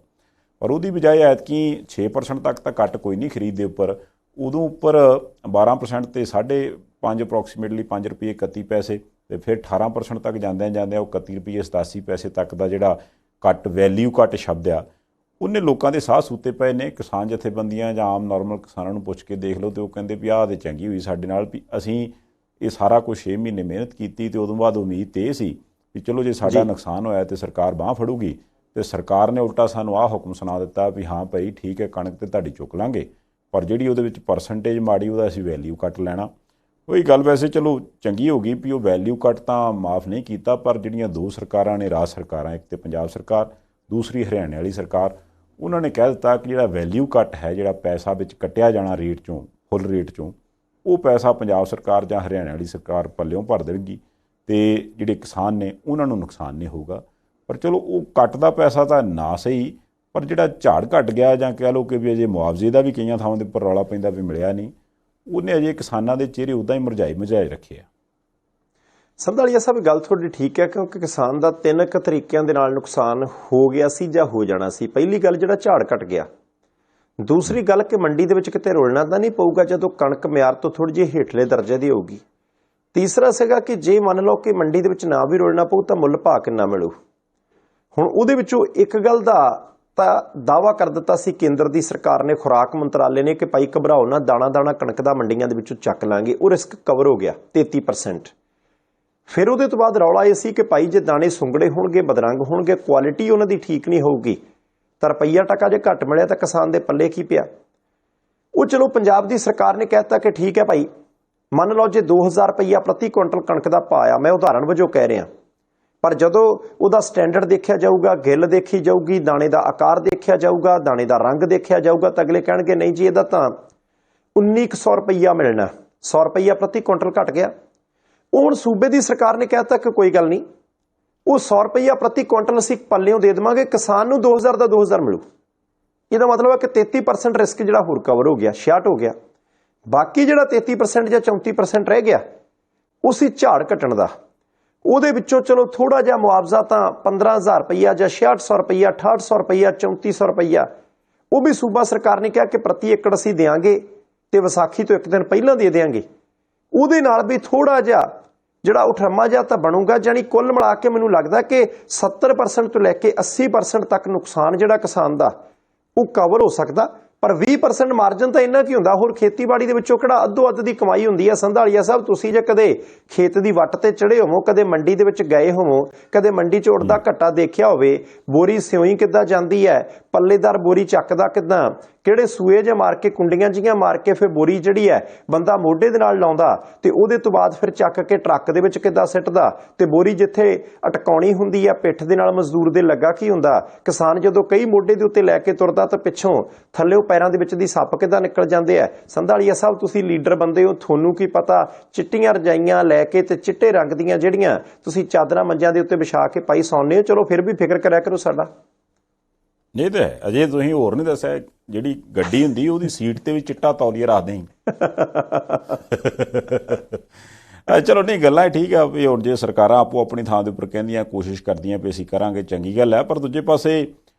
ਪਰ ਉਹਦੀ ਬਜਾਏ ਐਤਕੀ 6% ਤੱਕ ਤਾਂ ਕੱਟ ਕੋਈ ਨਹੀਂ ਖਰੀਦ ਦੇ ਉੱਪਰ, ਉਦੋਂ ਉੱਪਰ 12% ਤੇ 5.5 ਅਪਰੋਕਸੀਮੇਟਲੀ 5 ਰੁਪਏ 31 ਪੈਸੇ ਤੇ ਫਿਰ 18% ਤੱਕ ਜਾਂਦਿਆਂ ਉਹ 31 ਰੁਪਏ 87 ਪੈਸੇ ਤੱਕ ਦਾ ਜਿਹੜਾ ਕੱਟ, ਵੈਲਿਊ ਕੱਟ ਸ਼ਬਦ ਆ, ਉਹਨੇ ਲੋਕਾਂ ਦੇ ਸਾਹ ਸੂਤੇ ਪਏ ਨੇ। ਕਿਸਾਨ ਜਥੇਬੰਦੀਆਂ ਜਾਂ ਆਮ ਨਾਰਮਲ ਕਿਸਾਨਾਂ ਨੂੰ ਪੁੱਛ ਕੇ ਦੇਖ ਲਓ ਤੇ ਉਹ ਕਹਿੰਦੇ ਵੀ ਆਹ ਤੇ ਚੰਗੀ ਹੋਈ ਸਾਡੇ ਨਾਲ ਵੀ ਅਸੀਂ ਇਹ ਸਾਰਾ ਕੁਝ 6 ਮਹੀਨੇ ਮਿਹਨਤ ਕੀਤੀ ਤੇ ਉਦੋਂ ਬਾਅਦ ਉਮੀਦ ਤੇ ਇਹ ਸੀ ਵੀ ਚਲੋ ਜੇ ਸਾਡਾ ਨੁਕਸਾਨ ਹੋਇਆ ਤੇ ਸਰਕਾਰ ਬਾਂਹ ਫੜੂਗੀ, ਤੇ ਸਰਕਾਰ ਨੇ ਉਲਟਾ ਸਾਨੂੰ ਆਹ ਹੁਕਮ ਸੁਣਾ ਦਿੱਤਾ ਵੀ ਹਾਂ ਭਾਈ ਠੀਕ ਹੈ ਕਣਕ ਤੇ ਤੁਹਾਡੀ ਚੁੱਕ ਲਾਂਗੇ, ਪਰ ਜਿਹੜੀ ਉਹਦੇ ਵਿੱਚ ਪਰਸੈਂਟੇਜ ਮਾੜੀ ਉਹਦਾ ਅਸੀਂ ਵੈਲਿਊ ਕੱਟ ਲੈਣਾ। ਉਹੀ ਗੱਲ ਵੈਸੇ ਚਲੋ ਚੰਗੀ ਹੋ ਗਈ ਵੀ ਉਹ ਵੈਲਿਊ ਕੱਟ ਤਾਂ ਮਾਫ ਨਹੀਂ ਕੀਤਾ, ਪਰ ਜਿਹੜੀਆਂ ਦੋ ਸਰਕਾਰਾਂ ਨੇ, ਰਾਜ ਸਰਕਾਰਾਂ, ਇੱਕ ਤੇ ਪੰਜਾਬ ਸਰਕਾਰ, ਦੂਸਰੀ ਹਰਿਆਣੇ ਵਾਲੀ ਸਰਕਾਰ, ਉਹਨਾਂ ਨੇ ਕਹਿ ਦਿੱਤਾ ਕਿ ਜਿਹੜਾ ਵੈਲਿਊ ਕੱਟ ਹੈ, ਜਿਹੜਾ ਪੈਸਾ ਵਿੱਚ ਕੱਟਿਆ ਜਾਣਾ ਰੇਟ ਚੋਂ, ਫੁੱਲ ਰੇਟ ਚੋਂ, ਉਹ ਪੈਸਾ ਪੰਜਾਬ ਸਰਕਾਰ ਜਾਂ ਹਰਿਆਣੇ ਵਾਲੀ ਸਰਕਾਰ ਪੱਲਿਓਂ ਭਰ ਦੇਣਗੀ ਤੇ ਜਿਹੜੇ ਕਿਸਾਨ ਨੇ ਉਹਨਾਂ ਨੂੰ ਨੁਕਸਾਨ ਨਹੀਂ ਹੋਊਗਾ। ਪਰ ਚਲੋ ਉਹ ਕੱਟ ਦਾ ਪੈਸਾ ਤਾਂ ਨਾ ਸਹੀ, ਪਰ ਜਿਹੜਾ ਝਾੜ ਘਟ ਗਿਆ ਜਾਂ ਕਹਿ ਲਓ ਕਿ ਵੀ ਅਜੇ ਮੁਆਵਜ਼ੇ ਦਾ ਵੀ ਕਈਆਂ ਥਾਵਾਂ ਦੇ ਉੱਪਰ ਰੌਲਾ ਪੈਂਦਾ ਵੀ ਮਿਲਿਆ ਨਹੀਂ, ਉਹਨੇ ਅਜੇ ਕਿਸਾਨਾਂ ਦੇ ਚਿਹਰੇ ਉੱਦਾਂ ਹੀ ਮੁਰਝਾਏ ਰੱਖੇ ਆ। ਸੰਧਾਲੀਆ ਸਾਹਿਬ ਗੱਲ ਤੁਹਾਡੀ ਠੀਕ ਹੈ, ਕਿਉਂਕਿ ਕਿਸਾਨ ਦਾ 3 ਤਰੀਕਿਆਂ ਦੇ ਨਾਲ ਨੁਕਸਾਨ ਹੋ ਗਿਆ ਸੀ ਜਾਂ ਹੋ ਜਾਣਾ ਸੀ। ਪਹਿਲੀ ਗੱਲ ਜਿਹੜਾ ਝਾੜ ਘਟ ਗਿਆ, ਦੂਸਰੀ ਗੱਲ ਕਿ ਮੰਡੀ ਦੇ ਵਿੱਚ ਕਿਤੇ ਰੁਲਣਾ ਤਾਂ ਨਹੀਂ ਪਊਗਾ ਜਦੋਂ ਕਣਕ ਮਿਆਰ ਤੋਂ ਥੋੜੀ ਜਿਹੀ ਹੇਠਲੇ ਦਰਜੇ ਦੀ ਹੋਊਗੀ। ਤੀਸਰਾ ਸੀਗਾ ਕਿ ਜੇ ਮੰਨ ਲਓ ਕਿ ਮੰਡੀ ਦੇ ਵਿੱਚ ਨਾ ਵੀ ਰੁਲਣਾ ਪਊ ਤਾਂ ਮੁੱਲ ਭਾਅ ਕਿੰਨਾ ਮਿਲੂ। ਹੁਣ ਉਹਦੇ ਵਿੱਚੋਂ ਇੱਕ ਗੱਲ ਦਾ ਤਾਂ ਦਾਅਵਾ ਕਰ ਦਿੱਤਾ ਸੀ ਕੇਂਦਰ ਦੀ ਸਰਕਾਰ ਨੇ, ਖੁਰਾਕ ਮੰਤਰਾਲੇ ਨੇ, ਕਿ ਭਾਈ ਘਬਰਾਓ ਨਾ, ਦਾਣਾ ਕਣਕ ਦਾ ਮੰਡੀਆਂ ਦੇ ਵਿੱਚੋਂ ਚੱਕ ਲਾਂਗੇ। ਉਹ ਰਿਸਕ ਕਵਰ ਹੋ ਗਿਆ 33%। ਫਿਰ ਉਹਦੇ ਤੋਂ ਬਾਅਦ ਰੌਲਾ ਇਹ ਸੀ ਕਿ ਭਾਈ ਜੇ ਦਾਣੇ ਸੁੰਗੜੇ ਹੋਣਗੇ, ਬਦਰੰਗ ਹੋਣਗੇ, ਕੁਆਲਿਟੀ ਉਹਨਾਂ ਦੀ ਠੀਕ ਨਹੀਂ ਹੋਊਗੀ ਤਾਂ ਰੁਪਈਆ ਟਕਾ ਜੇ ਘੱਟ ਮਿਲਿਆ ਤਾਂ ਕਿਸਾਨ ਦੇ ਪੱਲੇ ਕੀ ਪਿਆ। ਉਹ ਚਲੋ ਪੰਜਾਬ ਦੀ ਸਰਕਾਰ ਨੇ ਕਹਿਤਾ ਕਿ ਠੀਕ ਹੈ ਭਾਈ, ਮੰਨ ਲਓ ਜੇ 2000 ਰੁਪਈਆ ਪ੍ਰਤੀ ਕੁਇੰਟਲ ਕਣਕ ਦਾ ਭਾਅ ਆ, ਮੈਂ ਉਦਾਹਰਣ ਵਜੋਂ ਕਹਿ ਰਿਹਾ, ਪਰ ਜਦੋਂ ਉਹਦਾ ਸਟੈਂਡਰਡ ਦੇਖਿਆ ਜਾਊਗਾ, ਗਿੱਲ ਦੇਖੀ ਜਾਊਗੀ, ਦਾਣੇ ਦਾ ਆਕਾਰ ਦੇਖਿਆ ਜਾਊਗਾ, ਦਾਣੇ ਦਾ ਰੰਗ ਦੇਖਿਆ ਜਾਊਗਾ, ਤਾਂ ਅਗਲੇ ਕਹਿਣਗੇ ਨਹੀਂ ਜੀ ਇਹਦਾ ਤਾਂ 1900 ਰੁਪਈਆ ਮਿਲਣਾ, 100 ਰੁਪਈਆ ਪ੍ਰਤੀ ਕੁਇੰਟਲ ਘਟ ਗਿਆ। ਉਹ ਹੁਣ ਸੂਬੇ ਦੀ ਸਰਕਾਰ ਨੇ ਕਹਿਤਾ ਕਿ ਕੋਈ ਗੱਲ ਨਹੀਂ, ਉਹ 100 ਰੁਪਈਆ ਪ੍ਰਤੀ ਕੁਇੰਟਲ ਅਸੀਂ ਪੱਲਿਓਂ ਦੇ ਦੇਵਾਂਗੇ, ਕਿਸਾਨ ਨੂੰ 2000 ਦਾ 2000 ਮਿਲੂ। ਇਹਦਾ ਮਤਲਬ ਹੈ ਕਿ 33% ਰਿਸਕ ਜਿਹੜਾ ਹੋਰ ਕਵਰ ਹੋ ਗਿਆ, 66 ਹੋ ਗਿਆ। ਬਾਕੀ ਜਿਹੜਾ 33% ਜਾਂ 34% ਰਹਿ ਗਿਆ ਉਹ ਸੀ ਝਾੜ ਘਟਣ ਦਾ। ਉਹਦੇ ਵਿੱਚੋਂ ਚਲੋ ਥੋੜਾ ਜਿਹਾ ਮੁਆਵਜ਼ਾ ਤਾਂ 15000 ਰੁਪਈਆ ਜਾਂ 6600 ਰੁਪਈਆ, 6800 ਰੁਪਈਆ, 3400 ਰੁਪਈਆ, ਉਹ ਵੀ ਸੂਬਾ ਸਰਕਾਰ ਨੇ ਕਿਹਾ ਕਿ ਪ੍ਰਤੀ ਏਕੜ ਅਸੀਂ ਦੇਵਾਂਗੇ ਤੇ ਵਿਸਾਖੀ ਤੋਂ ਇੱਕ ਦਿਨ ਪਹਿਲਾਂ ਦੇ ਦੇਵਾਂਗੇ। ਉਹਦੇ ਨਾਲ ਵੀ ਥੋੜਾ ਜਿਹਾ ਜਿਹੜਾ ਉਠਰਮਾ ਜਿਹਾ ਤਾਂ ਬਣੂਗਾ। ਜਾਨੀ ਕੁੱਲ ਮਿਲਾ ਕੇ ਮੈਨੂੰ ਲੱਗਦਾ ਕਿ 70% ਤੋਂ ਲੈ ਕੇ 80% ਤੱਕ ਨੁਕਸਾਨ ਜਿਹੜਾ ਕਿਸਾਨ ਦਾ ਉਹ ਕਵਰ ਹੋ ਸਕਦਾ। ਪਰ 20% ਮਾਰਜਨ ਤਾਂ ਇੰਨਾ ਕੀ ਹੁੰਦਾ, ਹੋਰ ਖੇਤੀਬਾੜੀ ਦੇ ਵਿੱਚੋਂ ਕਿਹੜਾ ਅੱਧੋ ਅੱਧ ਦੀ ਕਮਾਈ ਹੁੰਦੀ ਹੈ। ਸੰਧਾਲੀਆ ਸਾਹਿਬ, ਤੁਸੀਂ ਜੇ ਕਦੇ ਖੇਤ ਦੀ ਵੱਟ ਤੇ ਚੜੇ ਹੋਵੋ, ਕਦੇ ਮੰਡੀ ਦੇ ਵਿੱਚ ਗਏ ਹੋਵੋ, ਕਦੇ ਮੰਡੀ 'ਚ ਉੱਡਦਾ ਘੱਟਾ ਦੇਖਿਆ ਹੋਵੇ, ਬੋਰੀ ਸਿਉਈ ਕਿੱਦਾਂ ਜਾਂਦੀ ਹੈ, ਪੱਲੇਦਾਰ ਬੋਰੀ ਚੱਕਦਾ ਕਿੱਦਾਂ, ਕਿਹੜੇ ਸੂਏ ਜੇ ਮਾਰ ਕੇ, ਕੁੰਡੀਆਂ ਜੀਆਂ ਮਾਰ ਕੇ ਫਿਰ ਬੋਰੀ ਜਿਹੜੀ ਹੈ ਬੰਦਾ ਮੋਢੇ ਦੇ ਨਾਲ ਲਾਉਂਦਾ ਤੇ ਉਹਦੇ ਤੋਂ ਬਾਅਦ ਫਿਰ ਚੱਕ ਕੇ ਟਰੱਕ ਦੇ ਵਿੱਚ ਕਿੱਦਾਂ ਸਿੱਟਦਾ, ਤੇ ਬੋਰੀ ਜਿੱਥੇ ਅਟਕਾਉਣੀ ਹੁੰਦੀ ਹੈ ਪਿੱਠ ਦੇ ਨਾਲ ਮਜ਼ਦੂਰ ਦੇ ਲੱਗਾ ਕੀ ਹੁੰਦਾ, ਕਿਸਾਨ ਜਦੋਂ ਕਈ ਮੋਢੇ ਦੇ ਉੱਤੇ ਲੈ ਕੇ ਤੁਰਦਾ ਤਾਂ ਪਿੱਛੋਂ ਥੱਲੇ ਪੈਰਾਂ ਦੇ ਵਿੱਚ ਦੀ ਸੱਪ ਕਿੱਦਾਂ ਨਿਕਲ ਜਾਂਦੇ ਆ। ਸੰਧਾਲੀਆ ਸਾਹਿਬ, ਤੁਸੀਂ ਲੀਡਰ ਬੰਦੇ ਹੋ, ਤੁਹਾਨੂੰ ਕੀ ਪਤਾ, ਚਿੱਟੀਆਂ ਰਜਾਈਆਂ ਲੈ ਕੇ ਤੇ ਚਿੱਟੇ ਰੰਗ ਦੀਆਂ ਜਿਹੜੀਆਂ ਤੁਸੀਂ ਚਾਦਰਾਂ ਮੰਜਿਆਂ ਦੇ ਉੱਤੇ ਵਿਛਾ ਕੇ ਪਾਈ ਸੌਂਦੇ ਹੋ, ਚਲੋ ਫਿਰ ਵੀ ਫਿਕਰ ਕਰਿਆ ਕਰੋ ਸਾਡਾ। ਨਹੀਂ ਤਾਂ ਅਜੇ ਤੁਸੀਂ ਹੋਰ ਨਹੀਂ ਦੱਸਿਆ, ਜਿਹੜੀ ਗੱਡੀ ਹੁੰਦੀ ਉਹਦੀ ਸੀਟ ਤੇ ਵੀ ਚਿੱਟਾ ਤੌਲੀਆ ਰੱਖਦੇ ਸੀ। ਚਲੋ ਨਹੀਂ, ਗੱਲਾਂ ਠੀਕ ਆ ਵੀ ਹੁਣ ਜੇ ਸਰਕਾਰਾਂ ਆਪੋ ਆਪਣੀ ਥਾਂ ਦੇ ਉੱਪਰ ਕਹਿੰਦੀਆਂ, ਕੋਸ਼ਿਸ਼ ਕਰਦੀਆਂ ਵੀ ਅਸੀਂ ਕਰਾਂਗੇ, ਚੰਗੀ ਗੱਲ ਹੈ। ਪਰ ਦੂਜੇ ਪਾਸੇ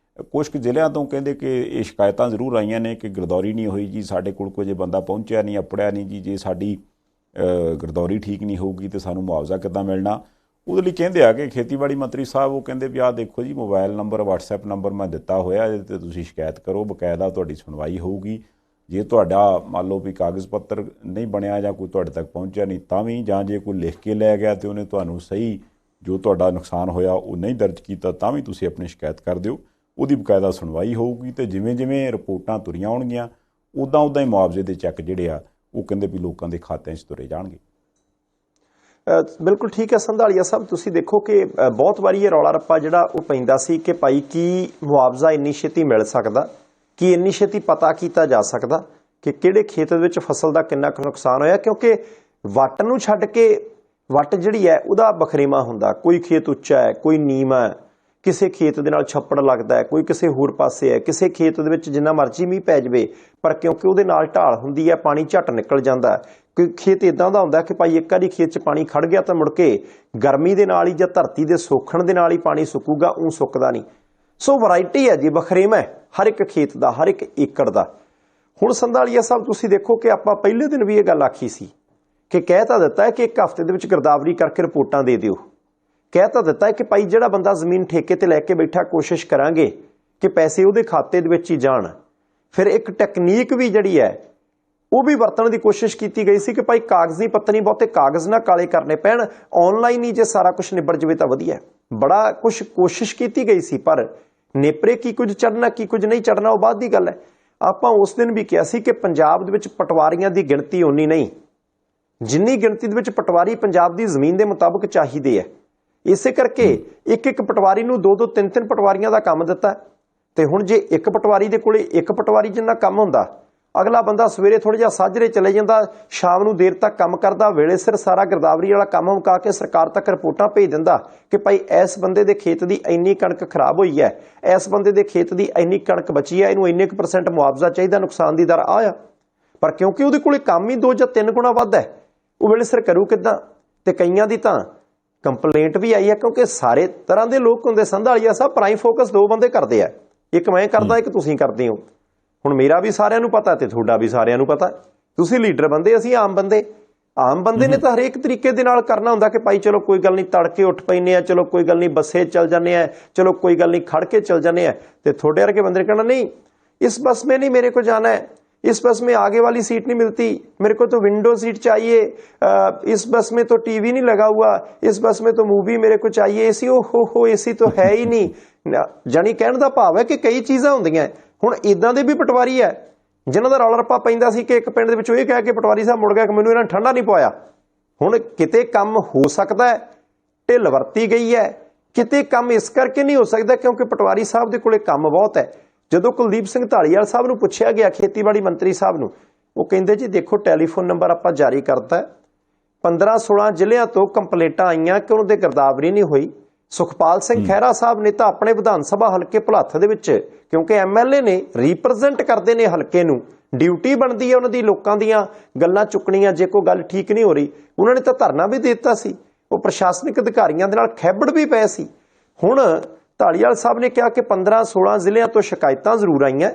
ਕੁਛ ਕੁ ਜ਼ਿਲ੍ਹਿਆਂ ਤੋਂ ਕਹਿੰਦੇ ਕਿ ਇਹ ਸ਼ਿਕਾਇਤਾਂ ਜ਼ਰੂਰ ਆਈਆਂ ਨੇ ਕਿ ਗਿਰਦੌਰੀ ਨਹੀਂ ਹੋਈ ਜੀ, ਸਾਡੇ ਕੋਲ ਕੋਈ ਜੇ ਬੰਦਾ ਪਹੁੰਚਿਆ ਨਹੀਂ, ਅਪੜਿਆ ਨਹੀਂ ਜੀ, ਜੇ ਸਾਡੀ ਗਿਰਦੌਰੀ ਠੀਕ ਨਹੀਂ ਹੋਊਗੀ ਤਾਂ ਸਾਨੂੰ ਮੁਆਵਜ਼ਾ ਕਿੱਦਾਂ ਮਿਲਣਾ। ਉਹਦੇ ਲਈ ਕਹਿੰਦੇ ਆ ਕਿ ਖੇਤੀਬਾੜੀ ਮੰਤਰੀ ਸਾਹਿਬ ਉਹ ਕਹਿੰਦੇ ਵੀ ਆਹ ਦੇਖੋ ਜੀ, ਮੋਬਾਈਲ ਨੰਬਰ, WhatsApp ਨੰਬਰ ਮੈਂ ਦਿੱਤਾ ਹੋਇਆ, ਇਹਦੇ 'ਤੇ ਤੁਸੀਂ ਸ਼ਿਕਾਇਤ ਕਰੋ, ਬਕਾਇਦਾ ਤੁਹਾਡੀ ਸੁਣਵਾਈ ਹੋਊਗੀ। ਜੇ ਤੁਹਾਡਾ ਮੰਨ ਲਓ ਵੀ ਕਾਗਜ਼ ਪੱਤਰ ਨਹੀਂ ਬਣਿਆ ਜਾਂ ਕੋਈ ਤੁਹਾਡੇ ਤੱਕ ਪਹੁੰਚਿਆ ਨਹੀਂ ਤਾਂ ਵੀ, ਜਾਂ ਜੇ ਕੋਈ ਲਿਖ ਕੇ ਲੈ ਗਿਆ ਅਤੇ ਉਹਨੇ ਤੁਹਾਨੂੰ ਸਹੀ ਜੋ ਤੁਹਾਡਾ ਨੁਕਸਾਨ ਹੋਇਆ ਉਹ ਨਹੀਂ ਦਰਜ ਕੀਤਾ ਤਾਂ ਵੀ ਤੁਸੀਂ ਆਪਣੀ ਸ਼ਿਕਾਇਤ ਕਰ ਦਿਓ, ਉਹਦੀ ਬਕਾਇਦਾ ਸੁਣਵਾਈ ਹੋਊਗੀ। ਅਤੇ ਜਿਵੇਂ ਜਿਵੇਂ ਰਿਪੋਰਟਾਂ ਤੁਰੀਆਂ ਆਉਣਗੀਆਂ ਉੱਦਾਂ ਉੱਦਾਂ ਹੀ ਮੁਆਵਜ਼ੇ ਦੇ ਚੈੱਕ ਜਿਹੜੇ ਆ ਉਹ ਕਹਿੰਦੇ ਵੀ ਲੋਕਾਂ ਦੇ ਖਾਤਿਆਂ 'ਚ ਤੁਰੇ ਜਾਣਗੇ। ਬਿਲਕੁਲ ਠੀਕ ਹੈ ਸੰਧਾਲੀਆ ਸਾਹਿਬ, ਤੁਸੀਂ ਦੇਖੋ ਕਿ ਬਹੁਤ ਵਾਰੀ ਇਹ ਰੌਲਾ ਰੱਪਾ ਜਿਹੜਾ ਉਹ ਪੈਂਦਾ ਸੀ ਕਿ ਭਾਈ ਕੀ ਮੁਆਵਜ਼ਾ ਇੰਨੀ ਛੇਤੀ ਮਿਲ ਸਕਦਾ, ਕੀ ਇੰਨੀ ਛੇਤੀ ਪਤਾ ਕੀਤਾ ਜਾ ਸਕਦਾ ਕਿ ਕਿਹੜੇ ਖੇਤ ਦੇ ਵਿੱਚ ਫਸਲ ਦਾ ਕਿੰਨਾ ਕੁ ਨੁਕਸਾਨ ਹੋਇਆ, ਕਿਉਂਕਿ ਵੱਟ ਨੂੰ ਛੱਡ ਕੇ ਵੱਟ ਜਿਹੜੀ ਹੈ ਉਹਦਾ ਬਖਰੇਵਾ ਹੁੰਦਾ, ਕੋਈ ਖੇਤ ਉੱਚਾ ਹੈ, ਕੋਈ ਨੀਵਾਂ ਹੈ, ਕਿਸੇ ਖੇਤ ਦੇ ਨਾਲ ਛੱਪੜ ਲੱਗਦਾ ਹੈ, ਕੋਈ ਕਿਸੇ ਹੋਰ ਪਾਸੇ ਹੈ, ਕਿਸੇ ਖੇਤ ਦੇ ਵਿੱਚ ਜਿੰਨਾ ਮਰਜ਼ੀ ਮੀਂਹ ਪੈ ਜਾਵੇ ਪਰ ਕਿਉਂਕਿ ਉਹਦੇ ਨਾਲ ਢਾਲ ਹੁੰਦੀ ਹੈ ਪਾਣੀ ਝੱਟ ਨਿਕਲ ਜਾਂਦਾ ਹੈ। ਕੋਈ ਖੇਤ ਇਦਾਂ ਦਾ ਹੁੰਦਾ ਕਿ ਭਾਈ ਇੱਕ ਵਾਰੀ ਖੇਤ 'ਚ ਪਾਣੀ ਖੜ ਗਿਆ ਤਾਂ ਮੁੜ ਕੇ ਗਰਮੀ ਦੇ ਨਾਲ ਹੀ ਜਾਂ ਧਰਤੀ ਦੇ ਸੋਖਣ ਦੇ ਨਾਲ ਹੀ ਪਾਣੀ ਸੁੱਕੂਗਾ, ਉਹ ਸੁੱਕਦਾ ਨਹੀਂ। ਸੋ ਵੈਰਾਈਟੀ ਹੈ ਜੀ, ਬਖਰੇਵਾ ਹੈ ਹਰ ਇੱਕ ਖੇਤ ਦਾ, ਹਰ ਇੱਕ ਏਕੜ ਦਾ। ਹੁਣ ਸੰਧਾਲੀਆ ਸਾਹਿਬ ਤੁਸੀਂ ਦੇਖੋ ਕਿ ਆਪਾਂ ਪਹਿਲੇ ਦਿਨ ਵੀ ਇਹ ਗੱਲ ਆਖੀ ਸੀ ਕਿ ਕਹਿ ਤਾਂ ਦਿੱਤਾ ਹੈ ਕਿ ਇੱਕ ਹਫ਼ਤੇ ਦੇ ਵਿੱਚ ਗਿਰਦਾਵਰੀ ਕਰਕੇ ਰਿਪੋਰਟਾਂ ਦੇ ਦਿਓ, ਕਹਿ ਤਾਂ ਦਿੱਤਾ ਹੈ ਕਿ ਭਾਈ ਜਿਹੜਾ ਬੰਦਾ ਜ਼ਮੀਨ ਠੇਕੇ ਤੇ ਲੈ ਕੇ ਬੈਠਾ ਕੋਸ਼ਿਸ਼ ਕਰਾਂਗੇ ਕਿ ਪੈਸੇ ਉਹਦੇ ਖਾਤੇ ਦੇ ਵਿੱਚ ਹੀ ਜਾਣ। ਫਿਰ ਇੱਕ ਟੈਕਨੀਕ ਵੀ ਜਿਹੜੀ ਹੈ ਉਹ ਵੀ ਵਰਤਣ ਦੀ ਕੋਸ਼ਿਸ਼ ਕੀਤੀ ਗਈ ਸੀ ਕਿ ਭਾਈ ਕਾਗਜ਼ੀ ਪੱਤਰੀ ਬਹੁਤੇ ਕਾਗਜ਼ ਨਾ ਕਾਲੇ ਕਰਨੇ ਪੈਣ, ਆਨਲਾਈਨ ਹੀ ਜੇ ਸਾਰਾ ਕੁਝ ਨਿਬੜ ਜਾਵੇ ਤਾਂ ਵਧੀਆ। ਬੜਾ ਕੁਝ ਕੋਸ਼ਿਸ਼ ਕੀਤੀ ਗਈ ਸੀ ਪਰ ਨੇਪਰੇ ਕੀ ਕੁਝ ਚੜਨਾ ਕੀ ਕੁਝ ਨਹੀਂ ਚੜਨਾ ਉਹ ਬਾਅਦ ਦੀ ਗੱਲ ਹੈ। ਆਪਾਂ ਉਸ ਦਿਨ ਵੀ ਕਿਹਾ ਸੀ ਕਿ ਪੰਜਾਬ ਦੇ ਵਿੱਚ ਪਟਵਾਰੀਆਂ ਦੀ ਗਿਣਤੀ ਓਨੀ ਨਹੀਂ ਜਿੰਨੀ ਗਿਣਤੀ ਦੇ ਵਿੱਚ ਪਟਵਾਰੀ ਪੰਜਾਬ ਦੀ ਜ਼ਮੀਨ ਦੇ ਮੁਤਾਬਕ ਚਾਹੀਦੇ ਹੈ। ਇਸੇ ਕਰਕੇ ਇੱਕ ਇੱਕ ਪਟਵਾਰੀ ਨੂੰ ਦੋ ਦੋ ਤਿੰਨ ਤਿੰਨ ਪਟਵਾਰੀਆਂ ਦਾ ਕੰਮ ਦਿੱਤਾ ਤੇ ਹੁਣ ਜੇ ਇੱਕ ਪਟਵਾਰੀ ਦੇ ਕੋਲੇ ਇੱਕ ਪਟਵਾਰੀ ਜਿੰਨਾ ਕੰਮ ਹੁੰਦਾ, ਅਗਲਾ ਬੰਦਾ ਸਵੇਰੇ ਥੋੜਾ ਜਿਹਾ ਸਾਜਰੇ ਚਲੇ ਜਾਂਦਾ, ਸ਼ਾਮ ਨੂੰ ਦੇਰ ਤੱਕ ਕੰਮ ਕਰਦਾ, ਵੇਲੇ ਸਿਰ ਸਾਰਾ ਗਿਰਦਾਵਰੀ ਵਾਲਾ ਕੰਮ ਮੁਕਾ ਕੇ ਸਰਕਾਰ ਤੱਕ ਰਿਪੋਰਟਾਂ ਭੇਜ ਦਿੰਦਾ ਕਿ ਭਾਈ ਇਸ ਬੰਦੇ ਦੇ ਖੇਤ ਦੀ ਇੰਨੀ ਕਣਕ ਖਰਾਬ ਹੋਈ ਹੈ, ਇਸ ਬੰਦੇ ਦੇ ਖੇਤ ਦੀ ਇੰਨੀ ਕਣਕ ਬਚੀ ਹੈ, ਇਹਨੂੰ ਇੰਨੇ ਕੁ % ਮੁਆਵਜ਼ਾ ਚਾਹੀਦਾ, ਨੁਕਸਾਨ ਦੀ ਦਰ ਆ। ਪਰ ਕਿਉਂਕਿ ਉਹਦੇ ਕੋਲੇ ਕੰਮ ਹੀ 2 ਜਾਂ 3 ਗੁਣਾ ਵੱਧ ਹੈ, ਉਹ ਵੇਲੇ ਸਿਰ ਕਰੂ ਕਿੱਦਾਂ। ਤੇ ਕਈਆਂ ਦੀ ਤਾਂ ਕੰਪਲੇਂਟ ਵੀ ਆਈ ਹੈ ਕਿਉਂਕਿ ਸਾਰੇ ਤਰ੍ਹਾਂ ਦੇ ਲੋਕ ਹੁੰਦੇ ਸੰਧਾਲੀਆ ਸਾਹਿਬ, ਪ੍ਰਾਈਮ ਫੋਕਸ 2 ਬੰਦੇ ਕਰਦੇ ਆ, ਇੱਕ ਮੈਂ ਕਰਦਾ ਇੱਕ ਤੁਸੀਂ ਕਰਦੇ ਹੋ। ਹੁਣ ਮੇਰਾ ਵੀ ਸਾਰਿਆਂ ਨੂੰ ਪਤਾ ਤੇ ਤੁਹਾਡਾ ਵੀ ਸਾਰਿਆਂ ਨੂੰ ਪਤਾ, ਤੁਸੀਂ ਲੀਡਰ ਬੰਦੇ, ਅਸੀਂ ਆਮ ਬੰਦੇ। ਆਮ ਬੰਦੇ ਨੇ ਤਾਂ ਹਰੇਕ ਤਰੀਕੇ ਦੇ ਨਾਲ ਕਰਨਾ ਹੁੰਦਾ ਕਿ ਭਾਈ ਚਲੋ ਕੋਈ ਗੱਲ ਨਹੀਂ, ਤੜਕੇ ਉੱਠ ਪੈਂਦੇ ਆ, ਚਲੋ ਕੋਈ ਗੱਲ ਨਹੀਂ ਬੱਸੇ ਚੱਲ ਜਾਂਦੇ ਆ, ਚਲੋ ਕੋਈ ਗੱਲ ਨਹੀਂ ਖੜ ਕੇ ਚੱਲ ਜਾਂਦੇ ਆ। ਤੇ ਤੁਹਾਡੇ ਵਰਗੇ ਬੰਦੇ ਨੇ ਕਹਿਣਾ ਨਹੀਂ इस बस में नहीं मेरे को जाना है, इस बस में आगे वाली सीट नहीं मिलती, मेरे को तो विंडो सीट चाहिए, इस बस में तो टीवी नहीं लगा हुआ, इस बस में तो मूवी मेरे को चाहिए, एसी हो एसी तो है ही नहीं। जानी कहने का भाव है कि कई चीज़ां होंदियां। हुण इदां दे भी पटवारी है जिन्हां दा रौला रप्पा पैंदा सी कि एक पिंड दे विचों इह कह के पटवारी साहब मुड़ गया कि मैनूं इन्हां ठंडा नहीं पवाया। हुण किते काम हो सकदा है, ढिल वरती गई है, किते काम इस करके नहीं हो सकता क्योंकि पटवारी साहब दे कोले काम बहुत है। ਜਦੋਂ ਕੁਲਦੀਪ ਸਿੰਘ ਢਾਲੀਵਾਲ ਸਾਹਿਬ ਨੂੰ ਪੁੱਛਿਆ ਗਿਆ ਖੇਤੀਬਾੜੀ ਮੰਤਰੀ ਸਾਹਿਬ ਨੂੰ, ਉਹ ਕਹਿੰਦੇ ਜੀ ਦੇਖੋ ਟੈਲੀਫੋਨ ਨੰਬਰ ਆਪਾਂ ਜਾਰੀ ਕਰਤਾ, 15-16 ਜ਼ਿਲ੍ਹਿਆਂ ਤੋਂ ਕੰਪਲੇਂਟਾਂ ਆਈਆਂ ਕਿ ਉਹਨਾਂ ਦੇ ਗਿਰਦਾਵਰੀ ਨਹੀਂ ਹੋਈ। ਸੁਖਪਾਲ ਸਿੰਘ ਖਹਿਰਾ ਸਾਹਿਬ ਨੇ ਤਾਂ ਆਪਣੇ ਵਿਧਾਨ ਸਭਾ ਹਲਕੇ ਭੁਲੱਥ ਦੇ ਵਿੱਚ, ਕਿਉਂਕਿ MLA ਨੇ ਰਿਪਰੈਜ਼ੈਂਟ ਕਰਦੇ ਨੇ ਹਲਕੇ ਨੂੰ, ਡਿਊਟੀ ਬਣਦੀ ਹੈ ਉਹਨਾਂ ਦੀ ਲੋਕਾਂ ਦੀਆਂ ਗੱਲਾਂ ਚੁੱਕਣੀਆਂ, ਜੇ ਕੋਈ ਗੱਲ ਠੀਕ ਨਹੀਂ ਹੋ ਰਹੀ ਉਹਨਾਂ ਨੇ ਤਾਂ ਧਰਨਾ ਵੀ ਦੇ ਦਿੱਤਾ ਸੀ। ਉਹ ਪ੍ਰਸ਼ਾਸਨਿਕ ਅਧਿਕਾਰੀਆਂ ਦੇ ਨਾਲ ਖੈਬੜ ਵੀ ਪਏ ਸੀ। ਹੁਣ ਢਾਲੀਵਾਲ ਸਾਹਿਬ ਨੇ ਕਿਹਾ ਕਿ 15-16 ਜ਼ਿਲ੍ਹਿਆਂ ਤੋਂ ਸ਼ਿਕਾਇਤਾਂ ਜ਼ਰੂਰ ਆਈਆਂ,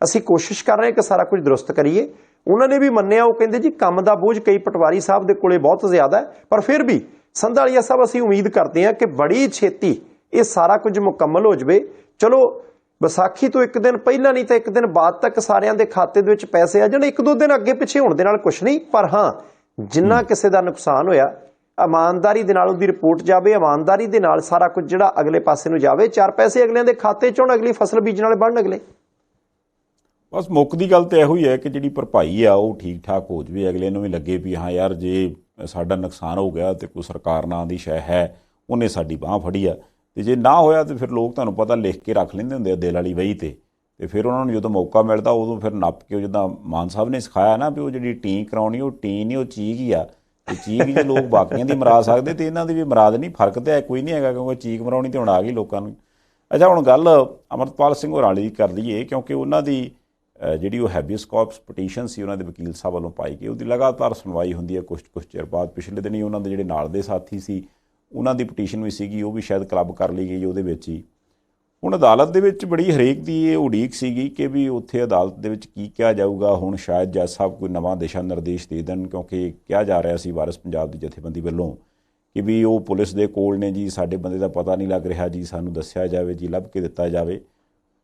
ਅਸੀਂ ਕੋਸ਼ਿਸ਼ ਕਰ ਰਹੇ ਕਿ ਸਾਰਾ ਕੁਝ ਦਰੁਸਤ ਕਰੀਏ। ਉਹਨਾਂ ਨੇ ਵੀ ਮੰਨਿਆ, ਉਹ ਕਹਿੰਦੇ ਜੀ ਕੰਮ ਦਾ ਬੋਝ ਕਈ ਪਟਵਾਰੀ ਸਾਹਿਬ ਦੇ ਕੋਲੇ ਬਹੁਤ ਜ਼ਿਆਦਾ ਹੈ, ਪਰ ਫਿਰ ਵੀ ਸੰਧਾਲੀਆ ਸਾਹਿਬ ਅਸੀਂ ਉਮੀਦ ਕਰਦੇ ਹਾਂ ਕਿ ਬੜੀ ਛੇਤੀ ਇਹ ਸਾਰਾ ਕੁਝ ਮੁਕੰਮਲ ਹੋ ਜਾਵੇ। ਚਲੋ ਵਿਸਾਖੀ ਤੋਂ ਇੱਕ ਦਿਨ ਪਹਿਲਾਂ ਨਹੀਂ ਤਾਂ ਇੱਕ ਦਿਨ ਬਾਅਦ ਤੱਕ ਸਾਰਿਆਂ ਦੇ ਖਾਤੇ ਦੇ ਵਿੱਚ ਪੈਸੇ ਆ ਜਾਣ। 1-2 ਦਿਨ ਅੱਗੇ ਪਿੱਛੇ ਹੋਣ ਦੇ ਨਾਲ ਕੁਛ ਨਹੀਂ, ਪਰ ਹਾਂ ਜਿੰਨਾ ਕਿਸੇ ਦਾ ਨੁਕਸਾਨ ਹੋਇਆ ਇਮਾਨਦਾਰੀ ਦੇ ਨਾਲ ਉਹਦੀ ਰਿਪੋਰਟ ਜਾਵੇ, ਇਮਾਨਦਾਰੀ ਦੇ ਨਾਲ ਸਾਰਾ ਕੁਝ ਜਿਹੜਾ ਅਗਲੇ ਪਾਸੇ ਨੂੰ ਜਾਵੇ, 4 ਪੈਸੇ ਅਗਲਿਆਂ ਦੇ ਖਾਤੇ 'ਚ ਹੋਣ, ਅਗਲੀ ਫਸਲ ਬੀਜਣ ਵਾਲੇ ਬਣਨ ਅਗਲੇ। ਬਸ ਮੁੱਕ ਦੀ ਗੱਲ ਤਾਂ ਇਹੋ ਹੀ ਹੈ ਕਿ ਜਿਹੜੀ ਭਰਪਾਈ ਆ ਉਹ ਠੀਕ ਠਾਕ ਹੋ ਜਾਵੇ, ਅਗਲੇ ਨੂੰ ਵੀ ਲੱਗੇ ਵੀ ਹਾਂ ਯਾਰ ਜੇ ਸਾਡਾ ਨੁਕਸਾਨ ਹੋ ਗਿਆ ਤੇ ਕੋਈ ਸਰਕਾਰ ਨਾਂ ਦੀ ਸ਼ੈ ਹੈ ਉਹਨੇ ਸਾਡੀ ਬਾਂਹ ਫੜੀ ਆ, ਤੇ ਜੇ ਨਾ ਹੋਇਆ ਤੇ ਫਿਰ ਲੋਕ ਤੁਹਾਨੂੰ ਪਤਾ ਲਿਖ ਕੇ ਰੱਖ ਲੈਂਦੇ ਹੁੰਦੇ ਆ ਦਿਲ ਵਾਲੀ ਵਹੀ ਤੇ ਫਿਰ ਉਹਨਾਂ ਨੂੰ ਜਦੋਂ ਮੌਕਾ ਮਿਲਦਾ ਉਦੋਂ ਫਿਰ ਨੱਪ ਕੇ, ਜਿੱਦਾਂ ਮਾਨ ਸਾਹਿਬ ਨੇ ਸਿਖਾਇਆ ਨਾ ਵੀ ਉਹ ਜਿਹੜੀ ਟੀ ਕਰਾਉਣੀ ਉਹ ਟੀ ਨਹੀਂ, ਉਹ ਚੀਕ ਹੀ ਆ। ਤੇ ਚੀਕ ਜੇ ਲੋਕ ਬਾਕੀਆਂ ਦੀ ਮਰਾ ਸਕਦੇ ਤੇ ਇਹਨਾਂ ਦੀ ਵੀ ਮਰਾਦ ਨਹੀਂ, ਫਰਕ ਤਾਂ ਕੋਈ ਨਹੀਂ ਹੈਗਾ ਕਿਉਂਕਿ ਚੀਕ ਮਰਾਉਣੀ ਤੇ ਹੁਣ ਆ ਗਈ ਲੋਕਾਂ ਨੂੰ। ਅੱਛਾ ਹੁਣ ਗੱਲ ਅਮਰਪਾਲ ਸਿੰਘ ਹੋਰਾਂ ਦੀ ਕਰ ਲਈਏ, ਕਿਉਂਕਿ ਉਹਨਾਂ ਦੀ ਜਿਹੜੀ ਉਹ ਹੈਬੀਅਸ ਕਾਰਪਸ ਪਟੀਸ਼ਨ ਸੀ ਉਹਨਾਂ ਦੇ ਵਕੀਲ ਸਾਹਿਬ ਵੱਲੋਂ ਪਾਈ ਗਈ, ਉਹਦੀ ਲਗਾਤਾਰ ਸੁਣਵਾਈ ਹੁੰਦੀ ਹੈ ਕੁਛ ਚਿਰ ਬਾਅਦ। ਪਿਛਲੇ ਦਿਨੀ ਉਹਨਾਂ ਦੇ ਜਿਹੜੇ ਨਾਲ ਦੇ ਸਾਥੀ ਸੀ ਉਹਨਾਂ ਦੀ ਪਟੀਸ਼ਨ ਵੀ ਸੀਗੀ, ਉਹ ਵੀ ਸ਼ਾਇਦ ਕਲੱਬ ਕਰ ਲਈ ਗਈ ਉਹਦੇ ਵਿੱਚ ਹੀ। ਹੁਣ ਅਦਾਲਤ ਦੇ ਵਿੱਚ ਬੜੀ ਹਰੇਕ ਦੀ ਇਹ ਉਡੀਕ ਸੀਗੀ ਕਿ ਵੀ ਉੱਥੇ ਅਦਾਲਤ ਦੇ ਵਿੱਚ ਕੀ ਕਿਹਾ ਜਾਊਗਾ। ਹੁਣ ਸ਼ਾਇਦ ਜੱਜ ਸਾਹਿਬ ਕੋਈ ਨਵਾਂ ਦਿਸ਼ਾ ਨਿਰਦੇਸ਼ ਦੇ ਦੇਣ, ਕਿਉਂਕਿ ਕਿਹਾ ਜਾ ਰਿਹਾ ਸੀ ਵਾਰਿਸ ਪੰਜਾਬ ਦੀ ਜਥੇਬੰਦੀ ਵੱਲੋਂ ਕਿ ਵੀ ਉਹ ਪੁਲਿਸ ਦੇ ਕੋਲ ਨੇ ਜੀ, ਸਾਡੇ ਬੰਦੇ ਦਾ ਪਤਾ ਨਹੀਂ ਲੱਗ ਰਿਹਾ ਜੀ, ਸਾਨੂੰ ਦੱਸਿਆ ਜਾਵੇ ਜੀ, ਲੱਭ ਕੇ ਦਿੱਤਾ ਜਾਵੇ।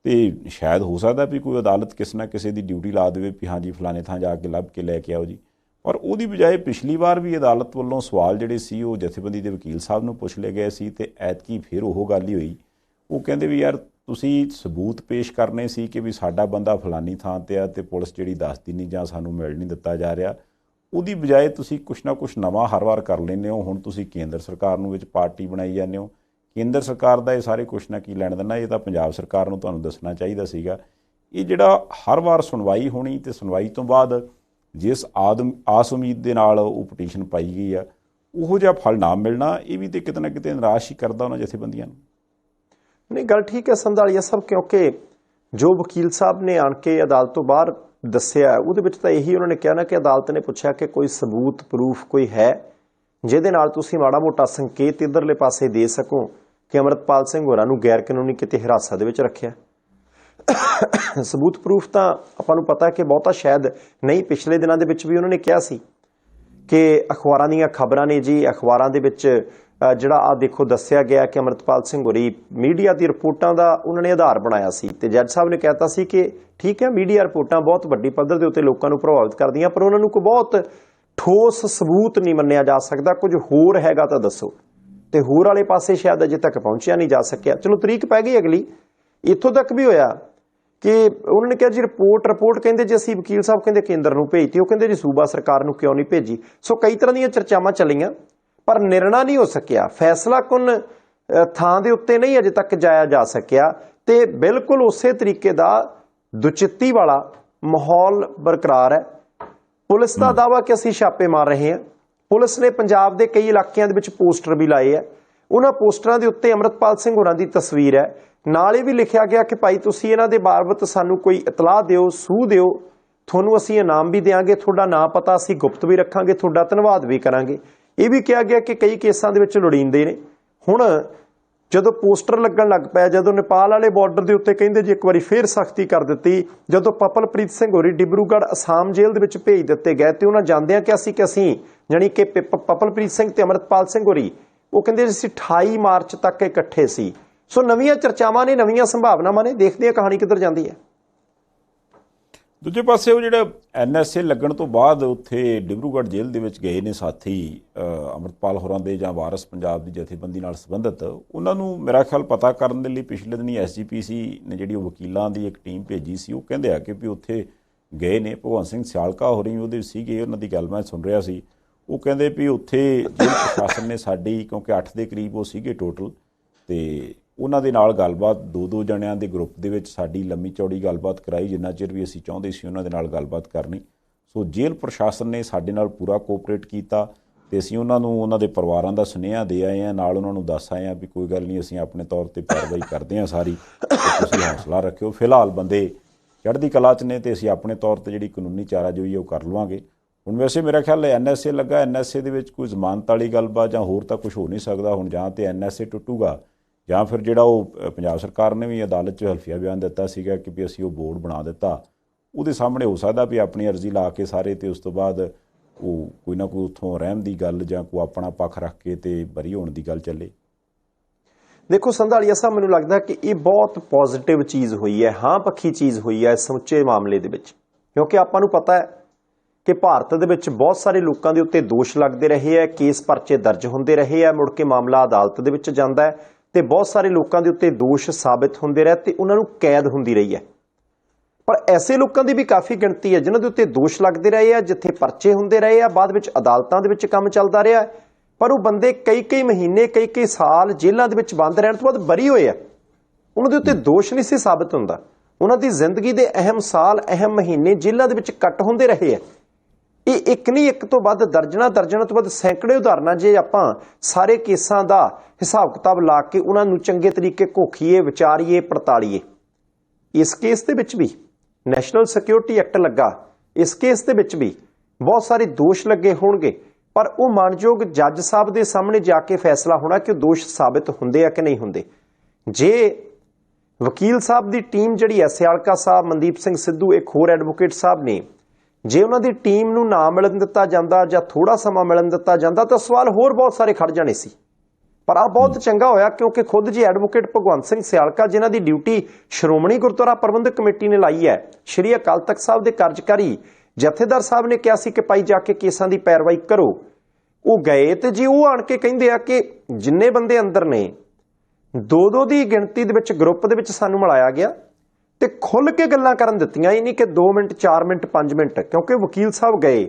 ਤੇ ਸ਼ਾਇਦ ਹੋ ਸਕਦਾ ਵੀ ਕੋਈ ਅਦਾਲਤ ਕਿਸੇ ਨਾ ਕਿਸੇ ਦੀ ਡਿਊਟੀ ਲਾ ਦੇਵੇ ਵੀ ਹਾਂਜੀ ਫਲਾਣੇ ਥਾਂ ਜਾ ਕੇ ਲੱਭ ਕੇ ਲੈ ਕੇ ਆਓ ਜੀ। ਪਰ ਉਹਦੀ ਬਜਾਏ ਪਿਛਲੀ ਵਾਰ ਵੀ ਅਦਾਲਤ ਵੱਲੋਂ ਸਵਾਲ ਜਿਹੜੇ ਸੀ ਉਹ ਜਥੇਬੰਦੀ ਦੇ ਵਕੀਲ ਸਾਹਿਬ ਨੂੰ ਪੁੱਛ ਲਏ ਗਏ ਸੀ, ਤੇ ਐਤਕੀ ਫਿਰ ਉਹ ਗੱਲ ਹੀ ਹੋਈ। ਉਹ ਕਹਿੰਦੇ ਵੀ ਯਾਰ ਤੁਸੀਂ ਸਬੂਤ ਪੇਸ਼ ਕਰਨੇ ਸੀ ਕਿ ਵੀ ਸਾਡਾ ਬੰਦਾ ਫਲਾਨੀ ਥਾਂ 'ਤੇ ਆ, ਅਤੇ ਪੁਲਿਸ ਜਿਹੜੀ ਦੱਸਦੀ ਨਹੀਂ ਜਾਂ ਸਾਨੂੰ ਮਿਲ ਨਹੀਂ ਦਿੱਤਾ ਜਾ ਰਿਹਾ। ਉਹਦੀ ਬਜਾਏ ਤੁਸੀਂ ਕੁਛ ਨਾ ਕੁਛ ਨਵਾਂ ਹਰ ਵਾਰ ਕਰ ਲੈਂਦੇ ਹੋ। ਹੁਣ ਤੁਸੀਂ ਕੇਂਦਰ ਸਰਕਾਰ ਨੂੰ ਵਿੱਚ ਪਾਰਟੀ ਬਣਾਈ ਜਾਂਦੇ ਹੋ। ਕੇਂਦਰ ਸਰਕਾਰ ਦਾ ਇਹ ਸਾਰੇ ਕੁਛ ਨਾ ਕੀ ਲੈਣ ਦੇਣਾ, ਇਹ ਤਾਂ ਪੰਜਾਬ ਸਰਕਾਰ ਨੂੰ ਤੁਹਾਨੂੰ ਦੱਸਣਾ ਚਾਹੀਦਾ ਸੀਗਾ। ਇਹ ਜਿਹੜਾ ਹਰ ਵਾਰ ਸੁਣਵਾਈ ਹੋਣੀ ਅਤੇ ਸੁਣਵਾਈ ਤੋਂ ਬਾਅਦ ਜਿਸ ਆਸ ਉਮੀਦ ਦੇ ਨਾਲ ਉਹ ਪਟੀਸ਼ਨ ਪਾਈ ਗਈ ਆ, ਉਹੋ ਜਿਹਾ ਫਲ ਨਾ ਮਿਲਣਾ, ਇਹ ਵੀ ਤਾਂ ਕਿਤੇ ਨਾ ਕਿਤੇ ਨਿਰਾਸ਼ ਹੀ ਕਰਦਾ ਉਹਨਾਂ ਜਥੇਬੰਦੀਆਂ ਨੂੰ। ਨਹੀਂ, ਗੱਲ ਠੀਕ ਹੈ ਸੰਧਾਲੀਆ ਸਾਹਿਬ, ਕਿਉਂਕਿ ਜੋ ਵਕੀਲ ਸਾਹਿਬ ਨੇ ਆਣ ਕੇ ਅਦਾਲਤ ਤੋਂ ਬਾਹਰ ਦੱਸਿਆ ਉਹਦੇ ਵਿੱਚ ਤਾਂ ਇਹੀ ਉਹਨਾਂ ਨੇ ਕਿਹਾ ਨਾ ਕਿ ਅਦਾਲਤ ਨੇ ਪੁੱਛਿਆ ਕਿ ਕੋਈ ਸਬੂਤ ਪ੍ਰੂਫ ਕੋਈ ਹੈ ਜਿਹਦੇ ਨਾਲ ਤੁਸੀਂ ਮਾੜਾ ਮੋਟਾ ਸੰਕੇਤ ਇੱਧਰਲੇ ਪਾਸੇ ਦੇ ਸਕੋ ਕਿ ਅੰਮ੍ਰਿਤਪਾਲ ਸਿੰਘ ਹੋਰਾਂ ਨੂੰ ਗੈਰ ਕਾਨੂੰਨੀ ਕਿਤੇ ਹਿਰਾਸਤ ਦੇ ਵਿੱਚ ਰੱਖਿਆ। ਸਬੂਤ ਪ੍ਰੂਫ ਤਾਂ ਆਪਾਂ ਨੂੰ ਪਤਾ ਕਿ ਬਹੁਤਾ ਸ਼ਾਇਦ ਨਹੀਂ। ਪਿਛਲੇ ਦਿਨਾਂ ਦੇ ਵਿੱਚ ਵੀ ਉਹਨਾਂ ਨੇ ਕਿਹਾ ਸੀ ਕਿ ਅਖਬਾਰਾਂ ਦੀਆਂ ਖਬਰਾਂ ਨੇ ਜੀ, ਅਖਬਾਰਾਂ ਦੇ ਵਿੱਚ ਜਿਹੜਾ ਆ ਦੇਖੋ ਦੱਸਿਆ ਗਿਆ ਕਿ ਅੰਮ੍ਰਿਤਪਾਲ ਸਿੰਘ ਹੋਰੀ ਮੀਡੀਆ ਦੀ ਰਿਪੋਰਟਾਂ ਦਾ ਉਹਨਾਂ ਨੇ ਆਧਾਰ ਬਣਾਇਆ ਸੀ, ਤੇ ਜੱਜ ਸਾਹਿਬ ਨੇ ਕਹਿਤਾ ਸੀ ਕਿ ਠੀਕ ਹੈ ਮੀਡੀਆ ਰਿਪੋਰਟਾਂ ਬਹੁਤ ਵੱਡੀ ਪੱਧਰ ਦੇ ਉੱਤੇ ਲੋਕਾਂ ਨੂੰ ਪ੍ਰਭਾਵਿਤ ਕਰਦੀਆਂ, ਪਰ ਉਹਨਾਂ ਨੂੰ ਕੋਈ ਬਹੁਤ ਠੋਸ ਸਬੂਤ ਨਹੀਂ ਮੰਨਿਆ ਜਾ ਸਕਦਾ। ਕੁਝ ਹੋਰ ਹੈਗਾ ਤਾਂ ਦੱਸੋ। ਤੇ ਹੋਰ ਵਾਲੇ ਪਾਸੇ ਸ਼ਾਇਦ ਅਜੇ ਤੱਕ ਪਹੁੰਚਿਆ ਨਹੀਂ ਜਾ ਸਕਿਆ। ਚਲੋ ਤਰੀਕ ਪੈ ਗਈ ਅਗਲੀ। ਇੱਥੋਂ ਤੱਕ ਵੀ ਹੋਇਆ ਕਿ ਉਹਨਾਂ ਨੇ ਕਿਹਾ ਜੀ ਰਿਪੋਰਟ ਕਹਿੰਦੇ ਜੀ ਅਸੀਂ ਵਕੀਲ ਸਾਹਿਬ ਕਹਿੰਦੇ ਕੇਂਦਰ ਨੂੰ ਭੇਜਤੀ, ਉਹ ਕਹਿੰਦੇ ਜੀ ਸੂਬਾ ਸਰਕਾਰ ਨੂੰ ਕਿਉਂ ਨਹੀਂ ਭੇਜੀ। ਸੋ ਕਈ ਤਰ੍ਹਾਂ ਦੀਆਂ ਚਰਚਾਵਾਂ ਚੱਲੀਆਂ, ਪਰ ਨਿਰਣਾ ਨਹੀਂ ਹੋ ਸਕਿਆ। ਫੈਸਲਾ ਕੁਨ ਥਾਂ ਦੇ ਉੱਤੇ ਨਹੀਂ ਅਜੇ ਤੱਕ ਜਾਇਆ ਜਾ ਸਕਿਆ, ਤੇ ਬਿਲਕੁਲ ਉਸੇ ਤਰੀਕੇ ਦਾ ਦੁਚਿੱਤੀ ਵਾਲਾ ਮਾਹੌਲ ਬਰਕਰਾਰ ਹੈ। ਪੁਲਿਸ ਦਾ ਦਾਅਵਾ ਕਿ ਅਸੀਂ ਛਾਪੇ ਮਾਰ ਰਹੇ ਹਾਂ। ਪੁਲਿਸ ਨੇ ਪੰਜਾਬ ਦੇ ਕਈ ਇਲਾਕਿਆਂ ਦੇ ਵਿੱਚ ਪੋਸਟਰ ਵੀ ਲਾਏ ਹੈ। ਉਹਨਾਂ ਪੋਸਟਰਾਂ ਦੇ ਉੱਤੇ ਅੰਮ੍ਰਿਤਪਾਲ ਸਿੰਘ ਹੋਰਾਂ ਦੀ ਤਸਵੀਰ ਹੈ। ਨਾਲ ਇਹ ਵੀ ਲਿਖਿਆ ਗਿਆ ਕਿ ਭਾਈ ਤੁਸੀਂ ਇਹਨਾਂ ਦੇ ਬਾਬਤ ਸਾਨੂੰ ਕੋਈ ਇਤਲਾਹ ਦਿਓ, ਸੂਹ ਦਿਓ, ਤੁਹਾਨੂੰ ਅਸੀਂ ਇਨਾਮ ਵੀ ਦੇਵਾਂਗੇ, ਤੁਹਾਡਾ ਨਾਂ ਪਤਾ ਅਸੀਂ ਗੁਪਤ ਵੀ ਰੱਖਾਂਗੇ, ਤੁਹਾਡਾ ਧੰਨਵਾਦ ਵੀ ਕਰਾਂਗੇ। ਇਹ ਵੀ ਕਿਹਾ ਗਿਆ ਕਿ ਕਈ ਕੇਸਾਂ ਦੇ ਵਿੱਚ ਲੋੜੀਂਦੇ ਨੇ। ਹੁਣ ਜਦੋਂ ਪੋਸਟਰ ਲੱਗਣ ਲੱਗ ਪਿਆ, ਜਦੋਂ ਨੇਪਾਲ ਵਾਲੇ ਬਾਰਡਰ ਦੇ ਉੱਤੇ ਕਹਿੰਦੇ ਜੀ ਇੱਕ ਵਾਰੀ ਫੇਰ ਸਖਤੀ ਕਰ ਦਿੱਤੀ, ਜਦੋਂ ਪਪਲਪ੍ਰੀਤ ਸਿੰਘ ਹੋਰੀ ਡਿਬਰੂਗੜ੍ਹ ਅਸਾਮ ਜੇਲ੍ਹ ਦੇ ਵਿੱਚ ਭੇਜ ਦਿੱਤੇ ਗਏ, ਤੇ ਉਹਨਾਂ ਜਾਂਦਿਆਂ ਕਿ ਅਸੀਂ ਜਾਣੀ ਕਿ ਪਪਲਪ੍ਰੀਤ ਸਿੰਘ ਤੇ ਅੰਮ੍ਰਿਤਪਾਲ ਸਿੰਘ ਹੋਰੀ ਉਹ ਕਹਿੰਦੇ ਅਸੀਂ 28 ਮਾਰਚ ਤੱਕ ਇਕੱਠੇ ਸੀ। ਸੋ ਨਵੀਆਂ ਚਰਚਾਵਾਂ ਨੇ, ਨਵੀਆਂ ਸੰਭਾਵਨਾਵਾਂ ਨੇ, ਦੇਖਦੇ ਹਾਂ ਕਹਾਣੀ ਕਿੱਧਰ ਜਾਂਦੀ ਹੈ। ਦੂਜੇ ਪਾਸੇ ਉਹ ਜਿਹੜਾ NSA ਲੱਗਣ ਤੋਂ ਬਾਅਦ ਉੱਥੇ ਡਿਬਰੂਗੜ੍ਹ ਜੇਲ੍ਹ ਦੇ ਵਿੱਚ ਗਏ ਨੇ ਸਾਥੀ ਅੰਮ੍ਰਿਤਪਾਲ ਹੋਰਾਂ ਦੇ ਜਾਂ ਵਾਰਿਸ ਪੰਜਾਬ ਦੀ ਜਥੇਬੰਦੀ ਨਾਲ ਸੰਬੰਧਿਤ, ਉਹਨਾਂ ਨੂੰ ਮੇਰਾ ਖਿਆਲ ਪਤਾ ਕਰਨ ਦੇ ਲਈ ਪਿਛਲੇ ਦਿਨੀ SGPC ਨੇ ਜਿਹੜੀ ਉਹ ਵਕੀਲਾਂ ਦੀ ਇੱਕ ਟੀਮ ਭੇਜੀ ਸੀ। ਉਹ ਕਹਿੰਦੇ ਆ ਕਿ ਵੀ ਉੱਥੇ ਗਏ ਨੇ। ਭਗਵੰਤ ਸਿੰਘ ਸਿਆਲਕਾ ਹੋਰੀ ਉਹਦੇ ਸੀਗੇ, ਉਹਨਾਂ ਦੀ ਗੱਲ ਮੈਂ ਸੁਣ ਰਿਹਾ ਸੀ। ਉਹ ਕਹਿੰਦੇ ਵੀ ਉੱਥੇ ਜੇਲ੍ਹ ਪ੍ਰਸ਼ਾਸਨ ਨੇ ਸਾਡੀ, ਕਿਉਂਕਿ 8 ਦੇ ਕਰੀਬ ਉਹ ਸੀਗੇ ਟੋਟਲ, ਤੇ ਉਹਨਾਂ ਦੇ ਨਾਲ ਗੱਲਬਾਤ 2-2 ਜਣਿਆਂ ਦੇ ਗਰੁੱਪ ਦੇ ਵਿੱਚ ਸਾਡੀ ਲੰਮੀ ਚੌੜੀ ਗੱਲਬਾਤ ਕਰਾਈ, ਜਿੰਨਾ ਚਿਰ ਵੀ ਅਸੀਂ ਚਾਹੁੰਦੇ ਸੀ ਉਹਨਾਂ ਦੇ ਨਾਲ ਗੱਲਬਾਤ ਕਰਨੀ। ਸੋ ਜੇਲ੍ਹ ਪ੍ਰਸ਼ਾਸਨ ਨੇ ਸਾਡੇ ਨਾਲ ਪੂਰਾ ਕੋਆਪਰੇਟ ਕੀਤਾ, ਤੇ ਅਸੀਂ ਉਹਨਾਂ ਨੂੰ ਉਹਨਾਂ ਦੇ ਪਰਿਵਾਰਾਂ ਦਾ ਸੁਨੇਹਾ ਦੇ ਆਏ ਹਾਂ, ਨਾਲ ਉਹਨਾਂ ਨੂੰ ਦੱਸ ਆਏ ਹਾਂ ਵੀ ਕੋਈ ਗੱਲ ਨਹੀਂ, ਅਸੀਂ ਆਪਣੇ ਤੌਰ 'ਤੇ ਕਾਰਵਾਈ ਕਰਦੇ ਹਾਂ ਸਾਰੀ, ਤੁਸੀਂ ਹੌਸਲਾ ਰੱਖਿਓ। ਫਿਲਹਾਲ ਬੰਦੇ ਚੜ੍ਹਦੀ ਕਲਾ 'ਚ ਨੇ, ਤੇ ਅਸੀਂ ਆਪਣੇ ਤੌਰ 'ਤੇ ਜਿਹੜੀ ਕਾਨੂੰਨੀ ਚਾਰਾਜੋਈ ਉਹ ਕਰ ਲਵਾਂਗੇ। ਹੁਣ ਵੈਸੇ ਮੇਰਾ ਖਿਆਲ NSA ਲੱਗਾ, NSA ਦੇ ਵਿੱਚ ਕੋਈ ਜ਼ਮਾਨਤ ਵਾਲੀ ਗੱਲਬਾਤ ਜਾਂ ਹੋਰ ਤਾਂ ਕੁਛ ਹੋ ਨਹੀਂ ਸਕਦਾ। ਹੁਣ ਜਾਂ ਤਾਂ NSA ਟੁੱਟੂਗਾ, ਜਾਂ ਫਿਰ ਜਿਹੜਾ ਉਹ ਪੰਜਾਬ ਸਰਕਾਰ ਨੇ ਵੀ ਅਦਾਲਤ 'ਚ ਹਲਫੀਆ ਬਿਆਨ ਦਿੱਤਾ ਸੀਗਾ ਕਿ ਵੀ ਅਸੀਂ ਉਹ ਬੋਰਡ ਬਣਾ ਦਿੱਤਾ, ਉਹਦੇ ਸਾਹਮਣੇ ਹੋ ਸਕਦਾ ਵੀ ਆਪਣੀ ਅਰਜ਼ੀ ਲਾ ਕੇ ਸਾਰੇ, ਤੇ ਉਸ ਤੋਂ ਬਾਅਦ ਉਹ ਕੋਈ ਨਾ ਕੋਈ ਉੱਥੋਂ ਰਹਿਮ ਦੀ ਗੱਲ ਜਾਂ ਕੋਈ ਆਪਣਾ ਪੱਖ ਰੱਖ ਕੇ ਤੇ ਬਰੀ ਹੋਣ ਦੀ ਗੱਲ ਚੱਲੇ। ਦੇਖੋ ਸੰਧਾਲੀਆ ਸਾਹਿਬ, ਮੈਨੂੰ ਲੱਗਦਾ ਕਿ ਇਹ ਬਹੁਤ ਪੋਜ਼ਿਟਿਵ ਚੀਜ਼ ਹੋਈ ਹੈ, ਹਾਂ ਪੱਖੀ ਚੀਜ਼ ਹੋਈ ਹੈ ਇਸ ਸਮੁੱਚੇ ਮਾਮਲੇ ਦੇ ਵਿੱਚ, ਕਿਉਂਕਿ ਆਪਾਂ ਨੂੰ ਪਤਾ ਹੈ ਕਿ ਭਾਰਤ ਦੇ ਵਿੱਚ ਬਹੁਤ ਸਾਰੇ ਲੋਕਾਂ ਦੇ ਉੱਤੇ ਦੋਸ਼ ਲੱਗਦੇ ਰਹੇ ਹੈ, ਕੇਸ ਪਰਚੇ ਦਰਜ ਹੁੰਦੇ ਰਹੇ ਹੈ, ਮੁੜ ਕੇ ਮਾਮਲਾ ਅਦਾਲਤ ਦੇ ਵਿੱਚ ਜਾਂਦਾ ਹੈ, ਤੇ ਬਹੁਤ ਸਾਰੇ ਲੋਕਾਂ ਦੇ ਉੱਤੇ ਦੋਸ਼ ਸਾਬਿਤ ਹੁੰਦੇ ਰਹੇ ਤੇ ਉਹਨਾਂ ਨੂੰ ਕੈਦ ਹੁੰਦੀ ਰਹੀ ਹੈ। ਪਰ ਐਸੇ ਲੋਕਾਂ ਦੀ ਵੀ ਕਾਫੀ ਗਿਣਤੀ ਹੈ ਜਿਨ੍ਹਾਂ ਦੇ ਉੱਤੇ ਦੋਸ਼ ਲੱਗਦੇ ਰਹੇ ਆ, ਜਿੱਥੇ ਪਰਚੇ ਹੁੰਦੇ ਰਹੇ ਆ, ਬਾਅਦ ਵਿੱਚ ਅਦਾਲਤਾਂ ਦੇ ਵਿੱਚ ਕੰਮ ਚੱਲਦਾ ਰਿਹਾ, ਪਰ ਉਹ ਬੰਦੇ ਕਈ ਮਹੀਨੇ, ਕਈ ਸਾਲ ਜੇਲ੍ਹਾਂ ਦੇ ਵਿੱਚ ਬੰਦ ਰਹਿਣ ਤੋਂ ਬਾਅਦ ਬਰੀ ਹੋਏ ਆ। ਉਹਨਾਂ ਦੇ ਉੱਤੇ ਦੋਸ਼ ਨਹੀਂ ਸੀ ਸਾਬਿਤ ਹੁੰਦਾ। ਉਹਨਾਂ ਦੀ ਜ਼ਿੰਦਗੀ ਦੇ ਅਹਿਮ ਸਾਲ, ਅਹਿਮ ਮਹੀਨੇ ਜੇਲ੍ਹਾਂ ਦੇ ਵਿੱਚ ਕੱਟ ਹੁੰਦੇ ਰਹੇ ਆ। ਇਹ ਇੱਕ ਨਹੀਂ, ਇੱਕ ਤੋਂ ਵੱਧ ਦਰਜਨਾਂ ਤੋਂ ਵੱਧ ਸੈਂਕੜੇ ਉਦਾਹਰਨਾਂ ਜੇ ਆਪਾਂ ਸਾਰੇ ਕੇਸਾਂ ਦਾ ਹਿਸਾਬ ਕਿਤਾਬ ਲਾ ਕੇ ਉਹਨਾਂ ਨੂੰ ਚੰਗੇ ਤਰੀਕੇ ਘੋਖੀਏ, ਵਿਚਾਰੀਏ, ਪੜਤਾਲੀਏ। ਇਸ ਕੇਸ ਦੇ ਵਿੱਚ ਵੀ ਨੈਸ਼ਨਲ ਸਿਕਿਉਰਿਟੀ ਐਕਟ ਲੱਗਾ, ਇਸ ਕੇਸ ਦੇ ਵਿੱਚ ਵੀ ਬਹੁਤ ਸਾਰੇ ਦੋਸ਼ ਲੱਗੇ ਹੋਣਗੇ, ਪਰ ਉਹ ਮਾਨਯੋਗ ਜੱਜ ਸਾਹਿਬ ਦੇ ਸਾਹਮਣੇ ਜਾ ਕੇ ਫੈਸਲਾ ਹੋਣਾ ਕਿ ਉਹ ਦੋਸ਼ ਸਾਬਿਤ ਹੁੰਦੇ ਆ ਕਿ ਨਹੀਂ ਹੁੰਦੇ। ਜੇ ਵਕੀਲ ਸਾਹਿਬ ਦੀ ਟੀਮ ਜਿਹੜੀ ਹੈ, ਸਿਆਲਕਾ ਸਾਹਿਬ, ਮਨਦੀਪ ਸਿੰਘ ਸਿੱਧੂ, ਇੱਕ ਹੋਰ ਐਡਵੋਕੇਟ ਸਾਹਿਬ ਨੇ, ਜੇ ਉਹਨਾਂ ਦੀ ਟੀਮ ਨੂੰ ਨਾ ਮਿਲਣ ਦਿੱਤਾ ਜਾਂਦਾ ਜਾਂ ਥੋੜਾ ਸਮਾਂ ਮਿਲਣ ਦਿੱਤਾ ਜਾਂਦਾ ਤਾਂ ਸਵਾਲ ਹੋਰ ਬਹੁਤ ਸਾਰੇ ਖੜ ਜਾਣੇ ਸੀ। ਪਰ ਆ ਬਹੁਤ ਚੰਗਾ ਹੋਇਆ, ਕਿਉਂਕਿ ਖੁਦ ਜੀ ਐਡਵੋਕੇਟ ਭਗਵੰਤ ਸਿੰਘ ਸਿਆਲਕਾ, ਜਿਨ੍ਹਾਂ ਦੀ ਡਿਊਟੀ ਸ਼੍ਰੋਮਣੀ ਗੁਰਦੁਆਰਾ ਪ੍ਰਬੰਧਕ ਕਮੇਟੀ ਨੇ ਲਾਈ ਹੈ, ਸ਼੍ਰੀ ਅਕਾਲ ਤਖਤ ਸਾਹਿਬ ਦੇ ਕਾਰਜਕਾਰੀ ਜਥੇਦਾਰ ਸਾਹਿਬ ਨੇ ਕਿਹਾ ਸੀ ਕਿ ਭਾਈ ਜਾ ਕੇ ਕੇਸਾਂ ਦੀ ਪੈਰਵਾਈ ਕਰੋ। ਉਹ ਗਏ ਤੇ ਜੀ ਉਹ ਆਣ ਕੇ ਕਹਿੰਦੇ ਆ ਕਿ ਜਿੰਨੇ ਬੰਦੇ ਅੰਦਰ ਨੇ 2-2 ਦੀ ਗਿਣਤੀ ਦੇ ਵਿੱਚ ਗਰੁੱਪ ਦੇ ਵਿੱਚ ਸਾਨੂੰ ਮਿਲਾਇਆ ਗਿਆ ਤੇ ਖੁੱਲ ਕੇ ਗੱਲਾਂ ਕਰਨ ਦਿੱਤੀਆਂ, ਇਹ ਨਹੀਂ ਕਿ 2 ਮਿੰਟ 4 ਮਿੰਟ 5 ਮਿੰਟ, ਕਿਉਂਕਿ ਵਕੀਲ ਸਾਹਿਬ ਗਏ,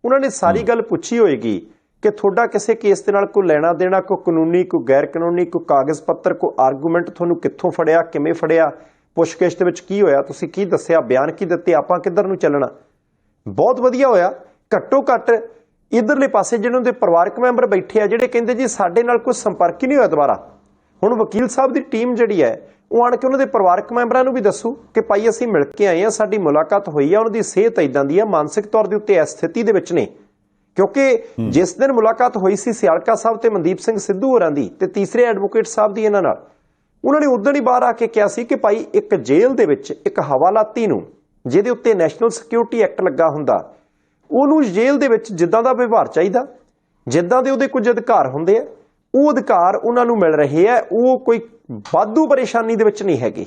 ਉਹਨਾਂ ਨੇ ਸਾਰੀ ਗੱਲ ਪੁੱਛੀ ਹੋਏਗੀ ਕਿ ਤੁਹਾਡਾ ਕਿਸੇ ਕੇਸ ਦੇ ਨਾਲ ਕੋਈ ਲੈਣਾ ਦੇਣਾ, ਕੋਈ ਕਾਨੂੰਨੀ, ਕੋਈ ਗੈਰ ਕਾਨੂੰਨੀ, ਕੋਈ ਕਾਗਜ਼ ਪੱਤਰ, ਕੋਈ ਆਰਗੂਮੈਂਟ ਤੁਹਾਨੂੰ ਕਿੱਥੋਂ ਫੜਿਆ, ਕਿਵੇਂ ਫੜਿਆ, ਪੁੱਛਗਿੱਛ ਦੇ ਵਿੱਚ ਕੀ ਹੋਇਆ, ਤੁਸੀਂ ਕੀ ਦੱਸਿਆ, ਬਿਆਨ ਕੀ ਦਿੱਤੇ, ਆਪਾਂ ਕਿੱਧਰ ਨੂੰ ਚੱਲਣਾ। ਬਹੁਤ ਵਧੀਆ ਹੋਇਆ। ਘੱਟੋ ਘੱਟ ਇਧਰਲੇ ਪਾਸੇ ਜਿਹਨਾਂ ਦੇ ਪਰਿਵਾਰਕ ਮੈਂਬਰ ਬੈਠੇ ਆ, ਜਿਹੜੇ ਕਹਿੰਦੇ ਜੀ ਸਾਡੇ ਨਾਲ ਕੋਈ ਸੰਪਰਕ ਹੀ ਨਹੀਂ ਹੋਇਆ ਦੁਬਾਰਾ, ਹੁਣ ਵਕੀਲ ਸਾਹਿਬ ਦੀ ਟੀਮ ਜਿਹੜੀ ਹੈ ਉਹ ਆਣ ਕੇ ਉਹਨਾਂ ਦੇ ਪਰਿਵਾਰਕ ਮੈਂਬਰਾਂ ਨੂੰ ਵੀ ਦੱਸੂ ਕਿ ਭਾਈ ਅਸੀਂ ਮਿਲ ਕੇ ਆਏ ਆ, ਸਾਡੀ ਮੁਲਾਕਾਤ ਹੋਈ ਆ, ਉਹਨਾਂ ਦੀ ਸਿਹਤ ਇਦਾਂ ਦੀ ਆ, ਮਾਨਸਿਕ ਤੌਰ ਦੇ ਉੱਤੇ ਇਸ ਸਥਿਤੀ ਦੇ ਵਿੱਚ ਨੇ। ਕਿਉਂਕਿ ਜਿਸ ਦਿਨ ਮੁਲਾਕਾਤ ਹੋਈ ਸੀ ਸਿਆਲਕਾ ਸਾਹਿਬ ਤੇ ਮਨਦੀਪ ਸਿੰਘ ਸਿੱਧੂ ਹੋਰਾਂ ਦੀ ਤੇ ਤੀਸਰੇ ਐਡਵੋਕੇਟ ਸਾਹਿਬ ਦੀ ਇਹਨਾਂ ਨਾਲ, ਉਹਨਾਂ ਨੇ ਉਦੋਂ ਹੀ ਬਾਹਰ ਆ ਕੇ ਕਿਹਾ ਸੀ ਕਿ ਭਾਈ ਇੱਕ ਜੇਲ੍ਹ ਦੇ ਵਿੱਚ ਇੱਕ ਹਵਾਲਾਤੀ ਨੂੰ, ਜਿਹਦੇ ਉੱਤੇ ਨੈਸ਼ਨਲ ਸਿਕਿਉਰਿਟੀ ਐਕਟ ਲੱਗਾ ਹੁੰਦਾ, ਉਹਨੂੰ ਜੇਲ੍ਹ ਦੇ ਵਿੱਚ ਜਿੱਦਾਂ ਦਾ ਵਿਵਹਾਰ ਚਾਹੀਦਾ, ਜਿੱਦਾਂ ਦੇ ਉਹਦੇ ਕੁਝ ਅਧਿਕਾਰ ਹੁੰਦੇ ਆ, ਉਹ ਅਧਿਕਾਰ ਉਹਨਾਂ ਨੂੰ ਮਿਲ ਰਹੇ ਆ, ਉਹ ਕੋਈ ਵਾਧੂ ਪਰੇਸ਼ਾਨੀ ਦੇ ਵਿੱਚ ਨਹੀਂ ਹੈਗੇ।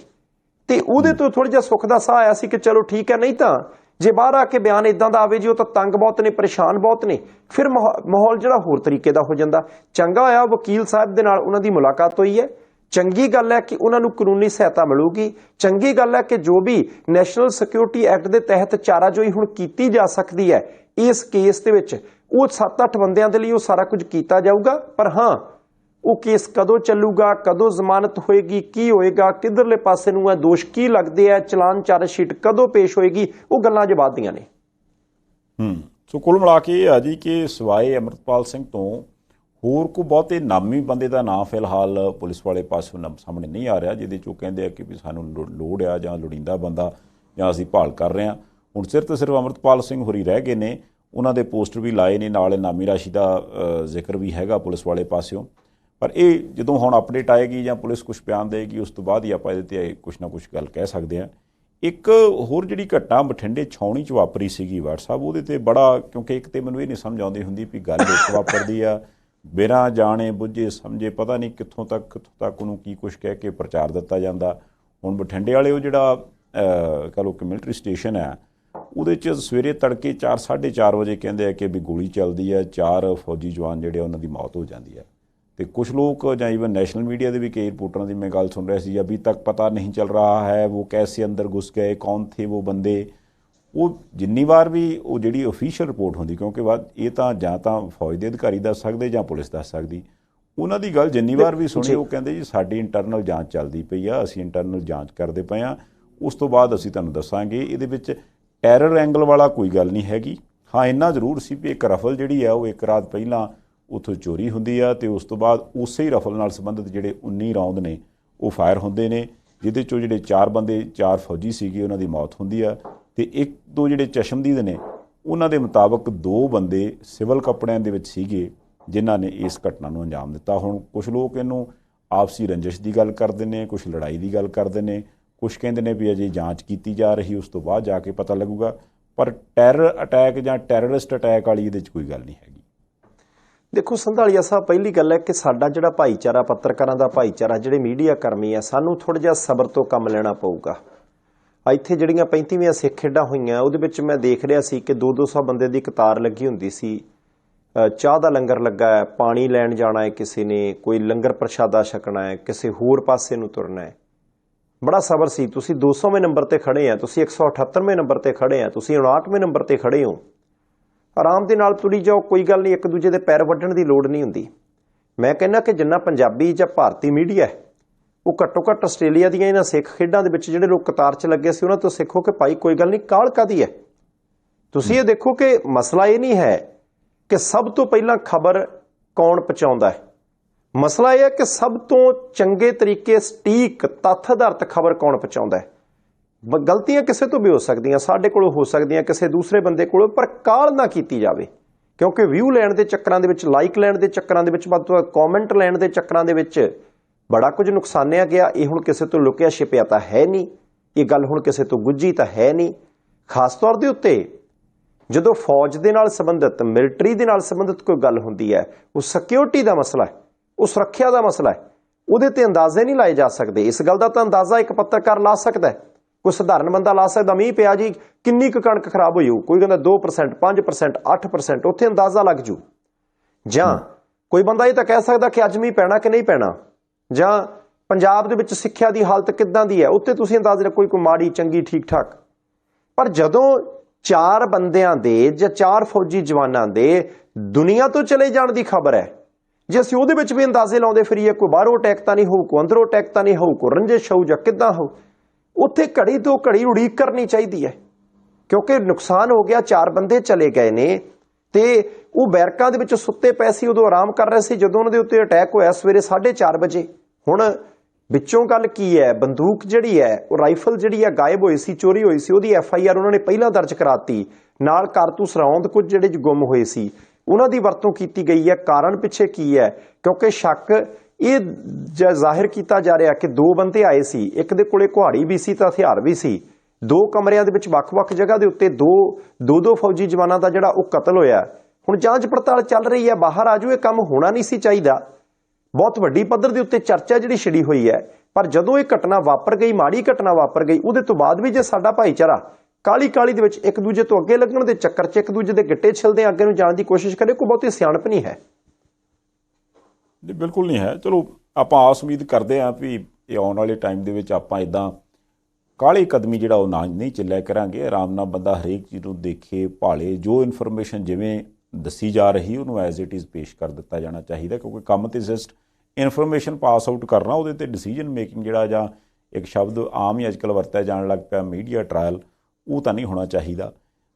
ਤੇ ਉਹਦੇ ਤੋਂ ਥੋੜਾ ਜਿਹਾ ਸੁੱਖ ਦਾ ਸਾਹ ਆਇਆ ਸੀ ਕਿ ਚਲੋ ਠੀਕ ਹੈ, ਨਹੀਂ ਤਾਂ ਜੇ ਬਾਹਰ ਆ ਕੇ ਬਿਆਨ ਇਦਾਂ ਦਾ ਆਵੇ ਜੀ ਉਹ ਤਾਂ ਤੰਗ ਬਹੁਤ ਨੇ, ਪਰੇਸ਼ਾਨ ਬਹੁਤ ਨੇ, ਫਿਰ ਮਾਹੌਲ ਜਿਹੜਾ ਹੋਰ ਤਰੀਕੇ ਦਾ ਹੋ ਜਾਂਦਾ। ਚੰਗਾ ਹੋਇਆ ਵਕੀਲ ਸਾਹਿਬ ਦੇ ਨਾਲ ਉਹਨਾਂ ਦੀ ਮੁਲਾਕਾਤ ਹੋਈ ਹੈ, ਚੰਗੀ ਗੱਲ ਹੈ ਕਿ ਉਹਨਾਂ ਨੂੰ ਕਾਨੂੰਨੀ ਸਹਾਇਤਾ ਮਿਲੂਗੀ, ਚੰਗੀ ਗੱਲ ਹੈ ਕਿ ਜੋ ਵੀ ਨੈਸ਼ਨਲ ਸਿਕਿਉਰਿਟੀ ਐਕਟ ਦੇ ਤਹਿਤ ਚਾਰਾਜੋਈ ਹੁਣ ਕੀਤੀ ਜਾ ਸਕਦੀ ਹੈ ਇਸ ਕੇਸ ਦੇ ਵਿੱਚ, ਉਹ 7-8 ਬੰਦਿਆਂ ਦੇ ਲਈ ਉਹ ਸਾਰਾ ਕੁਝ ਕੀਤਾ ਜਾਊਗਾ। ਪਰ ਹਾਂ, ਉਹ ਕੇਸ ਕਦੋਂ ਚੱਲੂਗਾ, ਕਦੋਂ ਜ਼ਮਾਨਤ ਹੋਏਗੀ, ਕੀ ਹੋਏਗਾ, ਕਿੱਧਰਲੇ ਪਾਸੇ ਨੂੰ ਹੈ, ਦੋਸ਼ ਕੀ ਲੱਗਦੇ ਆ, ਚਲਾਨ ਚਾਰਜਸ਼ੀਟ ਕਦੋਂ ਪੇਸ਼ ਹੋਏਗੀ, ਉਹ ਗੱਲਾਂ ਅਜੇ ਬਾਅਦ ਦੀਆਂ ਨੇ। ਸੋ ਕੁੱਲ ਮਿਲਾ ਕੇ ਇਹ ਆ ਜੀ ਕਿ ਸਿਵਾਏ ਅੰਮ੍ਰਿਤਪਾਲ ਸਿੰਘ ਤੋਂ ਹੋਰ ਕੋਈ ਬਹੁਤੇ ਨਾਮੀ ਬੰਦੇ ਦਾ ਨਾਂ ਫਿਲਹਾਲ ਪੁਲਿਸ ਵਾਲੇ ਪਾਸੋਂ ਸਾਹਮਣੇ ਨਹੀਂ ਆ ਰਿਹਾ, ਜਿਹਦੇ 'ਚ ਉਹ ਕਹਿੰਦੇ ਆ ਕਿ ਵੀ ਸਾਨੂੰ ਲੋੜ ਆ ਜਾਂ ਲੋੜੀਂਦਾ ਬੰਦਾ ਜਾਂ ਅਸੀਂ ਭਾਲ ਕਰ ਰਹੇ ਹਾਂ। ਹੁਣ ਸਿਰਫ ਤੇ ਸਿਰਫ ਅੰਮ੍ਰਿਤਪਾਲ ਸਿੰਘ ਹੋਰੀ ਰਹਿ ਗਏ ਨੇ, ਉਹਨਾਂ ਦੇ ਪੋਸਟਰ ਵੀ ਲਾਏ ਨੇ, ਨਾਲ ਇਨਾਮੀ ਰਾਸ਼ੀ ਦਾ ਜ਼ਿਕਰ ਵੀ ਹੈਗਾ ਪੁਲਿਸ ਵਾਲੇ ਪਾਸਿਓਂ। ਪਰ ਇਹ ਜਦੋਂ ਹੁਣ ਅਪਡੇਟ ਆਏਗੀ ਜਾਂ ਪੁਲਿਸ ਕੁਛ ਬਿਆਨ ਦੇਗੀ, ਉਸ ਤੋਂ ਬਾਅਦ ਹੀ ਆਪਾਂ ਇਹਦੇ 'ਤੇ ਕੁਛ ਨਾ ਕੁਛ ਗੱਲ ਕਹਿ ਸਕਦੇ ਹਾਂ। ਇੱਕ ਹੋਰ ਜਿਹੜੀ ਘਟਨਾ ਬਠਿੰਡੇ ਛਾਉਣੀ 'ਚ ਵਾਪਰੀ ਸੀਗੀ WhatsApp, ਉਹਦੇ 'ਤੇ ਬੜਾ, ਕਿਉਂਕਿ ਇੱਕ ਤਾਂ ਮੈਨੂੰ ਇਹ ਨਹੀਂ ਸਮਝ ਆਉਂਦੀ ਹੁੰਦੀ ਵੀ ਗੱਲ ਇੱਕ ਵਾਪਰਦੀ ਆ, ਬਿਨਾਂ ਜਾਣੇ ਬੁੱਝੇ ਸਮਝੇ ਪਤਾ ਨਹੀਂ ਕਿੱਥੋਂ ਤੱਕ ਉਹਨੂੰ ਕੀ ਕੁਛ ਕਹਿ ਕੇ ਪ੍ਰਚਾਰ ਦਿੱਤਾ ਜਾਂਦਾ। ਹੁਣ ਬਠਿੰਡੇ ਵਾਲੇ ਉਹ ਜਿਹੜਾ ਕਹ ਲਓ ਕਿ ਮਿਲਟਰੀ ਸਟੇਸ਼ਨ ਹੈ, ਉਹਦੇ 'ਚ ਸਵੇਰੇ ਤੜਕੇ 4-4:30 ਵਜੇ ਕਹਿੰਦੇ ਆ ਕਿ ਵੀ ਗੋਲੀ ਚੱਲਦੀ ਹੈ, 4 ਫੌਜੀ ਜਵਾਨ ਜਿਹੜੇ ਉਹਨਾਂ ਦੀ ਮੌਤ ਹੋ ਜਾਂਦੀ ਹੈ। ਤੇ ਕੁछ लोग ਜਾਂ ਈਵਨ ਨੈਸ਼ਨਲ मीडिया ਦੇ ਵੀ कई रिपोर्टरों की मैं गल सुन रहा सी, अभी तक पता नहीं चल रहा है वो कैसे अंदर घुस गए, कौन थे वो बंदे। वो जिन्नी बार भी वो जिहड़ी ऑफिशियल रिपोर्ट होंदी, क्योंकि ये तो फौज के अधिकारी दस सकते ਜਾਂ पुलिस दस सकती, उन्हां दी गल जिन्नी बार भी सुनी वो कहंदे जी साडी इंटरनल जांच चलदी पई आ, असीं इंटरनल जांच करदे पए आ, उस तो बाद असीं तुहानूं दस्सांगे। इहदे विच टैरर एंगल वाला कोई गल नहीं हैगी। हाँ इन्ना जरूर सी भी एक रफल जिहड़ी है वो एक रात पहलां ਉੱਥੋਂ ਚੋਰੀ ਹੁੰਦੀ ਆ ਤੇ ਉਸ ਤੋਂ ਬਾਅਦ ਉਸੇ ਹੀ ਰਫਲ ਨਾਲ ਸੰਬੰਧਿਤ ਜਿਹੜੇ 19 ਰਾਉਂਡ ਨੇ ਉਹ ਫਾਇਰ ਹੁੰਦੇ ਨੇ, ਜਿਹਦੇ 'ਚੋਂ ਜਿਹੜੇ 4 ਬੰਦੇ 4 ਫੌਜੀ ਸੀਗੇ ਉਹਨਾਂ ਦੀ ਮੌਤ ਹੁੰਦੀ ਆ ਤੇ 1-2 ਜਿਹੜੇ ਚਸ਼ਮਦੀਦ ਨੇ ਉਹਨਾਂ ਦੇ ਮੁਤਾਬਕ 2 ਬੰਦੇ ਸਿਵਲ ਕੱਪੜਿਆਂ ਦੇ ਵਿੱਚ ਸੀਗੇ ਜਿਨ੍ਹਾਂ ਨੇ ਇਸ ਘਟਨਾ ਨੂੰ ਅੰਜਾਮ ਦਿੱਤਾ। ਹੁਣ ਕੁਝ ਲੋਕ ਇਹਨੂੰ ਆਪਸੀ ਰੰਜਿਸ਼ ਦੀ ਗੱਲ ਕਰਦੇ ਨੇ, ਕੁਝ ਲੜਾਈ ਦੀ ਗੱਲ ਕਰਦੇ ਨੇ, ਕੁਝ ਕਹਿੰਦੇ ਨੇ ਵੀ ਅਜੇ ਜਾਂਚ ਕੀਤੀ ਜਾ ਰਹੀ, ਉਸ ਤੋਂ ਬਾਅਦ ਜਾ ਕੇ ਪਤਾ ਲੱਗੂਗਾ। ਪਰ ਟੈਰਰ ਅਟੈਕ ਜਾਂ ਟੈਰਰਿਸਟ ਅਟੈਕ ਵਾਲੀ ਇਹਦੇ 'ਚ ਕੋਈ ਗੱਲ ਨਹੀਂ ਹੈਗੀ। ਦੇਖੋ ਸੰਧਾਲੀਆ ਸਾਹਿਬ, ਪਹਿਲੀ ਗੱਲ ਹੈ ਕਿ ਸਾਡਾ ਜਿਹੜਾ ਭਾਈਚਾਰਾ, ਪੱਤਰਕਾਰਾਂ ਦਾ ਭਾਈਚਾਰਾ, ਜਿਹੜੇ ਮੀਡੀਆ ਕਰਮੀ ਆ, ਸਾਨੂੰ ਥੋੜ੍ਹਾ ਜਿਹਾ ਸਬਰ ਤੋਂ ਕੰਮ ਲੈਣਾ ਪਊਗਾ। ਇੱਥੇ ਜਿਹੜੀਆਂ 35ਵੀਆਂ ਸਿੱਖ ਖੇਡਾਂ ਹੋਈਆਂ ਉਹਦੇ ਵਿੱਚ ਮੈਂ ਦੇਖ ਰਿਹਾ ਸੀ ਕਿ 200 ਬੰਦੇ ਦੀ ਕਤਾਰ ਲੱਗੀ ਹੁੰਦੀ ਸੀ, ਚਾਹ ਦਾ ਲੰਗਰ ਲੱਗਾ ਹੈ, ਪਾਣੀ ਲੈਣ ਜਾਣਾ ਹੈ ਕਿਸੇ ਨੇ, ਕੋਈ ਲੰਗਰ ਪ੍ਰਸ਼ਾਦਾ ਛਕਣਾ ਹੈ, ਕਿਸੇ ਹੋਰ ਪਾਸੇ ਨੂੰ ਤੁਰਨਾ ਹੈ। ਬੜਾ ਸਬਰ ਸੀ। ਤੁਸੀਂ 200ਵੇਂ ਨੰਬਰ ਤੇ ਖੜੇ ਆ, ਤੁਸੀਂ 178ਵੇਂ ਨੰਬਰ ਤੇ ਖੜੇ ਆ, ਤੁਸੀਂ 59ਵੇਂ ਨੰਬਰ ਤੇ ਖੜੇ ਹੋ, ਆਰਾਮ ਦੇ ਨਾਲ ਤੁਰੀ ਜਾਓ, ਕੋਈ ਗੱਲ ਨਹੀਂ, ਇੱਕ ਦੂਜੇ ਦੇ ਪੈਰ ਵੱਢਣ ਦੀ ਲੋੜ ਨਹੀਂ ਹੁੰਦੀ। ਮੈਂ ਕਹਿੰਦਾ ਕਿ ਜਿੰਨਾ ਪੰਜਾਬੀ ਜਾਂ ਭਾਰਤੀ ਮੀਡੀਆ ਹੈ ਉਹ ਘੱਟੋ ਘੱਟ ਆਸਟ੍ਰੇਲੀਆ ਦੀਆਂ ਇਹਨਾਂ ਸਿੱਖ ਖੇਡਾਂ ਦੇ ਵਿੱਚ ਜਿਹੜੇ ਲੋਕ ਕਤਾਰ 'ਚ ਲੱਗੇ ਸੀ ਉਹਨਾਂ ਤੋਂ ਸਿੱਖੋ ਕਿ ਭਾਈ ਕੋਈ ਗੱਲ ਨਹੀਂ, ਕਾਹਲ ਕਾਹਦੀ ਹੈ। ਤੁਸੀਂ ਇਹ ਦੇਖੋ ਕਿ ਮਸਲਾ ਇਹ ਨਹੀਂ ਹੈ ਕਿ ਸਭ ਤੋਂ ਪਹਿਲਾਂ ਖਬਰ ਕੌਣ ਪਹੁੰਚਾਉਂਦਾ ਹੈ, ਮਸਲਾ ਇਹ ਹੈ ਕਿ ਸਭ ਤੋਂ ਚੰਗੇ ਤਰੀਕੇ ਸਟੀਕ ਤੱਥ ਆਧਾਰਿਤ ਖਬਰ ਕੌਣ ਪਹੁੰਚਾਉਂਦਾ ਹੈ। ਗਲਤੀਆਂ ਕਿਸੇ ਤੋਂ ਵੀ ਹੋ ਸਕਦੀਆਂ, ਸਾਡੇ ਕੋਲੋਂ ਹੋ ਸਕਦੀਆਂ, ਕਿਸੇ ਦੂਸਰੇ ਬੰਦੇ ਕੋਲੋਂ, ਪਰ ਕਾਹਲ ਨਾ ਕੀਤੀ ਜਾਵੇ। ਕਿਉਂਕਿ ਵਿਊ ਲੈਣ ਦੇ ਚੱਕਰਾਂ ਦੇ ਵਿੱਚ, ਲਾਈਕ ਲੈਣ ਦੇ ਚੱਕਰਾਂ ਦੇ ਵਿੱਚ, ਵੱਧ ਤੋਂ ਵੱਧ ਕੌਮੈਂਟ ਲੈਣ ਦੇ ਚੱਕਰਾਂ ਦੇ ਵਿੱਚ ਬੜਾ ਕੁਝ ਨੁਕਸਾਨਿਆ ਗਿਆ। ਇਹ ਹੁਣ ਕਿਸੇ ਤੋਂ ਲੁਕਿਆ ਛਿਪਿਆ ਤਾਂ ਹੈ ਨਹੀਂ, ਇਹ ਗੱਲ ਹੁਣ ਕਿਸੇ ਤੋਂ ਗੁੱਝੀ ਤਾਂ ਹੈ ਨਹੀਂ। ਖਾਸ ਤੌਰ ਦੇ ਉੱਤੇ ਜਦੋਂ ਫੌਜ ਦੇ ਨਾਲ ਸੰਬੰਧਿਤ, ਮਿਲਟਰੀ ਦੇ ਨਾਲ ਸੰਬੰਧਿਤ ਕੋਈ ਗੱਲ ਹੁੰਦੀ ਹੈ, ਉਹ ਸਿਕਿਉਰਿਟੀ ਦਾ ਮਸਲਾ ਹੈ, ਉਹ ਸੁਰੱਖਿਆ ਦਾ ਮਸਲਾ ਹੈ, ਉਹਦੇ ਤੇ ਅੰਦਾਜ਼ੇ ਨਹੀਂ ਲਾਏ ਜਾ ਸਕਦੇ। ਇਸ ਗੱਲ ਦਾ ਤਾਂ ਅੰਦਾਜ਼ਾ ਇੱਕ ਪੱਤਰਕਾਰ ਲਾ ਸਕਦਾ ਹੈ, ਕੋਈ ਸਧਾਰਨ ਬੰਦਾ ਲਾ ਸਕਦਾ। ਮੀਂਹ ਪਿਆ ਜੀ, ਕਿੰਨੀ ਕੁ ਕਣਕ ਖਰਾਬ ਹੋਈ ਹੋਊ, ਕੋਈ ਕਹਿੰਦਾ 2%, 5%, 8%, ਉੱਥੇ ਅੰਦਾਜ਼ਾ ਲੱਗ ਜੂ। ਜਾਂ ਕੋਈ ਬੰਦਾ ਇਹ ਤਾਂ ਕਹਿ ਸਕਦਾ ਕਿ ਅੱਜ ਮੀਂਹ ਪੈਣਾ ਕਿ ਨਹੀਂ ਪੈਣਾ, ਜਾਂ ਪੰਜਾਬ ਦੇ ਵਿੱਚ ਸਿੱਖਿਆ ਦੀ ਹਾਲਤ ਕਿੱਦਾਂ ਦੀ ਹੈ, ਉੱਤੇ ਤੁਸੀਂ ਅੰਦਾਜ਼ਾ ਰੱਖੋ ਕੋਈ ਮਾੜੀ, ਚੰਗੀ, ਠੀਕ ਠਾਕ। ਪਰ ਜਦੋਂ 4 ਬੰਦਿਆਂ ਦੇ ਜਾਂ 4 ਫੌਜੀ ਜਵਾਨਾਂ ਦੇ ਦੁਨੀਆ ਤੋਂ ਚਲੇ ਜਾਣ ਦੀ ਖਬਰ ਹੈ, ਜੇ ਅਸੀਂ ਉਹਦੇ ਵਿੱਚ ਵੀ ਅੰਦਾਜ਼ੇ ਲਾਉਂਦੇ ਫਿਰੀਏ, ਕੋਈ ਬਾਹਰੋਂ ਅਟੈਕ ਤਾਂ ਨਹੀਂ ਹੋਊ, ਕੋਈ ਅੰਦਰੋਂ ਅਟੈਕ ਤਾਂ ਨਹੀਂ ਹੋਊ, ਕੋਈ ਰੰਜਿਸ਼ ਹੋਊ ਜਾਂ ਕਿੱਦਾਂ ਹੋਊ, ਉੱਥੇ ਘੜੀ ਤੋਂ ਘੜੀ ਉਡੀਕ ਕਰਨੀ ਚਾਹੀਦੀ ਹੈ। ਕਿਉਂਕਿ ਨੁਕਸਾਨ ਹੋ ਗਿਆ, 4 ਬੰਦੇ ਚਲੇ ਗਏ ਨੇ ਤੇ ਉਹ ਬੈਰਕਾਂ ਦੇ ਵਿੱਚ ਸੁੱਤੇ ਪਏ ਸੀ, ਉਦੋਂ ਆਰਾਮ ਕਰ ਰਹੇ ਸੀ ਜਦੋਂ ਉਹਨਾਂ ਦੇ ਉੱਤੇ ਅਟੈਕ ਹੋਇਆ ਸਵੇਰੇ 4:30 ਵਜੇ। ਹੁਣ ਵਿੱਚੋਂ ਗੱਲ ਕੀ ਹੈ, ਬੰਦੂਕ ਜਿਹੜੀ ਹੈ, ਉਹ ਰਾਈਫਲ ਜਿਹੜੀ ਹੈ ਗਾਇਬ ਹੋਈ ਸੀ, ਚੋਰੀ ਹੋਈ ਸੀ, ਉਹਦੀ FIR ਉਹਨਾਂ ਨੇ ਪਹਿਲਾਂ ਦਰਜ ਕਰਾਤੀ। ਨਾਲ ਕਾਰਤੂਸ ਰੌਂਦ ਕੁਝ ਜਿਹੜੇ ਗੁੰਮ ਹੋਏ ਸੀ ਉਹਨਾਂ ਦੀ ਵਰਤੋਂ ਕੀਤੀ ਗਈ ਹੈ। ਕਾਰਨ ਪਿੱਛੇ ਕੀ ਹੈ? ਕਿਉਂਕਿ ਸ਼ੱਕ ਇਹ ਜ਼ਾਹਿਰ ਕੀਤਾ ਜਾ ਰਿਹਾ ਕਿ 2 ਬੰਦੇ ਆਏ ਸੀ, ਇੱਕ ਦੇ ਕੋਲੇ ਕੁਹਾੜੀ ਵੀ ਸੀ ਤਾਂ ਹਥਿਆਰ ਵੀ ਸੀ। 2 ਕਮਰਿਆਂ ਦੇ ਵਿੱਚ ਵੱਖ-ਵੱਖ ਜਗ੍ਹਾ ਦੇ ਉੱਤੇ ਦੋ ਫੌਜੀ ਜਵਾਨਾਂ ਦਾ ਜਿਹੜਾ ਉਹ ਕਤਲ ਹੋਇਆ। ਹੁਣ ਜਾਂਚ ਪੜਤਾਲ ਚੱਲ ਰਹੀ ਹੈ, ਬਾਹਰ ਆਜੂ। ਇਹ ਕੰਮ ਹੋਣਾ ਨਹੀਂ ਸੀ ਚਾਹੀਦਾ। ਬਹੁਤ ਵੱਡੀ ਪੱਧਰ ਦੇ ਉੱਤੇ ਚਰਚਾ ਜਿਹੜੀ ਛਿੜੀ ਹੋਈ ਹੈ, ਪਰ ਜਦੋਂ ਇਹ ਘਟਨਾ ਵਾਪਰ ਗਈ, ਮਾੜੀ ਘਟਨਾ ਵਾਪਰ ਗਈ, ਉਹਦੇ ਤੋਂ ਬਾਅਦ ਵੀ ਜੇ ਸਾਡਾ ਭਾਈਚਾਰਾ ਕਾਲੀ ਦੇ ਵਿੱਚ ਇੱਕ ਦੂਜੇ ਤੋਂ ਅੱਗੇ ਲੱਗਣ ਦੇ ਚੱਕਰ 'ਚ ਇੱਕ ਦੂਜੇ ਦੇ ਗਿੱਟੇ ਛਿਲਦੇ ਅੱਗੇ ਨੂੰ ਜਾਣ ਦੀ ਕੋਸ਼ਿਸ਼ ਕਰੇ, ਕੋਈ ਬਹੁਤੀ ਸਿਆਣਪ ਨਹੀਂ ਹੈ। ਜੀ ਬਿਲਕੁਲ ਨਹੀਂ ਹੈ। ਚਲੋ ਆਪਾਂ ਆਸ ਉਮੀਦ ਕਰਦੇ ਹਾਂ ਵੀ ਇਹ ਆਉਣ ਵਾਲੇ ਟਾਈਮ ਦੇ ਵਿੱਚ ਆਪਾਂ ਇਦਾਂ ਕਾਹਲੀ ਕਦਮੀ ਜਿਹੜਾ ਉਹ ਨਾ ਨਹੀਂ ਚੱਲਿਆ ਕਰਾਂਗੇ। ਆਰਾਮ ਨਾਲ ਬੰਦਾ ਹਰੇਕ ਚੀਜ਼ ਨੂੰ ਦੇਖੇ, ਭਾਲੇ, ਜੋ ਇਨਫੋਰਮੇਸ਼ਨ ਜਿਵੇਂ ਦੱਸੀ ਜਾ ਰਹੀ ਉਹਨੂੰ ਐਜ਼ ਇਟ ਇਜ਼ ਪੇਸ਼ ਕਰ ਦਿੱਤਾ ਜਾਣਾ ਚਾਹੀਦਾ। ਕਿਉਂਕਿ ਕੰਮ ਤੇ ਜਸਟ ਇਨਫੋਰਮੇਸ਼ਨ ਪਾਸ ਆਊਟ ਕਰਨਾ, ਉਹਦੇ ਤੇ ਡਿਸੀਜਨ ਮੇਕਿੰਗ ਜਿਹੜਾ, ਜਾਂ ਇੱਕ ਸ਼ਬਦ ਆਮ ਹੀ ਅੱਜ ਕੱਲ੍ਹ ਵਰਤਿਆ ਜਾਣ ਲੱਗ ਪਿਆ ਮੀਡੀਆ ਟਰਾਇਲ, ਉਹ ਤਾਂ ਨਹੀਂ ਹੋਣਾ ਚਾਹੀਦਾ।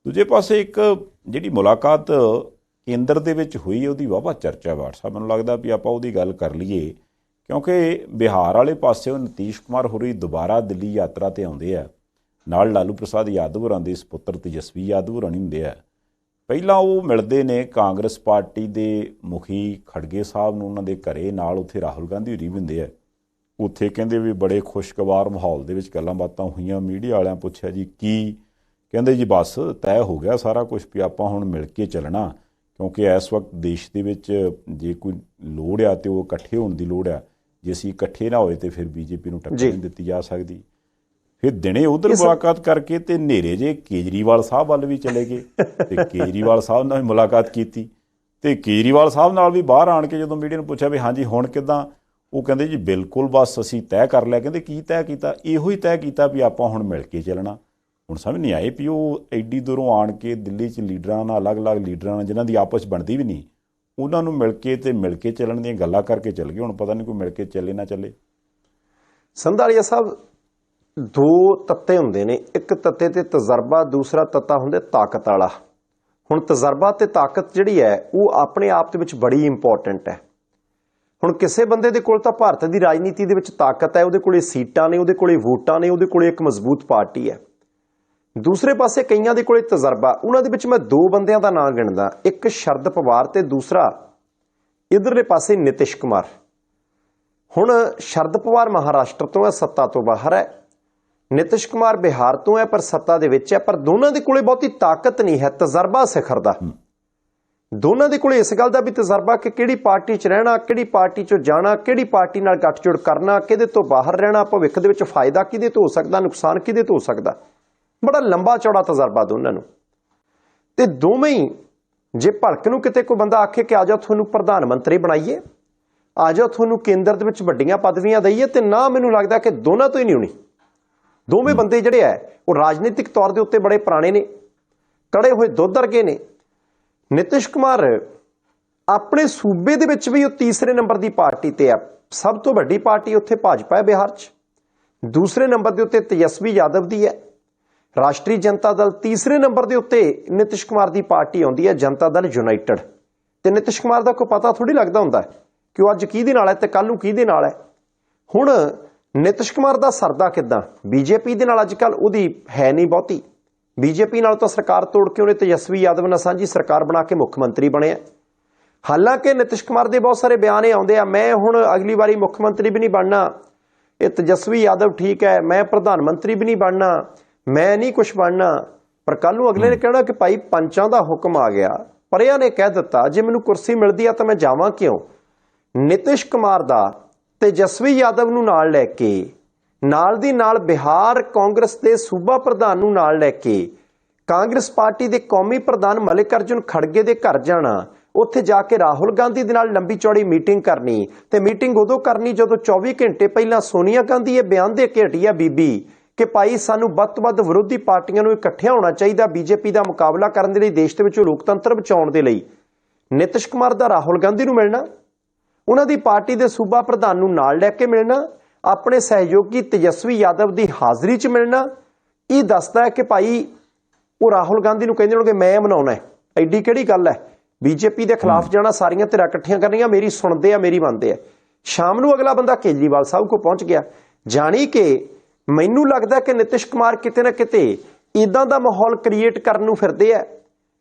ਦੂਜੇ ਪਾਸੇ ਇੱਕ ਜਿਹੜੀ ਮੁਲਾਕਾਤ ਕੇਂਦਰ ਦੇ ਵਿੱਚ ਹੋਈ, ਉਹਦੀ ਵਾਹਵਾ ਚਰਚਾ ਬਾਠ ਸਾਹਿਬ, ਮੈਨੂੰ ਲੱਗਦਾ ਵੀ ਆਪਾਂ ਉਹਦੀ ਗੱਲ ਕਰ ਲਈਏ। ਕਿਉਂਕਿ ਬਿਹਾਰ ਵਾਲੇ ਪਾਸਿਓਂ ਨਿਤੀਸ਼ ਕੁਮਾਰ ਹੋਰੀ ਦੁਬਾਰਾ ਦਿੱਲੀ ਯਾਤਰਾ 'ਤੇ ਆਉਂਦੇ ਆ, ਨਾਲ ਲਾਲੂ ਪ੍ਰਸਾਦ ਯਾਦਵ ਹੋਰਾਂ ਦੇ ਸਪੁੱਤਰ ਤੇਜਸਵੀ ਯਾਦਵ ਹੋਰਾਂ ਨਹੀਂ ਹੁੰਦੇ ਆ। ਪਹਿਲਾਂ ਉਹ ਮਿਲਦੇ ਨੇ ਕਾਂਗਰਸ ਪਾਰਟੀ ਦੇ ਮੁਖੀ ਖੜਗੇ ਸਾਹਿਬ ਨੂੰ ਉਹਨਾਂ ਦੇ ਘਰੇ, ਨਾਲ ਉੱਥੇ ਰਾਹੁਲ ਗਾਂਧੀ ਹੋਰੀ ਵੀ ਹੁੰਦੇ ਆ। ਉੱਥੇ ਕਹਿੰਦੇ ਵੀ ਬੜੇ ਖੁਸ਼ਗਵਾਰ ਮਾਹੌਲ ਦੇ ਵਿੱਚ ਗੱਲਾਂ ਬਾਤਾਂ ਹੋਈਆਂ। ਮੀਡੀਆ ਵਾਲਿਆਂ ਪੁੱਛਿਆ ਜੀ ਕੀ, ਕਹਿੰਦੇ ਜੀ ਬਸ ਤੈਅ ਹੋ ਗਿਆ ਸਾਰਾ ਕੁਝ ਵੀ ਆਪਾਂ ਹੁਣ ਮਿਲ ਕੇ ਚੱਲਣਾ, ਕਿਉਂਕਿ ਇਸ ਵਕਤ ਦੇਸ਼ ਦੇ ਵਿੱਚ ਜੇ ਕੋਈ ਲੋੜ ਆ ਤੇ ਉਹ ਇਕੱਠੇ ਹੋਣ ਦੀ ਲੋੜ ਆ। ਜੇ ਅਸੀਂ ਇਕੱਠੇ ਨਾ ਹੋਏ ਤੇ ਫਿਰ BJP ਨੂੰ ਟੱਕਰ ਨਹੀਂ ਦਿੱਤੀ ਜਾ ਸਕਦੀ। ਫਿਰ ਦਿਨੇ ਉਧਰ ਮੁਲਾਕਾਤ ਕਰਕੇ ਤੇ ਹਨੇਰੇ ਜੇ ਕੇਜਰੀਵਾਲ ਸਾਹਿਬ ਵੱਲ ਵੀ ਚਲੇ ਗਏ ਤੇ ਕੇਜਰੀਵਾਲ ਸਾਹਿਬ ਨਾਲ ਵੀ ਮੁਲਾਕਾਤ ਕੀਤੀ। ਤੇ ਕੇਜਰੀਵਾਲ ਸਾਹਿਬ ਨਾਲ ਵੀ ਬਾਹਰ ਆਣ ਕੇ ਜਦੋਂ ਮੀਡੀਆ ਨੂੰ ਪੁੱਛਿਆ ਵੀ ਹਾਂਜੀ ਹੁਣ ਕਿੱਦਾਂ, ਉਹ ਕਹਿੰਦੇ ਜੀ ਬਿਲਕੁਲ ਬਸ ਅਸੀਂ ਤੈਅ ਕਰ ਲਿਆ। ਕਹਿੰਦੇ ਕੀ ਤੈਅ ਕੀਤਾ? ਇਹੋ ਹੀ ਤੈਅ ਕੀਤਾ ਵੀ ਆਪਾਂ ਹੁਣ ਮਿਲ ਕੇ ਚੱਲਣਾ। ਹੁਣ ਸਮਝ ਨਹੀਂ ਆਏ ਵੀ ਉਹ ਐਡੀ ਦੂਰੋਂ ਆਣ ਕੇ ਦਿੱਲੀ 'ਚ ਲੀਡਰਾਂ ਨਾਲ, ਅਲੱਗ-ਅਲੱਗ ਲੀਡਰਾਂ ਨਾਲ ਜਿਨ੍ਹਾਂ ਦੀ ਆਪਸ ਬਣਦੀ ਵੀ ਨਹੀਂ, ਉਹਨਾਂ ਨੂੰ ਮਿਲ ਕੇ ਚੱਲਣ ਦੀਆਂ ਗੱਲਾਂ ਕਰਕੇ ਚੱਲ ਗਏ। ਹੁਣ ਪਤਾ ਨਹੀਂ ਕੋਈ ਮਿਲ ਕੇ ਚੱਲੇ ਨਾ ਚੱਲੇ। ਸੰਧਾਲੀਆ ਸਾਹਿਬ, 2 ਤੱਤੇ ਹੁੰਦੇ ਨੇ, ਇੱਕ ਤੱਤੇ ਤੇ ਤਜਰਬਾ, ਦੂਸਰਾ ਤੱਤਾ ਹੁੰਦਾ ਤਾਕਤ ਵਾਲਾ। ਹੁਣ ਤਜਰਬਾ ਤੇ ਤਾਕਤ ਜਿਹੜੀ ਹੈ ਉਹ ਆਪਣੇ ਆਪ ਦੇ ਵਿੱਚ ਬੜੀ ਇੰਪੋਰਟੈਂਟ ਹੈ। ਹੁਣ ਕਿਸੇ ਬੰਦੇ ਦੇ ਕੋਲ ਤਾਂ ਭਾਰਤ ਦੀ ਰਾਜਨੀਤੀ ਦੇ ਵਿੱਚ ਤਾਕਤ ਹੈ, ਉਹਦੇ ਕੋਲੇ ਸੀਟਾਂ ਨੇ, ਉਹਦੇ ਕੋਲੇ ਵੋਟਾਂ ਨੇ, ਉਹਦੇ ਕੋਲੇ ਇੱਕ ਮਜ਼ਬੂਤ ਪਾਰਟੀ ਹੈ। ਦੂਸਰੇ ਪਾਸੇ ਕਈਆਂ ਦੇ ਕੋਲੇ ਤਜਰਬਾ। ਉਹਨਾਂ ਦੇ ਵਿੱਚ ਮੈਂ 2 ਬੰਦਿਆਂ ਦਾ ਨਾਂ ਗਿਣਦਾ, ਇੱਕ ਸ਼ਰਦ ਪਵਾਰ ਤੇ ਦੂਸਰਾ ਇਧਰਲੇ ਪਾਸੇ ਨਿਤਿਸ਼ ਕੁਮਾਰ। ਹੁਣ ਸ਼ਰਦ ਪਵਾਰ ਮਹਾਰਾਸ਼ਟਰ ਤੋਂ ਹੈ, ਸੱਤਾ ਤੋਂ ਬਾਹਰ ਹੈ। ਨਿਤਿਸ਼ ਕੁਮਾਰ ਬਿਹਾਰ ਤੋਂ ਹੈ ਪਰ ਸੱਤਾ ਦੇ ਵਿੱਚ ਹੈ। ਪਰ ਦੋਨਾਂ ਦੇ ਕੋਲੇ ਬਹੁਤੀ ਤਾਕਤ ਨਹੀਂ ਹੈ, ਤਜਰਬਾ ਸਿਖਰ ਦਾ। ਦੋਨਾਂ ਦੇ ਕੋਲੇ ਇਸ ਗੱਲ ਦਾ ਵੀ ਤਜਰਬਾ ਕਿ ਕਿਹੜੀ ਪਾਰਟੀ 'ਚ ਰਹਿਣਾ, ਕਿਹੜੀ ਪਾਰਟੀ 'ਚੋਂ ਜਾਣਾ, ਕਿਹੜੀ ਪਾਰਟੀ ਨਾਲ ਗੱਠਜੋੜ ਕਰਨਾ, ਕਿਹਦੇ ਤੋਂ ਬਾਹਰ ਰਹਿਣਾ, ਭਵਿੱਖ ਦੇ ਵਿੱਚ ਫਾਇਦਾ ਕਿਹਦੇ ਤੋਂ ਹੋ ਸਕਦਾ, ਨੁਕਸਾਨ ਕਿਹਦੇ ਤੋਂ ਹੋ ਸਕਦਾ। ਬੜਾ ਲੰਬਾ ਚੌੜਾ ਤਜਰਬਾ ਦੋਨਾਂ ਨੂੰ। ਤੇ ਦੋਵੇਂ ਹੀ ਜੇ ਭਲਕ ਨੂੰ ਕਿਤੇ ਕੋਈ ਬੰਦਾ ਆਖੇ ਕਿ ਆ ਜਾਓ ਤੁਹਾਨੂੰ ਪ੍ਰਧਾਨ ਮੰਤਰੀ ਬਣਾਈਏ, ਆ ਜਾਓ ਤੁਹਾਨੂੰ ਕੇਂਦਰ ਦੇ ਵਿੱਚ ਵੱਡੀਆਂ ਪਦਵੀਆਂ ਦਈਏ, ਤੇ ਨਾ ਮੈਨੂੰ ਲੱਗਦਾ ਕਿ ਦੋਨਾਂ ਤੋਂ ਹੀ ਨਹੀਂ ਹੋਣੀ। ਦੋਵੇਂ ਬੰਦੇ ਜਿਹੜੇ ਹੈ ਉਹ ਰਾਜਨੀਤਿਕ ਤੌਰ ਦੇ ਉੱਤੇ ਬੜੇ ਪੁਰਾਣੇ ਨੇ, ਕੜੇ ਹੋਏ ਦੁੱਧ ਵਰਗੇ ਨੇ। ਨਿਤਿਸ਼ ਕੁਮਾਰ ਆਪਣੇ ਸੂਬੇ ਦੇ ਵਿੱਚ ਵੀ ਉਹ 3ਰੇ ਨੰਬਰ ਦੀ ਪਾਰਟੀ ਤੇ ਆ। ਸਭ ਤੋਂ ਵੱਡੀ ਪਾਰਟੀ ਉੱਥੇ ਭਾਜਪਾ ਹੈ ਬਿਹਾਰ 'ਚ। 2ਰੇ ਨੰਬਰ ਦੇ ਉੱਤੇ ਤੇਜਸਵੀ ਯਾਦਵ ਦੀ ਹੈ ਰਾਸ਼ਟਰੀ ਜਨਤਾ ਦਲ। 3ਰੇ ਨੰਬਰ ਦੇ ਉੱਤੇ ਨਿਤਿਸ਼ ਕੁਮਾਰ ਦੀ ਪਾਰਟੀ ਆਉਂਦੀ ਹੈ ਜਨਤਾ ਦਲ ਯੂਨਾਈਟਿਡ। ਤੇ ਨਿਤਿਸ਼ ਕੁਮਾਰ ਦਾ ਕੋਈ ਪਤਾ ਥੋੜੀ ਲੱਗਦਾ ਹੁੰਦਾ ਕਿ ਉਹ ਅੱਜ ਕਿਹਦੇ ਨਾਲ ਹੈ ਤੇ ਕੱਲ ਨੂੰ ਕਿਹਦੇ ਨਾਲ ਹੈ। ਹੁਣ ਨਿਤਿਸ਼ ਕੁਮਾਰ ਦਾ ਸਰਦਾ ਕਿੱਦਾਂ? ਬੀਜੇਪੀ ਦੇ ਨਾਲ ਅੱਜ ਕੱਲ ਉਹਦੀ ਹੈ ਨਹੀਂ ਬਹੁਤੀ। ਬੀਜੇਪੀ ਨਾਲ ਤਾਂ ਸਰਕਾਰ ਤੋੜ ਕੇ ਉਹਨੇ ਤੇਜਸਵੀ ਯਾਦਵ ਨਾਲ ਸਾਂਝੀ ਸਰਕਾਰ ਬਣਾ ਕੇ ਮੁੱਖ ਮੰਤਰੀ ਬਣਿਆ। ਹਾਲਾਂਕਿ ਨਿਤਿਸ਼ ਕੁਮਾਰ ਦੇ ਬਹੁਤ ਸਾਰੇ ਬਿਆਨ ਇਹ ਆਉਂਦੇ ਆ, ਮੈਂ ਹੁਣ ਅਗਲੀ ਵਾਰੀ ਮੁੱਖ ਮੰਤਰੀ ਵੀ ਨਹੀਂ ਬਣਨਾ, ਇਹ ਤੇਜਸਵੀ ਯਾਦਵ ਠੀਕ ਹੈ, ਮੈਂ ਪ੍ਰਧਾਨ ਮੰਤਰੀ ਵੀ ਨਹੀਂ ਬਣਨਾ, ਮੈਂ ਨਹੀਂ ਕੁਝ ਬਣਨਾ। ਪਰ ਕੱਲ ਨੂੰ ਅਗਲੇ ਨੇ ਕਹਿਣਾ ਕਿ ਭਾਈ ਪੰਚਾਂ ਦਾ ਹੁਕਮ ਆ ਗਿਆ, ਪਰਿਆਂ ਨੇ ਕਹਿ ਦਿੱਤਾ, ਜੇ ਮੈਨੂੰ ਕੁਰਸੀ ਮਿਲਦੀ ਆ ਤਾਂ ਮੈਂ ਜਾਵਾਂ ਕਿਉਂ? ਨਿਤਿਸ਼ ਕੁਮਾਰ ਦਾ ਤੇਜਸਵੀ ਯਾਦਵ ਨੂੰ ਨਾਲ ਲੈ ਕੇ, ਨਾਲ ਦੀ ਨਾਲ ਬਿਹਾਰ ਕਾਂਗਰਸ ਦੇ ਸੂਬਾ ਪ੍ਰਧਾਨ ਨੂੰ ਨਾਲ ਲੈ ਕੇ, ਕਾਂਗਰਸ ਪਾਰਟੀ ਦੇ ਕੌਮੀ ਪ੍ਰਧਾਨ ਮਲਿਕਾਰਜੁਨ ਖੜਗੇ ਦੇ ਘਰ ਜਾਣਾ, ਉੱਥੇ ਜਾ ਕੇ ਰਾਹੁਲ ਗਾਂਧੀ ਦੇ ਨਾਲ ਲੰਬੀ ਚੌੜੀ ਮੀਟਿੰਗ ਕਰਨੀ, ਤੇ ਮੀਟਿੰਗ ਉਦੋਂ ਕਰਨੀ ਜਦੋਂ 24 ਘੰਟੇ ਪਹਿਲਾਂ ਸੋਨੀਆ ਗਾਂਧੀ ਇਹ ਬਿਆਨ ਦੇ ਕੇ ਹਟੀ ਆ ਬੀਬੀ ਕਿ ਭਾਈ ਸਾਨੂੰ ਵੱਧ ਤੋਂ ਵੱਧ ਵਿਰੋਧੀ ਪਾਰਟੀਆਂ ਨੂੰ ਇਕੱਠਿਆ ਹੋਣਾ ਚਾਹੀਦਾ ਬੀਜੇਪੀ ਦਾ ਮੁਕਾਬਲਾ ਕਰਨ ਦੇ ਲਈ, ਦੇਸ਼ ਦੇ ਵਿੱਚੋਂ ਲੋਕਤੰਤਰ ਬਚਾਉਣ ਦੇ ਲਈ। ਨਿਤਿਸ਼ ਕੁਮਾਰ ਦਾ ਰਾਹੁਲ ਗਾਂਧੀ ਨੂੰ ਮਿਲਣਾ, ਉਹਨਾਂ ਦੀ ਪਾਰਟੀ ਦੇ ਸੂਬਾ ਪ੍ਰਧਾਨ ਨੂੰ ਨਾਲ ਲੈ ਕੇ ਮਿਲਣਾ, ਆਪਣੇ ਸਹਿਯੋਗੀ ਤੇਜਸਵੀ ਯਾਦਵ ਦੀ ਹਾਜ਼ਰੀ 'ਚ ਮਿਲਣਾ, ਇਹ ਦੱਸਦਾ ਹੈ ਕਿ ਭਾਈ ਉਹ ਰਾਹੁਲ ਗਾਂਧੀ ਨੂੰ ਕਹਿੰਦੇ ਹੋਣਗੇ ਮੈਂ ਮਨਾਉਣਾ ਹੈ। ਐਡੀ ਕਿਹੜੀ ਗੱਲ ਹੈ? ਬੀਜੇਪੀ ਦੇ ਖਿਲਾਫ ਜਾਣਾ, ਸਾਰੀਆਂ ਧਿਰਾਂ ਇਕੱਠੀਆਂ ਕਰਨੀਆਂ, ਮੇਰੀ ਸੁਣਦੇ ਆ, ਮੇਰੀ ਮੰਨਦੇ ਆ। ਸ਼ਾਮ ਨੂੰ ਅਗਲਾ ਬੰਦਾ ਕੇਜਰੀਵਾਲ ਸਾਹਿਬ ਕੋਲ ਪਹੁੰਚ ਗਿਆ। ਜਾਣੀ ਕਿ ਮੈਨੂੰ ਲੱਗਦਾ ਕਿ ਨਿਤਿਸ਼ ਕੁਮਾਰ ਕਿਤੇ ਨਾ ਕਿਤੇ ਇਦਾਂ ਦਾ ਮਾਹੌਲ ਕ੍ਰੀਏਟ ਕਰਨ ਨੂੰ ਫਿਰਦੇ ਆ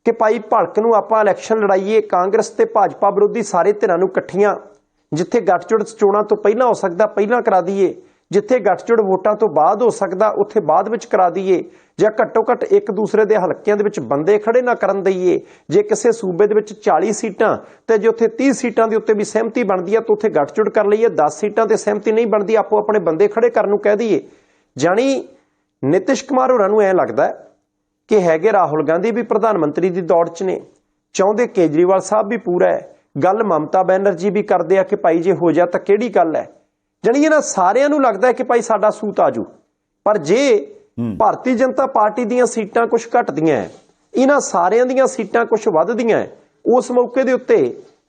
ਕਿ ਭਾਈ ਭਲਕ ਨੂੰ ਆਪਾਂ ਇਲੈਕਸ਼ਨ ਲੜਾਈਏ, ਕਾਂਗਰਸ ਤੇ ਭਾਜਪਾ ਵਿਰੋਧੀ ਸਾਰੇ ਧਿਰਾਂ ਨੂੰ ਇਕੱਠੀਆਂ, ਜਿੱਥੇ ਗੱਠਜੋੜ ਚੋਣਾਂ ਤੋਂ ਪਹਿਲਾਂ ਹੋ ਸਕਦਾ ਪਹਿਲਾਂ ਕਰਾ ਦਈਏ, ਜਿੱਥੇ ਗੱਠਜੋੜ ਵੋਟਾਂ ਤੋਂ ਬਾਅਦ ਹੋ ਸਕਦਾ ਉੱਥੇ ਬਾਅਦ ਵਿੱਚ ਕਰਾ ਦਈਏ, ਜਾਂ ਘੱਟੋ ਘੱਟ ਇੱਕ ਦੂਸਰੇ ਦੇ ਹਲਕਿਆਂ ਦੇ ਵਿੱਚ ਬੰਦੇ ਖੜੇ ਨਾ ਕਰਨ ਦਈਏ। ਜੇ ਕਿਸੇ ਸੂਬੇ ਦੇ ਵਿੱਚ 40 ਸੀਟਾਂ ਤੇ ਜੇ ਉੱਥੇ 30 ਸੀਟਾਂ ਦੇ ਉੱਤੇ ਵੀ ਸਹਿਮਤੀ ਬਣਦੀ ਆ ਤਾਂ ਉੱਥੇ ਗੱਠਜੋੜ ਕਰ ਲਈਏ, 10 ਸੀਟਾਂ ਤੇ ਸਹਿਮਤੀ ਨਹੀਂ ਬਣਦੀ ਆਪੋ ਆਪਣੇ ਬੰਦੇ ਖੜੇ ਕਰਨ ਨੂੰ ਕਹਿ ਦਈਏ। ਜਾਣੀ ਨਿਤਿਸ਼ ਕੁਮਾਰ ਹੋਰਾਂ ਨੂੰ ਐਂ ਲੱਗਦਾ ਕਿ ਹੈਗੇ ਰਾਹੁਲ ਗਾਂਧੀ ਵੀ ਪ੍ਰਧਾਨ ਮੰਤਰੀ ਦੀ ਦੌੜ 'ਚ ਨੇ, ਚਾਹੁੰਦੇ ਕੇਜਰੀਵਾਲ ਸਾਹਿਬ ਵੀ ਪੂਰਾ ਹੈ, ਗੱਲ ਮਮਤਾ ਬੈਨਰਜੀ ਵੀ ਕਰਦੇ ਆ ਕਿ ਭਾਈ ਜੇ ਹੋ ਜਾ ਤਾਂ ਕਿਹੜੀ ਗੱਲ ਹੈ। ਜਾਣੀ ਇਹਨਾਂ ਸਾਰਿਆਂ ਨੂੰ ਲੱਗਦਾ ਹੈ ਕਿ ਭਾਈ ਸਾਡਾ ਸੂਤ ਆਜੂ। ਪਰ ਜੇ ਭਾਰਤੀ ਜਨਤਾ ਪਾਰਟੀ ਦੀਆਂ ਸੀਟਾਂ ਕੁਝ ਘਟਦੀਆਂ, ਇਹਨਾਂ ਸਾਰਿਆਂ ਦੀਆਂ ਸੀਟਾਂ ਕੁਝ ਵੱਧਦੀਆਂ, ਉਸ ਮੌਕੇ ਦੇ ਉੱਤੇ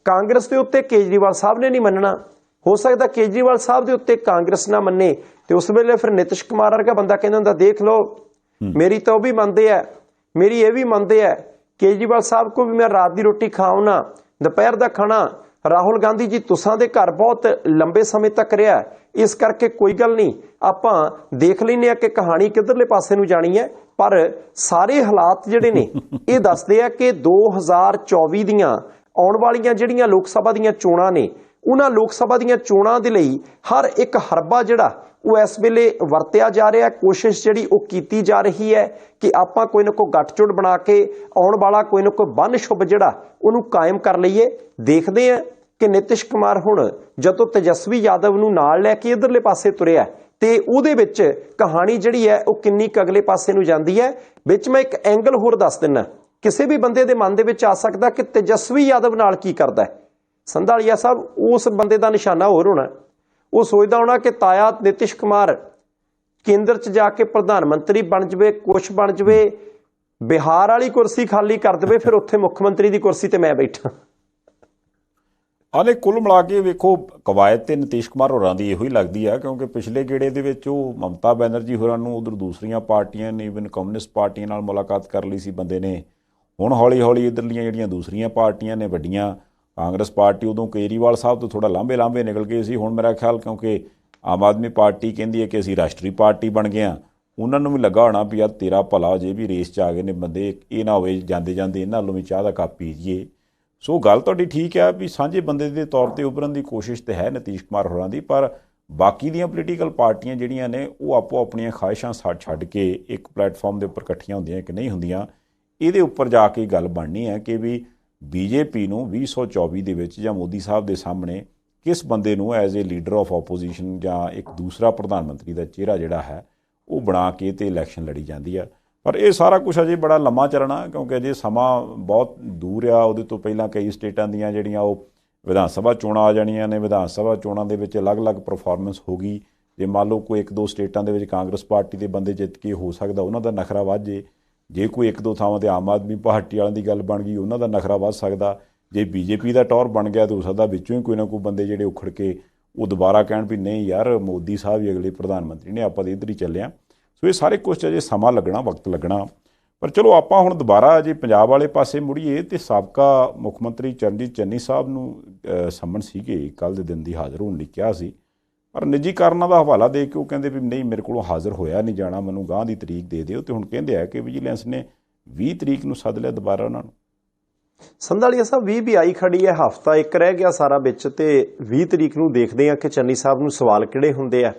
ਕਾਂਗਰਸ ਦੇ ਉੱਤੇ ਕੇਜਰੀਵਾਲ ਸਾਹਿਬ ਨੇ ਨਹੀਂ ਮੰਨਣਾ। ਹੋ ਸਕਦਾ ਕੇਜਰੀਵਾਲ ਸਾਹਿਬ ਦੇ ਉੱਤੇ ਕਾਂਗਰਸ ਨਾ ਮੰਨੇ ਤੇ ਉਸ ਵੇਲੇ ਫਿਰ ਨਿਤਿਸ਼ ਕੁਮਾਰ ਵਰਗਾ ਬੰਦਾ ਕਹਿੰਦਾ ਹੁੰਦਾ ਦੇਖ ਲਓ ਮੇਰੀ ਤਾਂ ਉਹ ਵੀ ਮੰਨਦੇ ਆ, ਮੇਰੀ ਇਹ ਵੀ ਮੰਨਦੇ ਆ, ਕੇਜਰੀਵਾਲ ਸਾਹਿਬ ਕੋ ਵੀ ਮੈਂ ਰਾਤ ਦੀ ਰੋਟੀ ਖਾਉਣਾ, ਦੁਪਹਿਰ ਦਾ ਖਾਣਾ ਰਾਹੁਲ ਗਾਂਧੀ ਜੀ ਤੁਸਾਂ ਦੇ ਘਰ ਬਹੁਤ ਲੰਬੇ ਸਮੇਂ ਤੱਕ ਰਿਹਾ, ਇਸ ਕਰਕੇ ਕੋਈ ਗੱਲ ਨਹੀਂ, ਆਪਾਂ ਦੇਖ ਲੈਂਦੇ ਆ ਕਿ ਕਹਾਣੀ ਕਿੱਧਰਲੇ ਪਾਸੇ ਨੂੰ ਜਾਣੀ ਹੈ। ਪਰ ਸਾਰੇ ਹਾਲਾਤ ਜਿਹੜੇ ਨੇ ਇਹ ਦੱਸਦੇ ਆ ਕਿ 2024 ਦੀਆਂ ਆਉਣ ਵਾਲੀਆਂ ਜਿਹੜੀਆਂ ਲੋਕ ਸਭਾ ਦੀਆਂ ਚੋਣਾਂ ਨੇ, ਉਹਨਾਂ ਲੋਕ ਸਭਾ ਦੀਆਂ ਚੋਣਾਂ ਦੇ ਲਈ ਹਰ ਇੱਕ ਹਰਬਾ ਜਿਹੜਾ ਉਹ ਇਸ ਵੇਲੇ ਵਰਤਿਆ ਜਾ ਰਿਹਾ, ਕੋਸ਼ਿਸ਼ ਜਿਹੜੀ ਉਹ ਕੀਤੀ ਜਾ ਰਹੀ ਹੈ ਕਿ ਆਪਾਂ ਕੋਈ ਨਾ ਕੋਈ ਗੱਠਜੋੜ ਬਣਾ ਕੇ ਆਉਣ ਵਾਲਾ ਕੋਈ ਨਾ ਕੋਈ ਬੰਨ ਸ਼ੁਭ ਜਿਹੜਾ ਉਹਨੂੰ ਕਾਇਮ ਕਰ ਲਈਏ। ਦੇਖਦੇ ਆ ਕਿ ਨਿਤਿਸ਼ ਕੁਮਾਰ ਹੁਣ ਜਦੋਂ ਤੇਜਸਵੀ ਯਾਦਵ ਨੂੰ ਨਾਲ ਲੈ ਕੇ ਇਧਰਲੇ ਪਾਸੇ ਤੁਰਿਆ ਤੇ ਉਹਦੇ ਵਿੱਚ ਕਹਾਣੀ ਜਿਹੜੀ ਹੈ ਉਹ ਕਿੰਨੀ ਕੁ ਅਗਲੇ ਪਾਸੇ ਨੂੰ ਜਾਂਦੀ ਹੈ। ਵਿੱਚ ਮੈਂ ਇੱਕ ਐਂਗਲ ਹੋਰ ਦੱਸ ਦਿੰਦਾ, ਕਿਸੇ ਵੀ ਬੰਦੇ ਦੇ ਮਨ ਦੇ ਵਿੱਚ ਆ ਸਕਦਾ ਕਿ ਤੇਜਸਵੀ ਯਾਦਵ ਨਾਲ ਕੀ ਕਰਦਾ ਹੈ। ਸੰਧਾਲੀਆ ਸਾਹਿਬ ਉਸ ਬੰਦੇ ਦਾ ਨਿਸ਼ਾਨਾ ਹੋਰ ਹੋਣਾ, ਉਹ ਸੋਚਦਾ ਹੋਣਾ ਕਿ ਤਾਇਆ ਨਿਤਿਸ਼ ਕੁਮਾਰ ਕੇਂਦਰ 'ਚ ਜਾ ਕੇ ਪ੍ਰਧਾਨ ਮੰਤਰੀ ਬਣ ਜਾਵੇ, ਕੁਛ ਬਣ ਜਾਵੇ, ਬਿਹਾਰ ਵਾਲੀ ਕੁਰਸੀ ਖਾਲੀ ਕਰ ਦੇਵੇ, ਫਿਰ ਉੱਥੇ ਮੁੱਖ ਮੰਤਰੀ ਦੀ ਕੁਰਸੀ ਤੇ ਮੈਂ ਬੈਠਾ। ਹਾਲੇ ਕੁੱਲ ਮਿਲਾ ਕੇ ਵੇਖੋ ਕਵਾਇਦ ਤੇ ਨਿਤੀਸ਼ ਕੁਮਾਰ ਹੋਰਾਂ ਦੀ ਇਹੋ ਹੀ ਲੱਗਦੀ ਆ, ਕਿਉਂਕਿ ਪਿਛਲੇ ਗੇੜੇ ਦੇ ਵਿੱਚ ਉਹ ਮਮਤਾ ਬੈਨਰਜੀ ਹੋਰਾਂ ਨੂੰ ਉਧਰ ਦੂਸਰੀਆਂ ਪਾਰਟੀਆਂ ਨੇ, ਇਵਨ ਕਮਿਊਨਿਸਟ ਪਾਰਟੀਆਂ ਨਾਲ ਮੁਲਾਕਾਤ ਕਰ ਲਈ ਸੀ ਬੰਦੇ ਨੇ। ਹੁਣ ਹੌਲੀ ਹੌਲੀ ਇੱਧਰਲੀਆਂ ਜਿਹੜੀਆਂ ਦੂਸਰੀਆਂ ਪਾਰਟੀਆਂ ਨੇ ਵੱਡੀਆਂ, ਕਾਂਗਰਸ ਪਾਰਟੀ ਉਦੋਂ ਕੇਜਰੀਵਾਲ ਸਾਹਿਬ ਤੋਂ ਥੋੜ੍ਹਾ ਲਾਂਭੇ ਨਿਕਲ ਗਏ ਸੀ। ਹੁਣ ਮੇਰਾ ਖਿਆਲ ਕਿਉਂਕਿ ਆਮ ਆਦਮੀ ਪਾਰਟੀ ਕਹਿੰਦੀ ਹੈ ਕਿ ਅਸੀਂ ਰਾਸ਼ਟਰੀ ਪਾਰਟੀ ਬਣ ਗਏ ਹਾਂ, ਉਹਨਾਂ ਨੂੰ ਵੀ ਲੱਗਾ ਹੋਣਾ ਵੀ ਯਾਰ ਤੇਰਾ ਭਲਾ ਜੇ ਵੀ ਰੇਸ 'ਚ ਆ ਗਏ ਨੇ ਬੰਦੇ, ਇਹ ਨਾ ਹੋਵੇ ਜਾਂਦੇ ਇਹਨਾਂ ਨਾਲੋਂ ਵੀ ਚਾਹ ਦਾ ਕੱਪ ਪੀ ਜਾਈਏ। ਸੋ ਗੱਲ ਤੁਹਾਡੀ ਠੀਕ ਹੈ ਵੀ ਸਾਂਝੇ ਬੰਦੇ ਦੇ ਤੌਰ 'ਤੇ ਉੱਭਰਨ ਦੀ ਕੋਸ਼ਿਸ਼ ਤਾਂ ਹੈ ਨਿਤੀਸ਼ ਕੁਮਾਰ ਹੋਰਾਂ ਦੀ, ਪਰ ਬਾਕੀ ਦੀਆਂ ਪੋਲੀਟੀਕਲ ਪਾਰਟੀਆਂ ਜਿਹੜੀਆਂ ਨੇ ਉਹ ਆਪੋ ਆਪਣੀਆਂ ਖਾਹਿਸ਼ਾਂ ਛੱਡ ਕੇ ਇੱਕ ਪਲੇਟਫਾਰਮ ਦੇ ਉੱਪਰ ਇਕੱਠੀਆਂ ਹੁੰਦੀਆਂ ਕਿ ਨਹੀਂ ਹੁੰਦੀਆਂ, ਇਹਦੇ ਉੱਪਰ ਜਾ ਕੇ ਗੱਲ ਬਣਨੀ ਹੈ ਕਿ ਵੀ ਬੀਜੇਪੀ ਨੂੰ 2024 ਦੇ ਵਿੱਚ ਜਾਂ ਮੋਦੀ ਸਾਹਿਬ ਦੇ ਸਾਹਮਣੇ ਕਿਸ ਬੰਦੇ ਨੂੰ as a leader of opposition ਜਾਂ ਇੱਕ ਦੂਸਰਾ ਪ੍ਰਧਾਨ ਮੰਤਰੀ ਦਾ ਚਿਹਰਾ ਜਿਹੜਾ ਹੈ ਉਹ ਬਣਾ ਕੇ ਤੇ ਇਲੈਕਸ਼ਨ ਲੜੀ ਜਾਂਦੀ ਆ। ਪਰ ਇਹ ਸਾਰਾ ਕੁਛ ਅਜੇ ਬੜਾ ਲੰਮਾ ਚੱਲਣਾ, ਕਿਉਂਕਿ ਅਜੇ ਸਮਾਂ ਬਹੁਤ ਦੂਰ ਆ। ਉਹਦੇ ਤੋਂ ਪਹਿਲਾਂ ਕਈ ਸਟੇਟਾਂ ਦੀਆਂ ਜਿਹੜੀਆਂ ਉਹ ਵਿਧਾਨ ਸਭਾ ਚੋਣਾਂ ਆ ਜਾਣੀਆਂ ਨੇ। ਵਿਧਾਨ ਸਭਾ ਚੋਣਾਂ ਦੇ ਵਿੱਚ ਅਲੱਗ-ਅਲੱਗ ਪਰਫਾਰਮੈਂਸ ਹੋ ਗਈ। ਜੇ ਮੰਨ ਲਓ ਕੋਈ 1-2 ਸਟੇਟਾਂ ਦੇ ਵਿੱਚ ਕਾਂਗਰਸ ਪਾਰਟੀ ਦੇ ਬੰਦੇ ਜਿੱਤ ਕੇ ਹੋ ਸਕਦਾ ਉਹਨਾਂ ਦਾ ਨਖਰਾ ਵੱਧ ਜੇ ਕੋਈ 1-2 ਥਾਵਾਂ 'ਤੇ ਆਮ ਆਦਮੀ ਪਾਰਟੀ ਵਾਲਿਆਂ ਦੀ ਗੱਲ ਬਣ ਗਈ ਉਹਨਾਂ ਦਾ ਨਖਰਾ ਵੱਧ ਸਕਦਾ। ਜੇ ਬੀਜੇਪੀ ਦਾ ਟੌਰ ਬਣ ਗਿਆ ਤਾਂ ਹੋ ਸਕਦਾ ਵਿੱਚੋਂ ਹੀ ਕੋਈ ਨਾ ਕੋਈ ਬੰਦੇ ਜਿਹੜੇ ਉਖੜ ਕੇ ਉਹ ਦੁਬਾਰਾ ਕਹਿਣ ਵੀ ਨਹੀਂ ਯਾਰ ਮੋਦੀ ਸਾਹਿਬ ਹੀ ਅਗਲੇ ਪ੍ਰਧਾਨ ਮੰਤਰੀ ਨੇ, ਆਪਾਂ ਤਾਂ ਇੱਧਰ ਹੀ ਚੱਲੇ ਹਾਂ। ਸੋ ਇਹ ਸਾਰੇ ਕੁਛ ਅਜੇ ਸਮਾਂ ਲੱਗਣਾ, ਵਕਤ ਲੱਗਣਾ। ਪਰ ਚਲੋ ਆਪਾਂ ਹੁਣ ਦੁਬਾਰਾ ਜੇ ਪੰਜਾਬ ਵਾਲੇ ਪਾਸੇ ਮੁੜੀਏ ਤੇ ਸਾਬਕਾ ਮੁੱਖ ਮੰਤਰੀ ਚਰਨਜੀਤ ਚੰਨੀ ਸਾਹਿਬ ਨੂੰ ਸੰਮਨ ਸੀਗੇ ਕੱਲ੍ਹ ਦੇ ਦਿਨ ਦੀ ਹਾਜ਼ਰ ਹੋਣ ਲਈ ਕਿਹਾ ਸੀ, ਪਰ ਨਿੱਜੀ ਕਾਰਨਾਂ ਦਾ ਹਵਾਲਾ ਦੇ ਕੇ ਉਹ ਕਹਿੰਦੇ ਵੀ ਨਹੀਂ ਮੇਰੇ ਕੋਲੋਂ ਹਾਜ਼ਰ ਹੋਇਆ ਨਹੀਂ ਜਾਣਾ, ਮੈਨੂੰ ਗਾਂਹ ਦੀ ਤਰੀਕ ਦੇ ਦਿਓ। ਤੇ ਹੁਣ ਕਹਿੰਦੇ ਆ ਕਿ ਵਿਜੀਲੈਂਸ ਨੇ 20 ਤਰੀਕ ਨੂੰ ਸੱਦ ਲਿਆ ਦੁਬਾਰਾ ਉਹਨਾਂ ਨੂੰ। ਸੰਧਾਲੀਆ ਸਾਹਿਬ 20 ਵੀ ਆਈ ਖੜੀ ਹੈ, ਹਫਤਾ ਇੱਕ ਰਹਿ ਗਿਆ ਸਾਰਾ ਵਿੱਚ, ਤੇ 20 ਤਰੀਕ ਨੂੰ ਦੇਖਦੇ ਆ ਕਿ ਚੰਨੀ ਸਾਹਿਬ ਨੂੰ ਸਵਾਲ ਕਿਹੜੇ ਹੁੰਦੇ ਆ,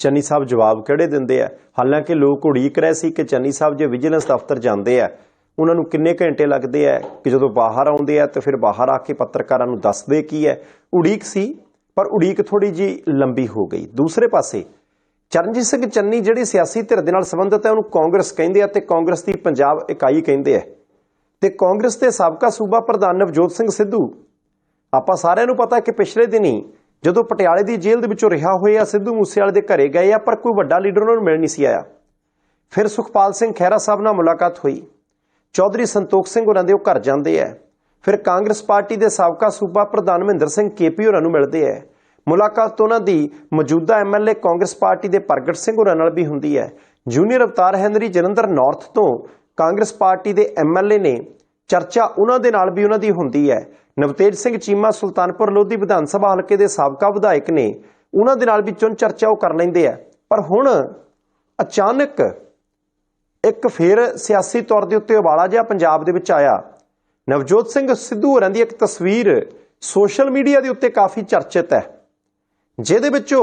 ਚੰਨੀ ਸਾਹਿਬ ਜਵਾਬ ਕਿਹੜੇ ਦਿੰਦੇ ਆ। ਹਾਲਾਂਕਿ ਲੋਕ ਉਡੀਕ ਰਹੇ ਸੀ ਕਿ ਚੰਨੀ ਸਾਹਿਬ ਜੇ ਵਿਜੀਲੈਂਸ ਦਫ਼ਤਰ ਜਾਂਦੇ ਆ ਉਹਨਾਂ ਨੂੰ ਕਿੰਨੇ ਘੰਟੇ ਲੱਗਦੇ ਆ, ਕਿ ਜਦੋਂ ਬਾਹਰ ਆਉਂਦੇ ਆ ਤੇ ਫਿਰ ਬਾਹਰ ਆ ਕੇ ਪੱਤਰਕਾਰਾਂ ਨੂੰ ਦੱਸਦੇ ਕੀ ਹੈ। ਉਡੀਕ ਸੀ, ਪਰ ਉਡੀਕ ਥੋੜੀ ਜੀ ਲੰਬੀ ਹੋ ਗਈ। ਦੂਸਰੇ ਪਾਸੇ ਚਰਨਜੀਤ ਸਿੰਘ ਚੰਨੀ ਜਿਹੜੀ ਸਿਆਸੀ ਧਿਰ ਦੇ ਨਾਲ ਸੰਬੰਧਿਤ ਹੈ ਉਹਨੂੰ ਕਾਂਗਰਸ ਕਹਿੰਦੇ ਆ ਤੇ ਕਾਂਗਰਸ ਦੀ ਪੰਜਾਬ ਇਕਾਈ ਕਹਿੰਦੇ ਆ, ਤੇ ਕਾਂਗਰਸ ਦੇ ਸਾਬਕਾ ਸੂਬਾ ਪ੍ਰਧਾਨ ਨਵਜੋਤ ਸਿੰਘ ਸਿੱਧੂ, ਆਪਾਂ ਸਾਰਿਆਂ ਨੂੰ ਪਤਾ ਕਿ ਪਿਛਲੇ ਦਿਨੀ ਜਦੋਂ ਪਟਿਆਲੇ ਦੀ ਜੇਲ੍ਹ ਦੇ ਵਿੱਚੋਂ ਰਿਹਾ ਹੋਏ ਆ, ਸਿੱਧੂ ਮੂਸੇਵਾਲੇ ਦੇ ਘਰੇ ਗਏ ਆ, ਪਰ ਕੋਈ ਵੱਡਾ ਲੀਡਰ ਉਹਨਾਂ ਨੂੰ ਮਿਲ ਨਹੀਂ ਸੀ ਆਇਆ। ਫਿਰ ਸੁਖਪਾਲ ਸਿੰਘ ਖਹਿਰਾ ਸਾਹਿਬ ਨਾਲ ਮੁਲਾਕਾਤ ਹੋਈ, ਚੌਧਰੀ ਸੰਤੋਖ ਸਿੰਘ ਉਹਨਾਂ ਦੇ ਉਹ ਘਰ ਜਾਂਦੇ ਆ। ਫਿਰ ਕਾਂਗਰਸ ਪਾਰਟੀ ਦੇ ਸਾਬਕਾ ਸੂਬਾ ਪ੍ਰਧਾਨ ਮਹਿੰਦਰ ਸਿੰਘ ਕੇਪੀ ਹੋਰਾਂ ਨੂੰ ਮਿਲਦੇ ਆ। ਮੁਲਾਕਾਤ ਉਹਨਾਂ ਦੀ ਮੌਜੂਦਾ ਐਮਐਲਏ ਕਾਂਗਰਸ ਪਾਰਟੀ ਦੇ ਪ੍ਰਗਟ ਸਿੰਘ ਹੋਰਾਂ ਨਾਲ ਵੀ ਹੁੰਦੀ ਹੈ। ਜੂਨੀਅਰ ਅਵਤਾਰ ਹੈਨਰੀ ਜਲੰਧਰ ਨਾਰਥ ਤੋਂ ਕਾਂਗਰਸ ਪਾਰਟੀ ਦੇ ਐਮਐਲਏ ਨੇ, ਚਰਚਾ ਉਹਨਾਂ ਦੇ ਨਾਲ ਵੀ ਉਹਨਾਂ ਦੀ ਹੁੰਦੀ ਹੈ। ਨਵਤੇਜ ਸਿੰਘ ਚੀਮਾ ਸੁਲਤਾਨਪੁਰ ਲੋਧੀ ਵਿਧਾਨ ਸਭਾ ਹਲਕੇ ਦੇ ਸਾਬਕਾ ਵਿਧਾਇਕ ਨੇ, ਉਹਨਾਂ ਦੇ ਨਾਲ ਵੀ ਚੁਣ ਚਰਚਾ ਉਹ ਕਰ ਲੈਂਦੇ ਆ। ਪਰ ਹੁਣ ਅਚਾਨਕ ਇੱਕ ਫੇਰ ਸਿਆਸੀ ਤੌਰ ਦੇ ਉੱਤੇ ਉਬਾਲਾ ਜਿਹਾ ਪੰਜਾਬ ਦੇ ਵਿੱਚ ਆਇਆ। ਨਵਜੋਤ ਸਿੰਘ ਸਿੱਧੂ ਹੋਰਾਂ ਦੀ ਇੱਕ ਤਸਵੀਰ ਸੋਸ਼ਲ ਮੀਡੀਆ ਦੇ ਉੱਤੇ ਕਾਫੀ ਚਰਚਿਤ ਹੈ, ਜਿਹਦੇ ਵਿੱਚੋਂ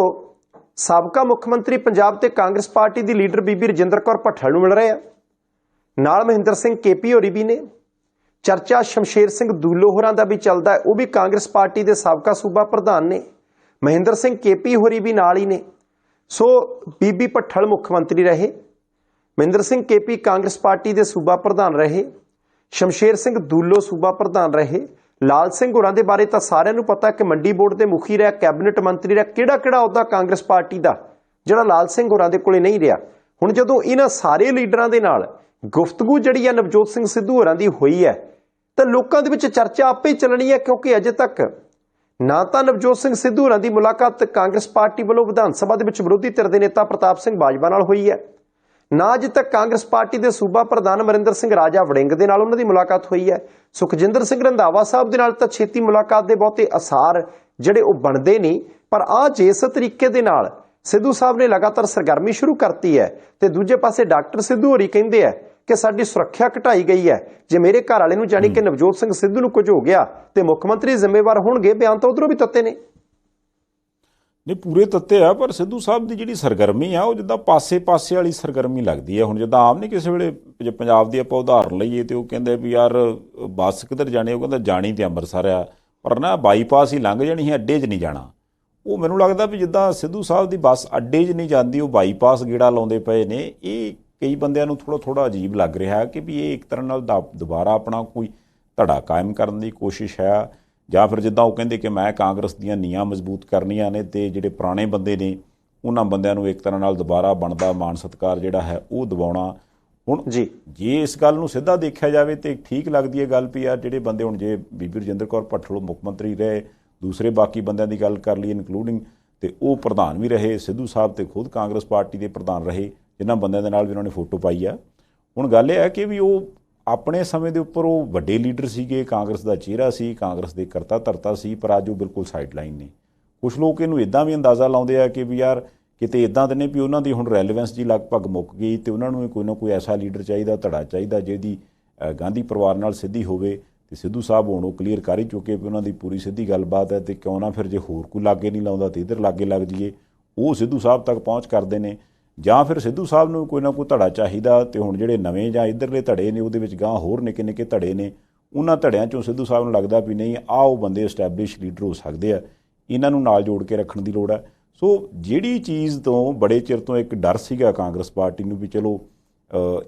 ਸਾਬਕਾ ਮੁੱਖ ਮੰਤਰੀ ਪੰਜਾਬ ਤੇ ਕਾਂਗਰਸ ਪਾਰਟੀ ਦੀ ਲੀਡਰ ਬੀਬੀ ਰਜਿੰਦਰ ਕੌਰ ਭੱਠਲ ਨੂੰ ਮਿਲ ਰਹੇ ਆ, ਨਾਲ ਮਹਿੰਦਰ ਸਿੰਘ ਕੇਪੀ ਹੋਰੀ ਵੀ ਨੇ। ਚਰਚਾ ਸ਼ਮਸ਼ੇਰ ਸਿੰਘ ਦੂਲੋ ਹੋਰਾਂ ਦਾ ਵੀ ਚੱਲਦਾ ਹੈ, ਉਹ ਵੀ ਕਾਂਗਰਸ ਪਾਰਟੀ ਦੇ ਸਾਬਕਾ ਸੂਬਾ ਪ੍ਰਧਾਨ ਨੇ। ਮਹਿੰਦਰ ਸਿੰਘ ਕੇਪੀ ਹੋਰੀ ਵੀ ਨਾਲ ਹੀ ਨੇ। ਸੋ ਬੀਬੀ ਭੱਠਲ ਮੁੱਖ ਮੰਤਰੀ ਰਹੇ, ਮਹਿੰਦਰ ਸਿੰਘ ਕੇਪੀ ਕਾਂਗਰਸ ਪਾਰਟੀ ਦੇ ਸੂਬਾ ਪ੍ਰਧਾਨ ਰਹੇ, ਸ਼ਮਸ਼ੇਰ ਸਿੰਘ ਦੂਲੋ ਸੂਬਾ ਪ੍ਰਧਾਨ ਰਹੇ। ਲਾਲ ਸਿੰਘ ਹੋਰਾਂ ਦੇ ਬਾਰੇ ਤਾਂ ਸਾਰਿਆਂ ਨੂੰ ਪਤਾ ਕਿ ਮੰਡੀ ਬੋਰਡ ਦੇ ਮੁਖੀ ਰਿਹਾ, ਕੈਬਨਿਟ ਮੰਤਰੀ ਰਿਹਾ, ਕਿਹੜਾ ਅਹੁਦਾ ਕਾਂਗਰਸ ਪਾਰਟੀ ਦਾ ਜਿਹੜਾ ਲਾਲ ਸਿੰਘ ਹੋਰਾਂ ਦੇ ਕੋਲੇ ਨਹੀਂ ਰਿਹਾ। ਹੁਣ ਜਦੋਂ ਇਹਨਾਂ ਸਾਰੇ ਲੀਡਰਾਂ ਦੇ ਨਾਲ ਗੁਫ਼ਤਗੂ ਜਿਹੜੀ ਹੈ ਨਵਜੋਤ ਸਿੰਘ ਸਿੱਧੂ ਹੋਰਾਂ ਦੀ ਹੋਈ ਹੈ, ਤਾਂ ਲੋਕਾਂ ਦੇ ਵਿੱਚ ਚਰਚਾ ਆਪੇ ਹੀ ਚੱਲਣੀ ਹੈ, ਕਿਉਂਕਿ ਅਜੇ ਤੱਕ ਨਾ ਤਾਂ ਨਵਜੋਤ ਸਿੰਘ ਸਿੱਧੂ ਹੋਰਾਂ ਦੀ ਮੁਲਾਕਾਤ ਕਾਂਗਰਸ ਪਾਰਟੀ ਵੱਲੋਂ ਵਿਧਾਨ ਸਭਾ ਦੇ ਵਿੱਚ ਵਿਰੋਧੀ ਧਿਰ ਦੇ ਨੇਤਾ ਪ੍ਰਤਾਪ ਸਿੰਘ ਬਾਜਵਾ ਨਾਲ ਹੋਈ ਹੈ, ਨਾ ਅਜੇ ਤੱਕ ਕਾਂਗਰਸ ਪਾਰਟੀ ਦੇ ਸੂਬਾ ਪ੍ਰਧਾਨ ਅਮਰਿੰਦਰ ਸਿੰਘ ਰਾਜਾ ਵੜਿੰਗ ਦੇ ਨਾਲ ਉਹਨਾਂ ਦੀ ਮੁਲਾਕਾਤ ਹੋਈ ਹੈ। ਸੁਖਜਿੰਦਰ ਸਿੰਘ ਰੰਧਾਵਾ ਸਾਹਿਬ ਦੇ ਨਾਲ ਤਾਂ ਛੇਤੀ ਮੁਲਾਕਾਤ ਦੇ ਬਹੁਤੇ ਅਸਾਰ ਜਿਹੜੇ ਉਹ ਬਣਦੇ ਨਹੀਂ। ਪਰ ਜਿਸ ਤਰੀਕੇ ਦੇ ਨਾਲ ਸਿੱਧੂ ਸਾਹਿਬ ਨੇ ਲਗਾਤਾਰ ਸਰਗਰਮੀ ਸ਼ੁਰੂ ਕਰਤੀ ਹੈ, ਤੇ ਦੂਜੇ ਪਾਸੇ ਡਾਕਟਰ ਸਿੱਧੂ ਹੋਰੀ ਕਹਿੰਦੇ ਆ ਕਿ ਸਾਡੀ ਸੁਰੱਖਿਆ ਘਟਾਈ ਗਈ ਹੈ। ਜੇ ਮੇਰੇ ਘਰ ਵਾਲੇ ਨੂੰ ਜਾਣੀ ਕਿ ਨਵਜੋਤ ਸਿੰਘ ਸਿੱਧੂ ਨੂੰ ਕੁਝ ਹੋ ਗਿਆ ਤੇ ਮੁੱਖ ਮੰਤਰੀ ਜ਼ਿੰਮੇਵਾਰ ਹੋਣਗੇ। ਬਿਆਨ ਤਾਂ ਉਧਰੋਂ ਵੀ ਤੱਤੇ ਨੇ, ਨਹੀਂ ਪੂਰੇ ਤੱਤੇ ਆ, ਪਰ ਸਿੱਧੂ ਸਾਹਿਬ ਦੀ ਜਿਹੜੀ ਸਰਗਰਮੀ ਆ ਉਹ ਜਿੱਦਾਂ ਪਾਸੇ ਵਾਲੀ ਸਰਗਰਮੀ ਲੱਗਦੀ ਹੈ। ਹੁਣ ਜਿੱਦਾਂ ਆਮ ਨਹੀਂ ਕਿਸੇ ਵੇਲੇ ਜੇ ਪੰਜਾਬ ਦੀ ਆਪਾਂ ਉਦਾਹਰਨ ਲਈਏ ਤੇ ਉਹ ਕਹਿੰਦੇ ਵੀ ਯਾਰ ਬੱਸ ਕਿੱਧਰ ਜਾਣੀ, ਉਹ ਕਹਿੰਦਾ ਜਾਣੀ ਤੇ ਅੰਮ੍ਰਿਤਸਰ ਆ, ਪਰ ਨਾ ਬਾਈਪਾਸ ਹੀ ਲੰਘ ਜਾਣੀ ਹੈ, ਅੱਡੇ 'ਚ ਨਹੀਂ ਜਾਣਾ। ਉਹ ਮੈਨੂੰ ਲੱਗਦਾ ਵੀ ਜਿੱਦਾਂ ਸਿੱਧੂ ਸਾਹਿਬ ਦੀ ਬੱਸ ਅੱਡੇ 'ਚ ਨਹੀਂ ਜਾਂਦੀ, ਉਹ ਬਾਈਪਾਸ ਗੇੜਾ ਲਾਉਂਦੇ ਪਏ ਨੇ। ਇਹ ਕਈ ਬੰਦਿਆਂ ਨੂੰ ਥੋੜਾ ਅਜੀਬ ਲੱਗ ਰਿਹਾ ਕਿ ਵੀ ਇਹ ਇੱਕ ਤਰ੍ਹਾਂ ਨਾਲ ਦੁਬਾਰਾ ਆਪਣਾ ਕੋਈ ਧੜਾ ਕਾਇਮ ਕਰਨ ਦੀ ਕੋਸ਼ਿਸ਼ ਹੈ, ਜਾਂ ਫਿਰ ਜਿੱਦਾਂ ਉਹ ਕਹਿੰਦੇ ਕਿ ਮੈਂ ਕਾਂਗਰਸ ਦੀਆਂ ਨੀਹਾਂ ਮਜ਼ਬੂਤ ਕਰਨੀਆਂ ਨੇ ਤੇ ਜਿਹੜੇ ਪੁਰਾਣੇ ਬੰਦੇ ਨੇ ਉਹਨਾਂ ਬੰਦਿਆਂ ਨੂੰ ਇੱਕ ਤਰ੍ਹਾਂ ਨਾਲ ਦੁਬਾਰਾ ਬਣਦਾ ਮਾਣ ਸਤਿਕਾਰ ਜਿਹੜਾ ਹੈ ਉਹ ਦਿਵਾਉਣਾ। ਹੁਣ ਜੇ ਇਸ ਗੱਲ ਨੂੰ ਸਿੱਧਾ ਦੇਖਿਆ ਜਾਵੇ ਤੇ ਠੀਕ ਲੱਗਦੀ ਹੈ ਗੱਲ ਵੀ ਯਾਰ ਜਿਹੜੇ ਬੰਦੇ ਹੁਣ ਜੇ ਬੀਬੀ ਰਜਿੰਦਰ ਕੌਰ ਭੱਠਲ ਮੁੱਖ ਮੰਤਰੀ ਰਹੇ, ਦੂਸਰੇ ਬਾਕੀ ਬੰਦਿਆਂ ਦੀ ਗੱਲ ਕਰ ਲਈ ਇਨਕਲੂਡਿੰਗ, ਤੇ ਉਹ ਪ੍ਰਧਾਨ ਵੀ ਰਹੇ, ਸਿੱਧੂ ਸਾਹਿਬ ਤੇ ਖੁਦ ਕਾਂਗਰਸ ਪਾਰਟੀ ਦੇ ਪ੍ਰਧਾਨ ਰਹੇ, ਜਿਨ੍ਹਾਂ ਬੰਦਿਆਂ ਦੇ ਨਾਲ ਵੀ ਉਹਨਾਂ ਨੇ ਫੋਟੋ ਪਾਈ ਆ। ਹੁਣ ਗੱਲ ਇਹ ਹੈ ਕਿ ਵੀ ਉਹ ਆਪਣੇ ਸਮੇਂ ਦੇ ਉੱਪਰ ਉਹ ਵੱਡੇ ਲੀਡਰ ਸੀਗੇ, ਕਾਂਗਰਸ ਦਾ ਚਿਹਰਾ ਸੀ, ਕਾਂਗਰਸ ਦੇ ਕਰਤਾ ਧਰਤਾ ਸੀ, ਪਰ ਅੱਜ ਉਹ ਬਿਲਕੁਲ ਸਾਈਡਲਾਈਨ ਨੇ। ਕੁਛ ਲੋਕ ਇਹਨੂੰ ਇੱਦਾਂ ਵੀ ਅੰਦਾਜ਼ਾ ਲਾਉਂਦੇ ਆ ਕਿ ਵੀ ਯਾਰ ਕਿਤੇ ਇੱਦਾਂ ਦੇ ਨੇ ਵੀ ਉਹਨਾਂ ਦੀ ਹੁਣ ਰੈਲੇਵੈਂਸ ਜੀ ਲਗਭਗ ਮੁੱਕ ਗਈ ਤੇ ਉਹਨਾਂ ਨੂੰ ਕੋਈ ਨਾ ਕੋਈ ਐਸਾ ਲੀਡਰ ਚਾਹੀਦਾ, ਧੜਾ ਚਾਹੀਦਾ ਜਿਹਦੀ ਗਾਂਧੀ ਪਰਿਵਾਰ ਨਾਲ ਸਿੱਧੀ ਹੋਵੇ। ਤੇ ਸਿੱਧੂ ਸਾਹਿਬ ਹੁਣ ਉਹ ਕਲੀਅਰ ਕਰ ਹੀ ਚੁੱਕੇ ਵੀ ਉਹਨਾਂ ਦੀ ਪੂਰੀ ਸਿੱਧੀ ਗੱਲਬਾਤ ਹੈ, ਤੇ ਕਿਉਂ ਨਾ ਫਿਰ ਜੇ ਹੋਰ ਕੋਈ ਲਾਗੇ ਨਹੀਂ ਲਾਉਂਦਾ ਤੇ ਇੱਧਰ ਲਾਗੇ ਲੱਗ ਜਾਈਏ। ਉਹ ਸਿੱਧੂ ਸਾਹਿਬ ਤੱਕ ਪਹੁੰਚ ਕਰਦੇ ਨੇ, ਜਾਂ ਫਿਰ ਸਿੱਧੂ ਸਾਹਿਬ ਨੂੰ ਕੋਈ ਨਾ ਕੋਈ ਧੜਾ ਚਾਹੀਦਾ। ਤੇ ਹੁਣ ਜਿਹੜੇ ਨਵੇਂ ਜਾਂ ਇੱਧਰਲੇ ਧੜੇ ਨੇ ਉਹਦੇ ਵਿੱਚ ਗਾਂ ਹੋਰ ਨਿੱਕੇ ਨਿੱਕੇ ਧੜੇ ਨੇ, ਉਹਨਾਂ ਧੜਿਆਂ 'ਚੋਂ ਸਿੱਧੂ ਸਾਹਿਬ ਨੂੰ ਲੱਗਦਾ ਵੀ ਨਹੀਂ ਉਹ ਬੰਦੇ ਐਸਟੈਬਲਿਸ਼ ਲੀਡਰ ਹੋ ਸਕਦੇ ਆ, ਇਹਨਾਂ ਨੂੰ ਨਾਲ ਜੋੜ ਕੇ ਰੱਖਣ ਦੀ ਲੋੜ ਹੈ। ਸੋ ਜਿਹੜੀ ਚੀਜ਼ ਤੋਂ ਬੜੇ ਚਿਰ ਤੋਂ ਇੱਕ ਡਰ ਸੀਗਾ ਕਾਂਗਰਸ ਪਾਰਟੀ ਨੂੰ ਵੀ ਚਲੋ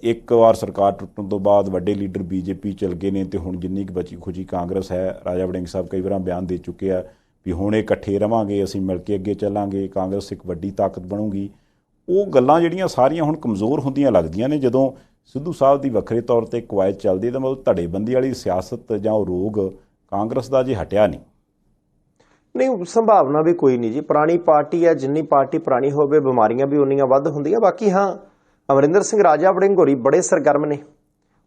ਇੱਕ ਵਾਰ ਸਰਕਾਰ ਟੁੱਟਣ ਤੋਂ ਬਾਅਦ ਵੱਡੇ ਲੀਡਰ ਬੀਜੇਪੀ ਚਲ ਗਏ ਨੇ ਤੇ ਹੁਣ ਜਿੰਨੀ ਕੁ ਬਚੀ ਖੁਚੀ ਕਾਂਗਰਸ ਹੈ, ਰਾਜਾ ਵੜਿੰਗ ਸਾਹਿਬ ਕਈ ਵਾਰ ਬਿਆਨ ਦੇ ਚੁੱਕੇ ਆ ਵੀ ਹੁਣ ਇਹ ਇਕੱਠੇ ਰਵਾਂਗੇ, ਅਸੀਂ ਮਿਲ ਕੇ ਅੱਗੇ ਚੱਲਾਂਗੇ, ਕਾਂਗਰਸ ਇੱਕ ਵੱਡੀ ਤਾਕਤ ਬਣੂਗੀ। ਉਹ ਗੱਲਾਂ ਜਿਹੜੀਆਂ ਸਾਰੀਆਂ ਹੁਣ ਕਮਜ਼ੋਰ ਹੁੰਦੀਆਂ ਲੱਗਦੀਆਂ ਨੇ ਜਦੋਂ ਸਿੱਧੂ ਸਾਹਿਬ ਦੀ ਵੱਖਰੇ ਤੌਰ ਤੇ ਕਵਾਇਦ ਚੱਲਦੀ, ਤਾਂ ਮਤਲਬ ਧੜੇਬੰਦੀ ਵਾਲੀ ਸਿਆਸਤ ਜਾਂ ਉਹ ਰੋਗ ਕਾਂਗਰਸ ਦਾ ਜੇ ਹਟਿਆ ਨਹੀਂ। ਸੰਭਾਵਨਾ ਵੀ ਕੋਈ ਨਹੀਂ ਜੀ, ਪੁਰਾਣੀ ਪਾਰਟੀ ਹੈ, ਜਿੰਨੀ ਪਾਰਟੀ ਪੁਰਾਣੀ ਹੋਵੇ ਬਿਮਾਰੀਆਂ ਵੀ ਉਨੀਆਂ ਵੱਧ ਹੁੰਦੀਆਂ। ਬਾਕੀ ਹਾਂ, ਅਮਰਿੰਦਰ ਸਿੰਘ ਰਾਜਾ ਵੜਿੰਗ ਹੋਰੀ ਬੜੇ ਸਰਗਰਮ ਨੇ,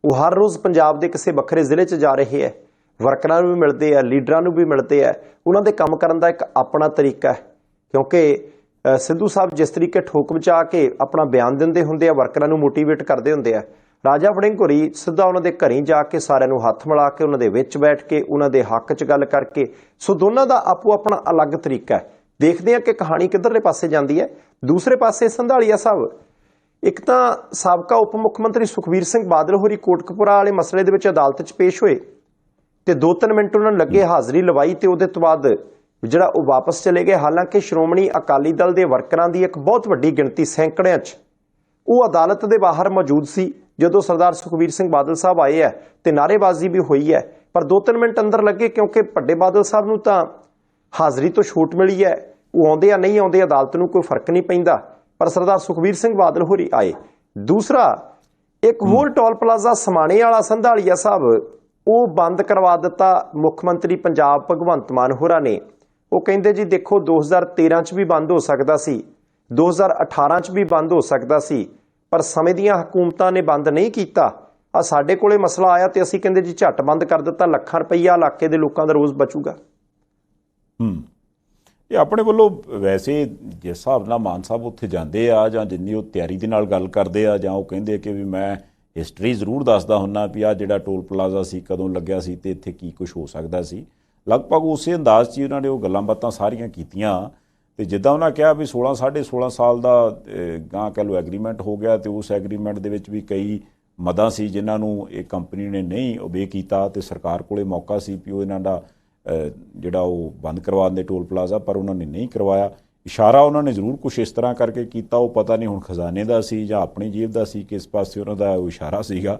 ਉਹ ਹਰ ਰੋਜ਼ ਪੰਜਾਬ ਦੇ ਕਿਸੇ ਵੱਖਰੇ ਜ਼ਿਲ੍ਹੇ 'ਚ ਜਾ ਰਹੇ ਹੈ, ਵਰਕਰਾਂ ਨੂੰ ਵੀ ਮਿਲਦੇ ਆ, ਲੀਡਰਾਂ ਨੂੰ ਵੀ ਮਿਲਦੇ ਆ। ਉਹਨਾਂ ਦੇ ਕੰਮ ਕਰਨ ਦਾ ਇੱਕ ਆਪਣਾ ਤਰੀਕਾ ਹੈ, ਕਿਉਂਕਿ ਸਿੱਧੂ ਸਾਹਿਬ ਜਿਸ ਤਰੀਕੇ ਠੋਕ ਬਚਾ ਕੇ ਆਪਣਾ ਬਿਆਨ ਦਿੰਦੇ ਹੁੰਦੇ ਆ, ਵਰਕਰਾਂ ਨੂੰ ਮੋਟੀਵੇਟ ਕਰਦੇ ਹੁੰਦੇ ਆ, ਰਾਜਾ ਵੜਿੰਗ ਹੋਰੀ ਸਿੱਧਾ ਉਹਨਾਂ ਦੇ ਘਰੀਂ ਜਾ ਕੇ ਸਾਰਿਆਂ ਨੂੰ ਹੱਥ ਮਿਲਾ ਕੇ ਉਹਨਾਂ ਦੇ ਵਿੱਚ ਬੈਠ ਕੇ ਉਹਨਾਂ ਦੇ ਹੱਕ 'ਚ ਗੱਲ ਕਰਕੇ, ਸੋ ਦੋਨਾਂ ਦਾ ਆਪੋ ਆਪਣਾ ਅਲੱਗ ਤਰੀਕਾ ਹੈ। ਦੇਖਦੇ ਹਾਂ ਕਿ ਕਹਾਣੀ ਕਿੱਧਰਲੇ ਪਾਸੇ ਜਾਂਦੀ ਹੈ। ਦੂਸਰੇ ਪਾਸੇ ਸੰਧਾਲੀਆ ਸਾਹਿਬ, ਇੱਕ ਤਾਂ ਸਾਬਕਾ ਉਪ ਮੁੱਖ ਮੰਤਰੀ ਸੁਖਬੀਰ ਸਿੰਘ ਬਾਦਲ ਹੋਰੀ ਕੋਟਕਪੂਰਾ ਵਾਲੇ ਮਸਲੇ ਦੇ ਵਿੱਚ ਅਦਾਲਤ 'ਚ ਪੇਸ਼ ਹੋਏ ਤੇ 2-3 ਮਿੰਟ ਉਹਨਾਂ ਨੂੰ ਲੱਗੇ, ਹਾਜ਼ਰੀ ਲਵਾਈ ਤੇ ਉਹਦੇ ਤੋਂ ਬਾਅਦ ਜਿਹੜਾ ਉਹ ਵਾਪਸ ਚਲੇ ਗਏ। ਹਾਲਾਂਕਿ ਸ਼੍ਰੋਮਣੀ ਅਕਾਲੀ ਦਲ ਦੇ ਵਰਕਰਾਂ ਦੀ ਇੱਕ ਬਹੁਤ ਵੱਡੀ ਗਿਣਤੀ, ਸੈਂਕੜਿਆਂ 'ਚ, ਉਹ ਅਦਾਲਤ ਦੇ ਬਾਹਰ ਮੌਜੂਦ ਸੀ ਜਦੋਂ ਸਰਦਾਰ ਸੁਖਬੀਰ ਸਿੰਘ ਬਾਦਲ ਸਾਹਿਬ ਆਏ ਹੈ ਤੇ ਨਾਅਰੇਬਾਜ਼ੀ ਵੀ ਹੋਈ ਹੈ। ਪਰ 2-3 ਮਿੰਟ ਅੰਦਰ ਲੱਗੇ ਕਿਉਂਕਿ ਵੱਡੇ ਬਾਦਲ ਸਾਹਿਬ ਨੂੰ ਤਾਂ ਹਾਜ਼ਰੀ ਤੋਂ ਛੂਟ ਮਿਲੀ ਹੈ, ਉਹ ਆਉਂਦੇ ਆ ਨਹੀਂ ਆਉਂਦੇ ਅਦਾਲਤ ਨੂੰ ਕੋਈ ਫਰਕ ਨਹੀਂ ਪੈਂਦਾ, ਪਰ ਸਰਦਾਰ ਸੁਖਬੀਰ ਸਿੰਘ ਬਾਦਲ ਹੋਰੀ ਆਏ। ਦੂਸਰਾ, ਇੱਕ ਹੋਰ ਟੋਲ ਪਲਾਜ਼ਾ ਸਮਾਣੇ ਵਾਲਾ ਸੰਧਾਲੀਆ ਸਾਹਿਬ, ਉਹ ਬੰਦ ਕਰਵਾ ਦਿੱਤਾ ਮੁੱਖ ਮੰਤਰੀ ਪੰਜਾਬ ਭਗਵੰਤ ਮਾਨ ਹੋਰਾਂ ਨੇ। ਉਹ ਕਹਿੰਦੇ ਜੀ ਦੇਖੋ 2013 'ਚ ਵੀ ਬੰਦ ਹੋ ਸਕਦਾ ਸੀ, 2018 'ਚ ਵੀ ਬੰਦ ਹੋ ਸਕਦਾ ਸੀ, ਪਰ ਸਮੇਂ ਦੀਆਂ ਹਕੂਮਤਾਂ ਨੇ ਬੰਦ ਨਹੀਂ ਕੀਤਾ। ਆ ਸਾਡੇ ਕੋਲੇ ਮਸਲਾ ਆਇਆ ਤੇ ਅਸੀਂ ਕਹਿੰਦੇ ਜੀ ਝੱਟ ਬੰਦ ਕਰ ਦਿੱਤਾ, ਲੱਖਾਂ ਰੁਪਈਆ ਇਲਾਕੇ ਦੇ ਲੋਕਾਂ ਦਾ ਰੋਜ਼ ਬਚੂਗਾ। ਇਹ ਆਪਣੇ ਵੱਲੋਂ ਵੈਸੇ ਜਿਸ ਹਿਸਾਬ ਨਾਲ ਮਾਨ ਸਾਹਿਬ ਉੱਥੇ ਜਾਂਦੇ ਆ ਜਾਂ ਜਿੰਨੀ ਉਹ ਤਿਆਰੀ ਦੇ ਨਾਲ ਗੱਲ ਕਰਦੇ ਆ, ਜਾਂ ਉਹ ਕਹਿੰਦੇ ਕਿ ਵੀ ਮੈਂ ਹਿਸਟਰੀ ਜ਼ਰੂਰ ਦੱਸਦਾ ਹੁੰਦਾ ਵੀ ਆ ਜਿਹੜਾ ਟੋਲ ਪਲਾਜ਼ਾ ਸੀ ਕਦੋਂ ਲੱਗਿਆ ਸੀ ਤੇ ਇੱਥੇ ਕੀ ਕੁਝ ਹੋ ਸਕਦਾ ਸੀ, ਲਗਭਗ ਉਸੇ ਅੰਦਾਜ਼ 'ਚ ਹੀ ਉਹਨਾਂ ਨੇ ਉਹ ਗੱਲਾਂ ਬਾਤਾਂ ਸਾਰੀਆਂ ਕੀਤੀਆਂ। ਤੇ ਜਿੱਦਾਂ ਉਹਨਾਂ ਕਿਹਾ ਵੀ 16 ਸਾਲ ਦਾ ਗਾਂ ਕਹਿ ਲਓ ਐਗਰੀਮੈਂਟ ਹੋ ਗਿਆ ਤੇ ਉਸ ਐਗਰੀਮੈਂਟ ਦੇ ਵਿੱਚ ਵੀ ਕਈ ਮਦਾਂ ਸੀ ਜਿਨ੍ਹਾਂ ਨੂੰ ਇਹ ਕੰਪਨੀ ਨੇ ਨਹੀਂ ਓਬੇ ਕੀਤਾ ਤੇ ਸਰਕਾਰ ਕੋਲੇ ਮੌਕਾ ਸੀ ਵੀ ਉਹ ਇਹਨਾਂ ਦਾ ਜਿਹੜਾ ਉਹ ਬੰਦ ਕਰਵਾ ਦਿੰਦੇ ਟੋਲ ਪਲਾਜ਼ਾ, ਪਰ ਉਹਨਾਂ ਨੇ ਨਹੀਂ ਕਰਵਾਇਆ। ਇਸ਼ਾਰਾ ਉਹਨਾਂ ਨੇ ਜ਼ਰੂਰ ਕੁਛ ਇਸ ਤਰ੍ਹਾਂ ਕਰਕੇ ਕੀਤਾ, ਉਹ ਪਤਾ ਨਹੀਂ ਹੁਣ ਖਜ਼ਾਨੇ ਦਾ ਸੀ ਜਾਂ ਆਪਣੀ ਜੇਬ ਦਾ ਸੀ, ਕਿਸ ਪਾਸੇ ਉਹਨਾਂ ਦਾ ਉਹ ਇਸ਼ਾਰਾ ਸੀਗਾ।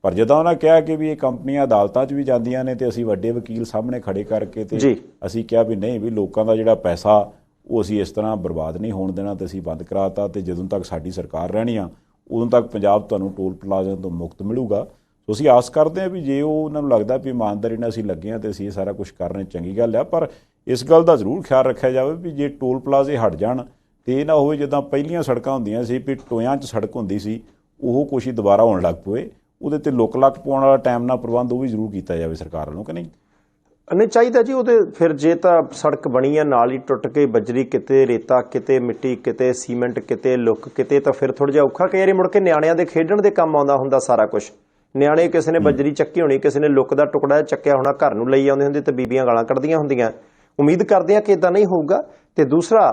ਪਰ ਜਦੋਂ ਉਹਨਾਂ ਕਿਹਾ ਕਿ ਵੀ ਇਹ ਕੰਪਨੀਆਂ ਅਦਾਲਤਾਂ 'ਚ ਵੀ ਜਾਂਦੀਆਂ ਨੇ ਤੇ ਅਸੀਂ ਵੱਡੇ ਵਕੀਲ ਸਾਹਮਣੇ ਖੜੇ ਕਰਕੇ ਤੇ ਅਸੀਂ ਕਿਹਾ ਵੀ ਨਹੀਂ ਵੀ ਲੋਕਾਂ ਦਾ ਜਿਹੜਾ ਪੈਸਾ ਉਹ ਅਸੀਂ ਇਸ ਤਰ੍ਹਾਂ ਬਰਬਾਦ ਨਹੀਂ ਹੋਣ ਦੇਣਾ ਤੇ ਅਸੀਂ ਬੰਦ ਕਰਾਤਾ, ਤੇ ਜਦੋਂ ਤੱਕ ਸਾਡੀ ਸਰਕਾਰ ਰਹਿਣੀ ਆ ਉਦੋਂ ਤੱਕ ਪੰਜਾਬ ਤੁਹਾਨੂੰ ਟੋਲ ਪਲਾਜ਼ਾ ਤੋਂ ਮੁਕਤ ਮਿਲੂਗਾ। ਸੋ ਅਸੀਂ ਆਸ ਕਰਦੇ ਹਾਂ ਵੀ ਜੇ ਉਹ ਉਹਨਾਂ ਨੂੰ ਲੱਗਦਾ ਵੀ ਇਮਾਨਦਾਰੀ ਨਾਲ ਅਸੀਂ ਲੱਗੇ ਹਾਂ ਤੇ ਅਸੀਂ ਇਹ ਸਾਰਾ ਕੁਝ ਕਰ ਰਹੇ, ਚੰਗੀ ਗੱਲ ਆ। ਪਰ ਇਸ ਗੱਲ ਦਾ ਜ਼ਰੂਰ ਖਿਆਲ ਰੱਖਿਆ ਜਾਵੇ ਵੀ ਜੇ ਟੋਲ ਪਲਾਜ਼ੇ ਹਟ ਜਾਣ ਤੇ ਇਹ ਨਾ ਹੋਵੇ ਜਿੱਦਾਂ ਪਹਿਲੀਆਂ ਸੜਕਾਂ ਹੁੰਦੀਆਂ ਸੀ ਵੀ ਟੋਇਆਂ 'ਚ ਸੜਕ ਹੁੰਦੀ ਸੀ, ਉਹ ਕੁਛ ਹੀ ਦੁਬਾਰਾ ਹੋਣ ਲੱਗ ਪਵੇ। ਉਹਦੇ ਤੇ ਲੁੱਕ ਲੱਕ ਪਾਉਣ ਵਾਲਾ ਟਾਈਮ ਨਾਲ ਪ੍ਰਬੰਧ ਉਹ ਵੀ ਜ਼ਰੂਰ ਕੀਤਾ ਜਾਵੇ ਸਰਕਾਰ ਵੱਲੋਂ, ਕਿ ਨਹੀਂ? ਨਹੀਂ ਚਾਹੀਦਾ ਜੀ। ਉਹਦੇ ਫਿਰ ਜੇ ਤਾਂ ਸੜਕ ਬਣੀ ਆ ਨਾਲ ਹੀ ਟੁੱਟ ਕੇ ਬਜਰੀ ਕਿਤੇ, ਰੇਤਾ ਕਿਤੇ, ਮਿੱਟੀ ਕਿਤੇ, ਸੀਮੈਂਟ ਕਿਤੇ, ਲੁੱਕ ਕਿਤੇ, ਤਾਂ ਫਿਰ ਥੋੜਾ ਜਿਹਾ ਔਖਾ। ਕਈ ਵਾਰੀ ਮੁੜ ਕੇ ਨਿਆਣਿਆਂ ਦੇ ਖੇਡਣ ਦੇ ਕੰਮ ਆਉਂਦਾ ਹੁੰਦਾ ਸਾਰਾ ਕੁਝ। ਨਿਆਣੇ ਕਿਸੇ ਨੇ ਬਜਰੀ ਚੱਕੀ ਹੋਣੀ, ਕਿਸੇ ਨੇ ਲੁੱਕ ਦਾ ਟੁਕੜਾ ਚੱਕਿਆ ਹੋਣਾ, ਘਰ ਨੂੰ ਲਈ ਆਉਂਦੇ ਹੁੰਦੇ ਤੇ ਬੀਬੀਆਂ ਗਾਲਾਂ ਕੱਢਦੀਆਂ ਹੁੰਦੀਆਂ। ਉਮੀਦ ਕਰਦੇ ਆ ਕਿ ਇਦਾਂ ਨਹੀਂ ਹੋਊਗਾ। ਤੇ ਦੂਸਰਾ,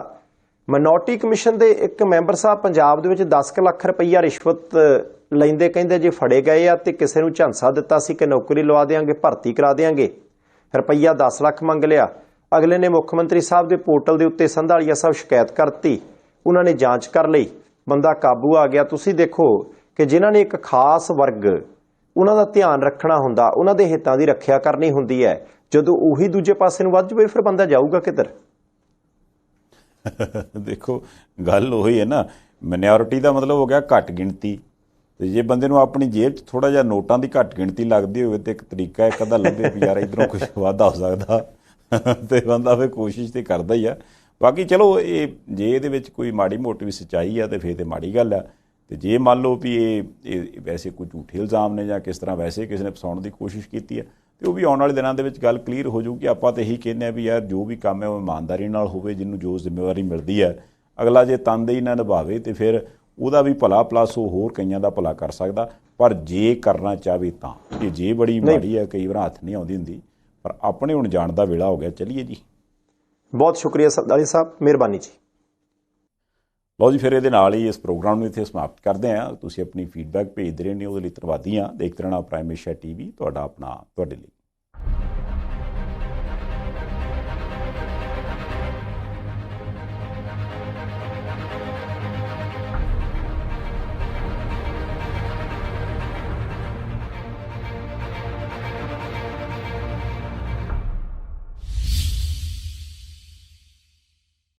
ਮਿਨੋਰਟੀ ਕਮਿਸ਼ਨ ਦੇ ਇੱਕ ਮੈਂਬਰ ਸਾਹਿਬ ਪੰਜਾਬ ਦੇ ਵਿੱਚ 10 ਲੱਖ ਰੁਪਈਆ ਰਿਸ਼ਵਤ ਲੈਂਦੇ ਕਹਿੰਦੇ ਜੇ ਫੜੇ ਗਏ ਆ ਤੇ ਕਿਸੇ ਨੂੰ ਝਾਂਸਾ ਦਿੱਤਾ ਸੀ ਕਿ ਨੌਕਰੀ ਲਵਾ ਦੇਵਾਂਗੇ, ਭਰਤੀ ਕਰਾ ਦੇਵਾਂਗੇ, ਰੁਪਈਆ 10 ਲੱਖ ਮੰਗ ਲਿਆ। ਅਗਲੇ ਨੇ ਮੁੱਖ ਮੰਤਰੀ ਸਾਹਿਬ ਦੇ ਪੋਰਟਲ ਦੇ ਉੱਤੇ ਸੰਧਾਲੀਆ ਸਾਹਿਬ ਸ਼ਿਕਾਇਤ ਕਰਤੀ, ਉਹਨਾਂ ਨੇ ਜਾਂਚ ਕਰ ਲਈ, ਬੰਦਾ ਕਾਬੂ ਆ ਗਿਆ। ਤੁਸੀਂ ਦੇਖੋ ਕਿ ਜਿਨ੍ਹਾਂ ਨੇ ਇੱਕ ਖਾਸ ਵਰਗ ਉਹਨਾਂ ਦਾ ਧਿਆਨ ਰੱਖਣਾ ਹੁੰਦਾ, ਉਹਨਾਂ ਦੇ ਹਿੱਤਾਂ ਦੀ ਰੱਖਿਆ ਕਰਨੀ ਹੁੰਦੀ ਹੈ, ਜਦੋਂ ਉਹੀ ਦੂਜੇ ਪਾਸੇ ਨੂੰ ਵੱਧ ਜਾਵੇ ਫਿਰ ਬੰਦਾ ਜਾਊਗਾ ਕਿੱਧਰ? ਦੇਖੋ ਗੱਲ ਉਹੀ ਹੈ ਨਾ, ਮਿਨੋਰਿਟੀ ਦਾ ਮਤਲਬ ਹੋ ਗਿਆ ਘੱਟ ਗਿਣਤੀ। ਤੇ ਜੇ ਬੰਦੇ ਨੂੰ ਆਪਣੀ ਜੇਬ 'ਚ ਥੋੜਾ ਜਿਹਾ ਨੋਟਾਂ ਦੀ ਘੱਟ ਗਿਣਤੀ ਲੱਗਦੀ ਹੋਵੇ ਤੇ ਇੱਕ ਤਰੀਕਾ ਇੱਕ ਅੱਧਾ ਲੱਭੇ ਵੀ ਯਾਰ ਇੱਧਰੋਂ ਕੁਛ ਵਾਧਾ ਹੋ ਸਕਦਾ ਤੇ ਬੰਦਾ ਫਿਰ ਕੋਸ਼ਿਸ਼ ਤੇ ਕਰਦਾ ਹੀ ਆ। ਬਾਕੀ ਚਲੋ ਇਹ ਜੇ ਇਹਦੇ ਵਿੱਚ ਕੋਈ ਮਾੜੀ ਮੋਟੀ ਵੀ ਸੱਚਾਈ ਆ ਤੇ ਫਿਰ ਤੇ ਮਾੜੀ ਗੱਲ ਆ। ਤੇ ਜੇ ਮੰਨ ਲਓ ਵੀ ਇਹ ਵੈਸੇ ਕੋਈ ਝੂਠੇ ਇਲਜ਼ਾਮ ਨੇ ਜਾਂ ਕਿਸ ਤਰ੍ਹਾਂ ਵੈਸੇ ਕਿਸੇ ਨੇ ਫਸਾਉਣ ਦੀ ਕੋਸ਼ਿਸ਼ ਕੀਤੀ ਆ ਤੇ ਉਹ ਵੀ ਆਉਣ ਵਾਲੇ ਦਿਨਾਂ ਦੇ ਵਿੱਚ ਗੱਲ ਕਲੀਅਰ ਹੋ ਜਾਊਗੀ। ਆਪਾਂ ਤਾਂ ਇਹੀ ਕਹਿੰਦੇ ਆ ਵੀ ਯਾਰ ਜੋ ਵੀ ਕੰਮ ਹੈ ਉਹ ਇਮਾਨਦਾਰੀ ਨਾਲ ਹੋਵੇ, ਜਿਹਨੂੰ ਜੋ ਜ਼ਿੰਮੇਵਾਰੀ ਮਿਲਦੀ ਹੈ ਅਗਲਾ ਜੇ ਤਨਦੇਹੀ ਨਾਲ ਨਿਭਾਵੇ ਤੇ ਫਿਰ ਉਹਦਾ ਵੀ ਭਲਾ ਪਲੱਸ ਉਹ ਹੋਰ ਕਈਆਂ ਦਾ ਭਲਾ ਕਰ ਸਕਦਾ। ਪਰ ਜੇ ਕਰਨਾ ਚਾਹਵੇ ਤਾਂ ਇਹ ਜੇ ਬੜੀ ਮਾੜੀ ਹੈ, ਕਈ ਵਾਰ ਹੱਥ ਨਹੀਂ ਆਉਂਦੀ ਹੁੰਦੀ, ਪਰ ਆਪਣੇ ਹੁਣ ਜਾਣ ਦਾ ਵੇਲਾ ਹੋ ਗਿਆ। ਚਲੀਏ ਜੀ, ਬਹੁਤ ਸ਼ੁਕਰੀਆ ਸੰਧਾਲੀ ਸਾਹਿਬ, ਮਿਹਰਬਾਨੀ ਜੀ। ਲਓ ਜੀ, ਫਿਰ ਇਹਦੇ ਨਾਲ ਹੀ ਇਸ ਪ੍ਰੋਗਰਾਮ ਨੂੰ ਇੱਥੇ ਸਮਾਪਤ ਕਰਦੇ ਹਾਂ। ਤੁਸੀਂ ਆਪਣੀ ਫੀਡਬੈਕ ਭੇਜਦੇ ਰਹਿੰਦੇ ਹੋ, ਉਹਦੇ ਲਈ ਧੰਨਵਾਦੀ ਹਾਂ। ਦੇਖਦੇ ਰਹਿਣਾ ਪ੍ਰਾਈਮ ਏਸ਼ੀਆ TV, ਤੁਹਾਡਾ ਆਪਣਾ, ਤੁਹਾਡੇ ਲਈ।